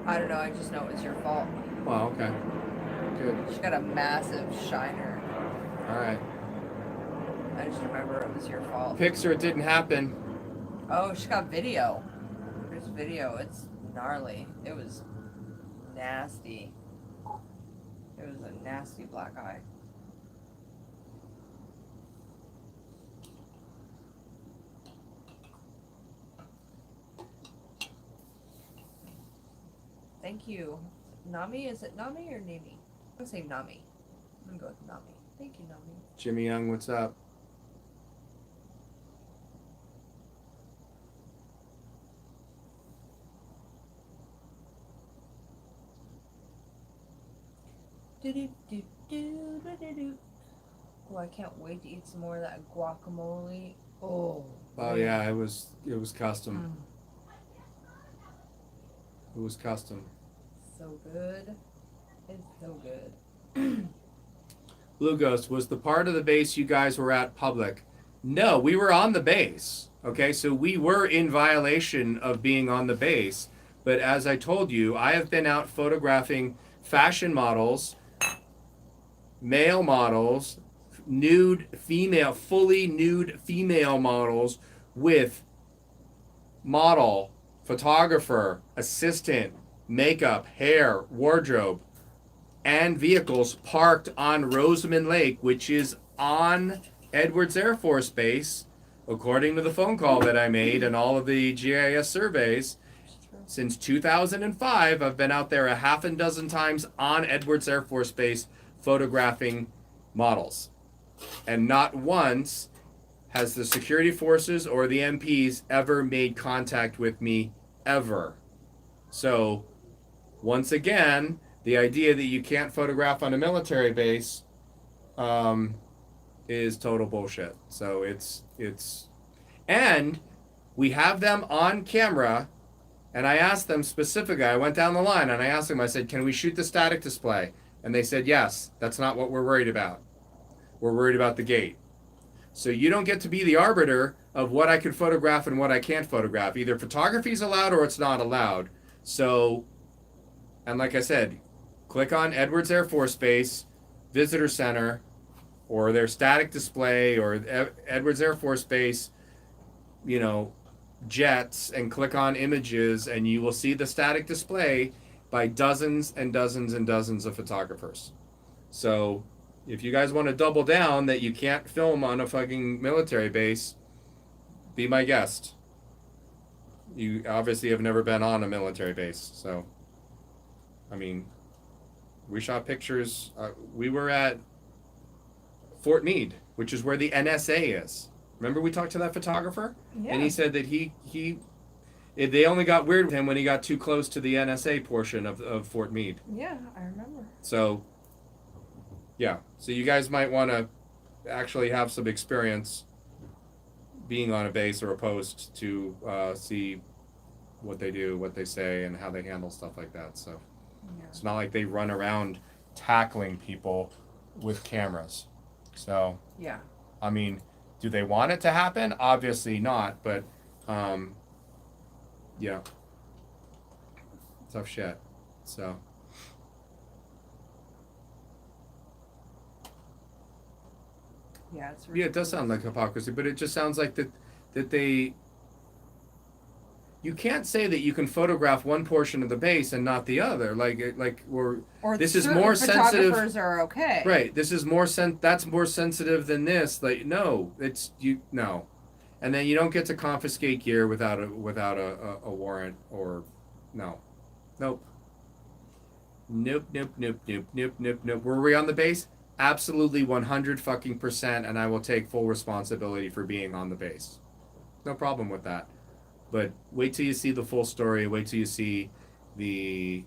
I don't know, I just know it was your fault. Well, okay. Good. She got a massive shiner. All right. I just remember it was your fault. Pixar, it didn't happen. Oh, she got video. There's video. It's gnarly. It was nasty. It was a nasty black eye. Thank you. Nami? Is it Nami or Nami? I'm gonna say Nami. I'm gonna go with Nami. Thank you, Nami. Jimmy Young, what's up? Oh, I can't wait to eat some more of that guacamole. Oh. Oh yeah, it was custom. Mm. It was custom. So good. It's so good. Blue Ghost, was the part of the base you guys were at public? No, we were on the base. Okay, so we were in violation of being on the base, But as I told you, I have been out photographing fashion models, male models, nude female, fully nude female models with model, photographer, assistant, makeup, hair, wardrobe, and vehicles parked on Rosamond Lake, which is on Edwards Air Force Base, according to the phone call that I made and all of the GIS surveys. Since 2005, I've been out there a half a dozen times on Edwards Air Force Base photographing models. And not once has the security forces or the MPs ever made contact with me, ever. So, once again, the idea that you can't photograph on a military base is total bullshit. So it's, and we have them on camera. And I asked them specifically, I went down the line and I asked them, I said, can we shoot the static display? And they said, yes, that's not what we're worried about. We're worried about the gate. So you don't get to be the arbiter of what I can photograph and what I can't photograph. Either photography is allowed or it's not allowed. So, and like I said, click on Edwards Air Force Base Visitor Center or their static display or Edwards Air Force Base, jets, and click on images, and you will see the static display by dozens and dozens and dozens of photographers. So if you guys want to double down that you can't film on a fucking military base, be my guest. You obviously have never been on a military base. So, I mean, we shot pictures. We were at Fort Meade, which is where the NSA is. Remember we talked to that photographer? Yeah. And he said that they only got weird with him when he got too close to the NSA portion of Fort Meade. Yeah, I remember. So, yeah. So you guys might want to actually have some experience being on a base or a post to see what they do, what they say, and how they handle stuff like that. So Yeah. it's not like they run around tackling people with cameras. So, Yeah. I mean, do they want it to happen? Obviously not, but yeah. Tough shit. So Yeah, it's yeah, it does sound like hypocrisy, but it just sounds like that they you can't say that you can photograph one portion of the base and not the other. or this is certain more sensitive. photographers are okay. Right. This is that's more sensitive than this. Like, no, no. And then you don't get to confiscate gear without a warrant or no. Nope. Nope. Were we on the base? Absolutely 100% and I will take full responsibility for being on the base. No problem with that. But wait till you see the full story. Wait till you see the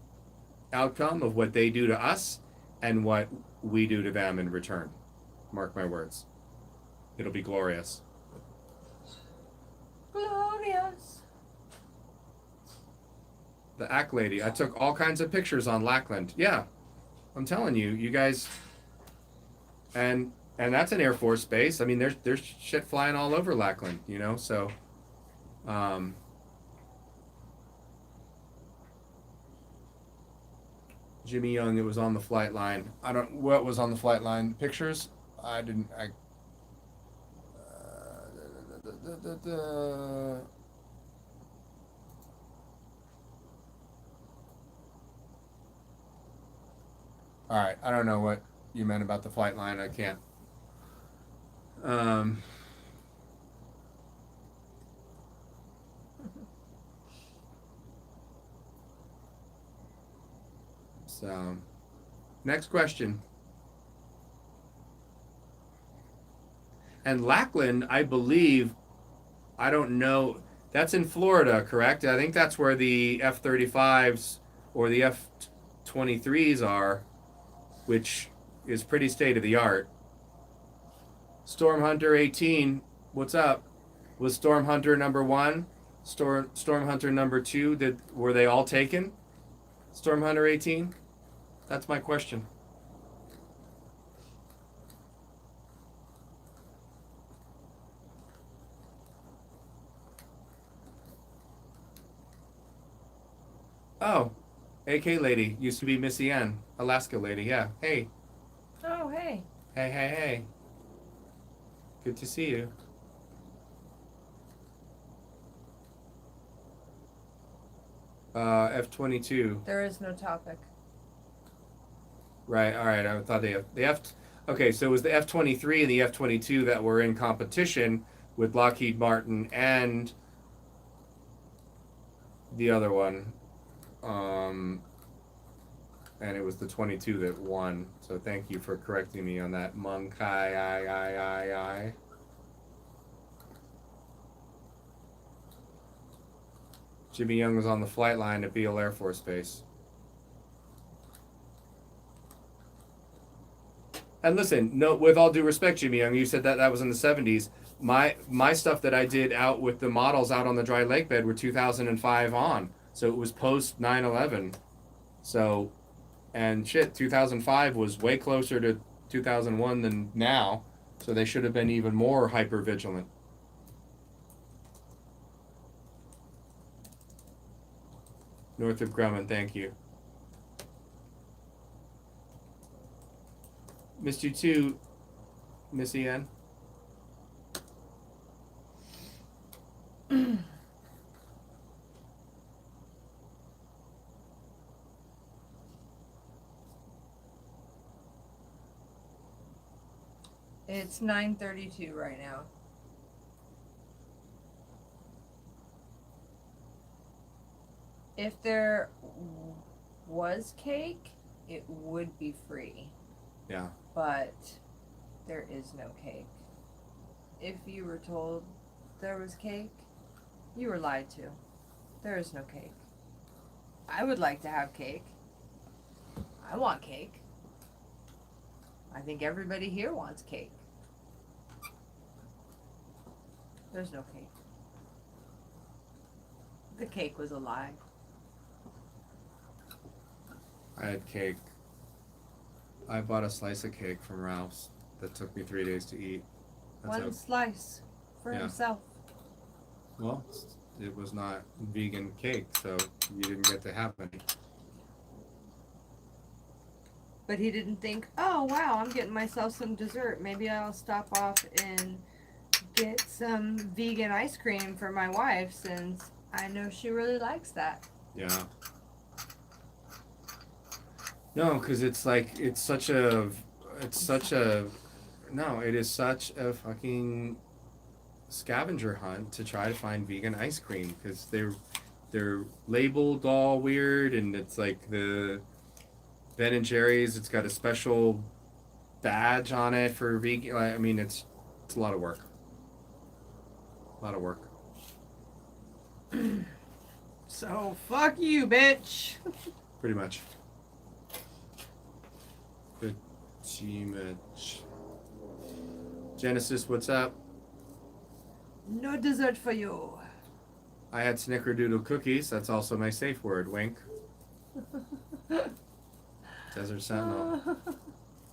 outcome of what they do to us and what we do to them in return. Mark my words. It'll be glorious. Glorious. The Ack lady. I took all kinds of pictures on Lackland. Yeah. I'm telling you, you guys. And that's an Air Force base. I mean, there's shit flying all over Lackland, so Jimmy Young, it was on the flight line. What was on the flight line? Pictures? I didn't, Alright, I don't know what you meant about the flight line. I can't. So, next question. And Lackland, I believe, I don't know, that's in Florida, correct? I think that's where the F-35s or the F-23s are, which is pretty state of the art. Storm Hunter 18, what's up? Was Storm Hunter number 1? Storm Hunter number 2, were they all taken? Storm Hunter 18? That's my question. Oh, AK lady used to be Missy Ann, Alaska lady. Yeah. Hey, Oh, hey. hey. Good to see you. F-22. There is no topic. Right. All right. I thought the F. Okay, so it was the F-23 and the F-22 that were in competition with Lockheed Martin and the other one, and it was the 22 that won. So thank you for correcting me on that. I. Jimmy Young was on the flight line at Beale Air Force Base. And listen, no, with all due respect, Jimmy Young, you said that was in the 70s. My stuff that I did out with the models out on the dry lake bed were 2005 on. So it was post 9/11. So, and shit, 2005 was way closer to 2001 than now. So they should have been even more hyper vigilant. Northrop Grumman, thank you. Missed you too, Missy Ann. It's 9:32 right now. If there was cake, it would be free. Yeah. But there is no cake. If you were told there was cake, you were lied to. There is no cake. I would like to have cake. I want cake. I think everybody here wants cake. There's no cake. The cake was a lie. I had cake. I bought a slice of cake from Ralph's that took me 3 days to eat. That's One slice for Yeah. himself. Well, it was not vegan cake, so you didn't get to have any. But he didn't think, oh wow, I'm getting myself some dessert. Maybe I'll stop off and get some vegan ice cream for my wife since I know she really likes that. Yeah. No, because it's like, it is such a fucking scavenger hunt to try to find vegan ice cream because they're labeled all weird, and it's like the Ben and Jerry's, it's got a special badge on it for vegan. I mean, it's a lot of work. A lot of work. So fuck you, bitch. Pretty much. Pretty much. Genesis, what's up? No dessert for you. I had snickerdoodle cookies. That's also my safe word. Wink. Desert Sentinel.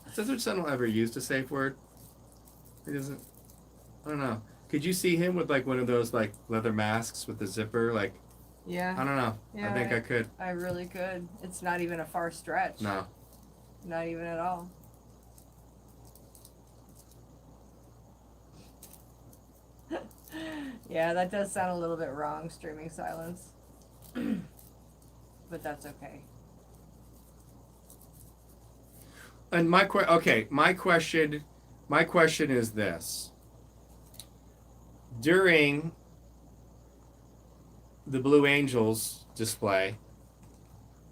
Has Desert Sentinel ever used a safe word? He doesn't. I don't know. Could you see him with like one of those like leather masks with the zipper? Like, Yeah. I don't know. Yeah, I think I could. I really could. It's not even a far stretch. No. Not even at all. Yeah, that does sound a little bit wrong, streaming silence. But that's okay. And my question is this: during the Blue Angels display,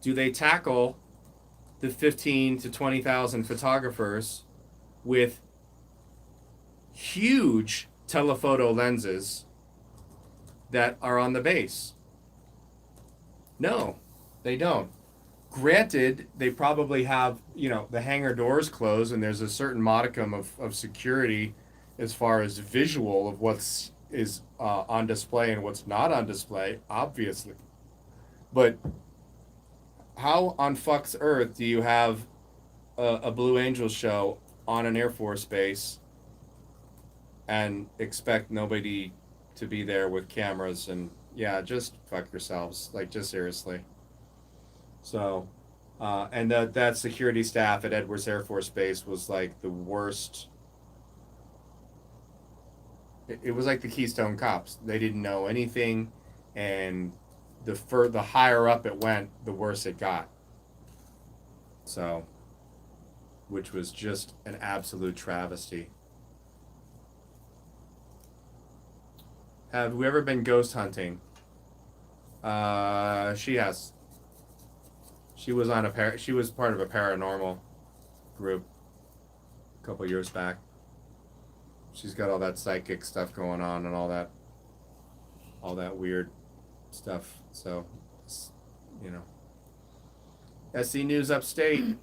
do they tackle the 15 to 20,000 photographers with huge telephoto lenses that are on the base? No, they don't. Granted, they probably have, the hangar doors closed and there's a certain modicum of security as far as visual of what's is on display and what's not on display, obviously. But how on fuck's earth do you have a Blue Angels show on an Air Force base and expect nobody to be there with cameras? And yeah, just fuck yourselves. Like, just seriously. So, and that security staff at Edwards Air Force Base was like the worst. It was like the Keystone Cops. They didn't know anything, and the higher up it went, the worse it got. So, which was just an absolute travesty. Have we ever been ghost hunting? She has. She was on she was part of a paranormal group a couple years back. She's got all that psychic stuff going on and all that weird stuff. So, you know. SC News Upstate.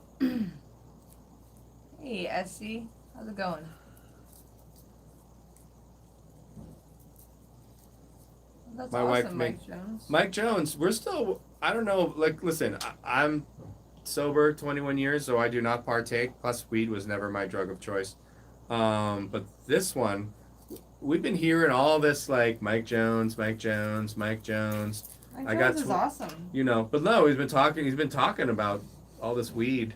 Hey, SC, how's it going? That's My awesome, wife, Mike Jones. Mike Jones, we're still, I don't know, like, listen, I'm sober 21 years, so I do not partake. Plus, weed was never my drug of choice. But this one, we've been hearing all this, like, Mike Jones. Mike I Jones got is awesome. You know, but no, he's been talking about all this weed.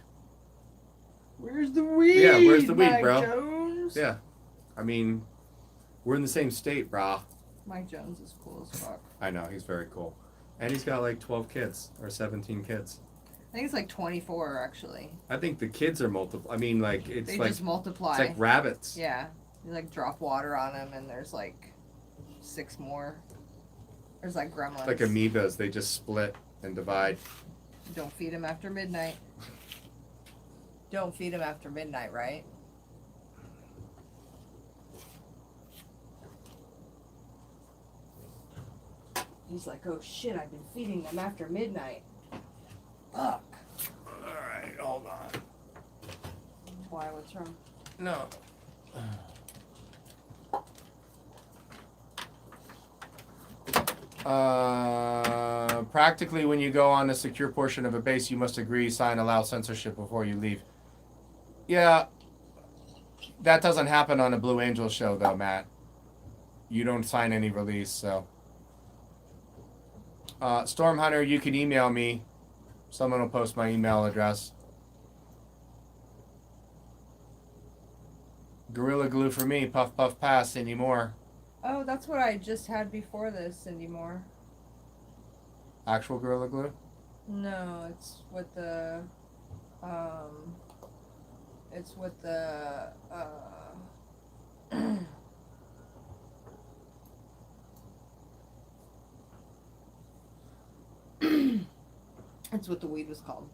Where's the weed? Yeah, where's the weed, Mike bro? Jones? Yeah. I mean, we're in the same state, brah. Mike Jones is cool as fuck. I know, he's very cool. And he's got like 12 kids or 17 kids. I think it's like 24 actually. I think the kids are multiple. I mean, like, it's They like just multiply. it's like rabbits. Yeah. You like drop water on them and there's like 6 more. There's like gremlins. Like amoebas, they just split and divide. Don't feed them after midnight. Don't feed them after midnight, right? He's like, oh shit, I've been feeding them after midnight. Fuck. Alright, hold on. Why? What's wrong? No. Practically, when you go on a secure portion of a base, you must agree, sign, allow censorship before you leave. Yeah, that doesn't happen on a Blue Angel show, though, Matt. You don't sign any release, so. Storm Hunter, you can email me. Someone will post my email address. Gorilla Glue for me, puff puff pass anymore. Oh, that's what I just had before this, Cindy Moore. Actual Gorilla Glue? No, it's with the, it's with the, it's what the weed was called.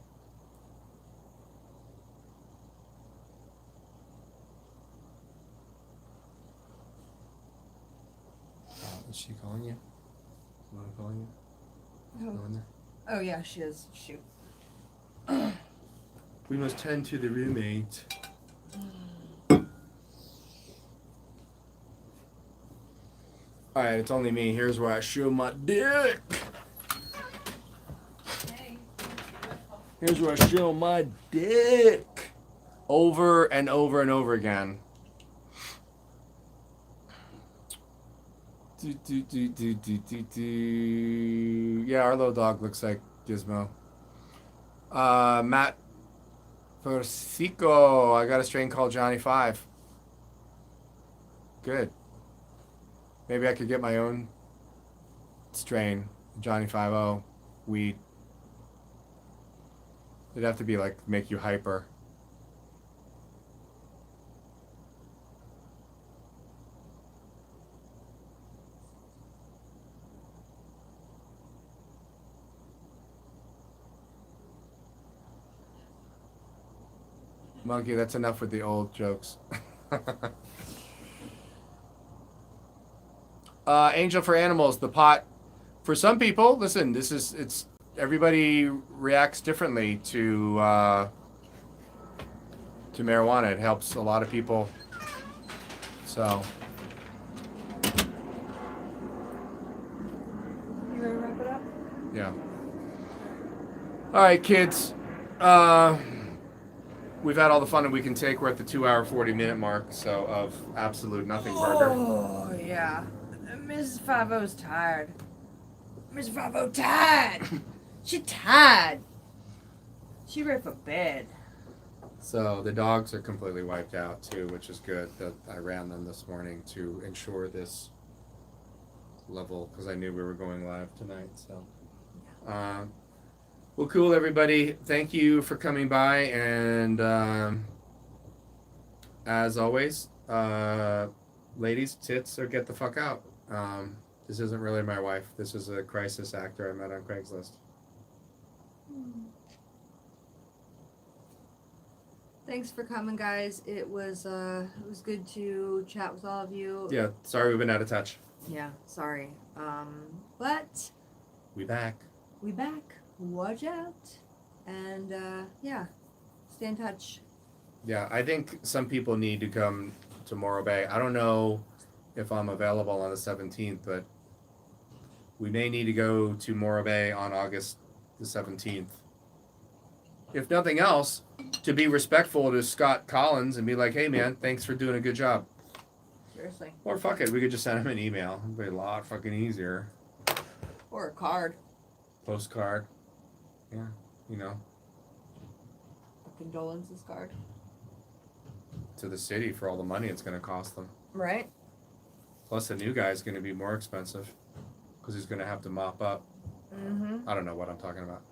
Is she calling you? Someone calling you? Oh. Go in there. Oh yeah, she is. Shoot. We must tend to the roommate. Alright, it's only me. Here's where I show my dick. Hey. Here's where I show my dick. Over and over and over again. Yeah, our little dog looks like Gizmo. Matt Persico. I got a strain called Johnny 5. Good. Maybe I could get my own strain, Johnny 5-0 weed. It'd have to be like make you hyper. Monkey, that's enough with the old jokes. Angel for Animals, the pot. For some people, listen, it's everybody reacts differently to marijuana. It helps a lot of people. So. You ready to wrap it up? Yeah. All right, kids. We've had all the fun that we can take. We're at the 2-hour, 40-minute mark, so of absolute nothing burger. Oh yeah, Mrs. 5-0's tired. Mrs. 5-0 tired. She tired. She ready for bed. So the dogs are completely wiped out too, which is good that I ran them this morning to ensure this level because I knew we were going live tonight. So, well, cool, everybody. Thank you for coming by, and as always, ladies, tits or get the fuck out. This isn't really my wife. This is a crisis actor I met on Craigslist. Thanks for coming, guys. It was good to chat with all of you. Yeah, sorry we've been out of touch. Yeah, sorry. But We back. we back. Watch out. And yeah, stay in touch. Yeah, I think some people need to come to Morro Bay. I don't know if I'm available on the 17th, but we may need to go to Morro Bay on August the 17th. If nothing else, to be respectful to Scott Collins and be like, hey man, thanks for doing a good job. Seriously. Or fuck it, we could just send him an email. It'd be a lot fucking easier. Or a card. Postcard. Yeah, you know, A condolences card. to the city for all the money it's going to cost them. Right? Plus the new guy's going to be more expensive because he's going to have to mop up. Mm-hmm. I don't know what I'm talking about.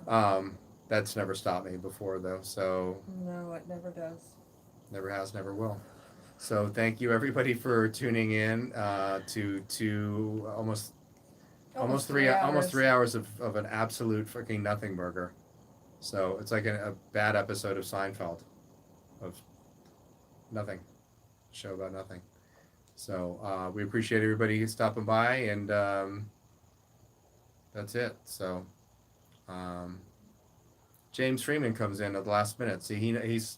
No. That's never stopped me before though, so No, it never does. never has, never will. So thank you everybody for tuning in to almost 3 hours of an absolute fucking nothing burger. So it's like a bad episode of Seinfeld, of nothing, show about nothing. So we appreciate everybody stopping by, and that's it. So James Freeman comes in at the last minute. See, he's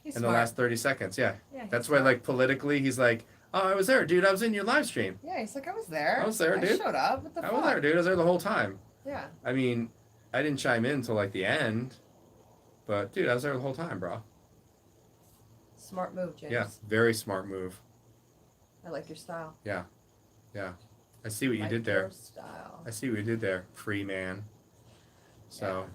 He's in smart. the last 30 seconds. Yeah, Yeah, that's he's why, smart. like, politically, he's like, oh, I was there, dude. I was in your live stream. Yeah, he's like, I was there. I was there, dude. I showed up. What the I fuck? was there, dude. I was there the whole time. Yeah. I mean, I didn't chime in until like the end, but dude, I was there the whole time, bro. Smart move, James. Yeah, very smart move. I like your style. Yeah. I see what you Like did there. your style. I see what you did there, free man. So,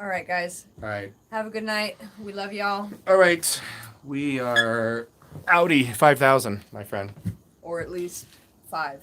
All right, guys. all right. Have a good night. We love y'all. All right. We are Audi 5000, my friend. Or at least 5.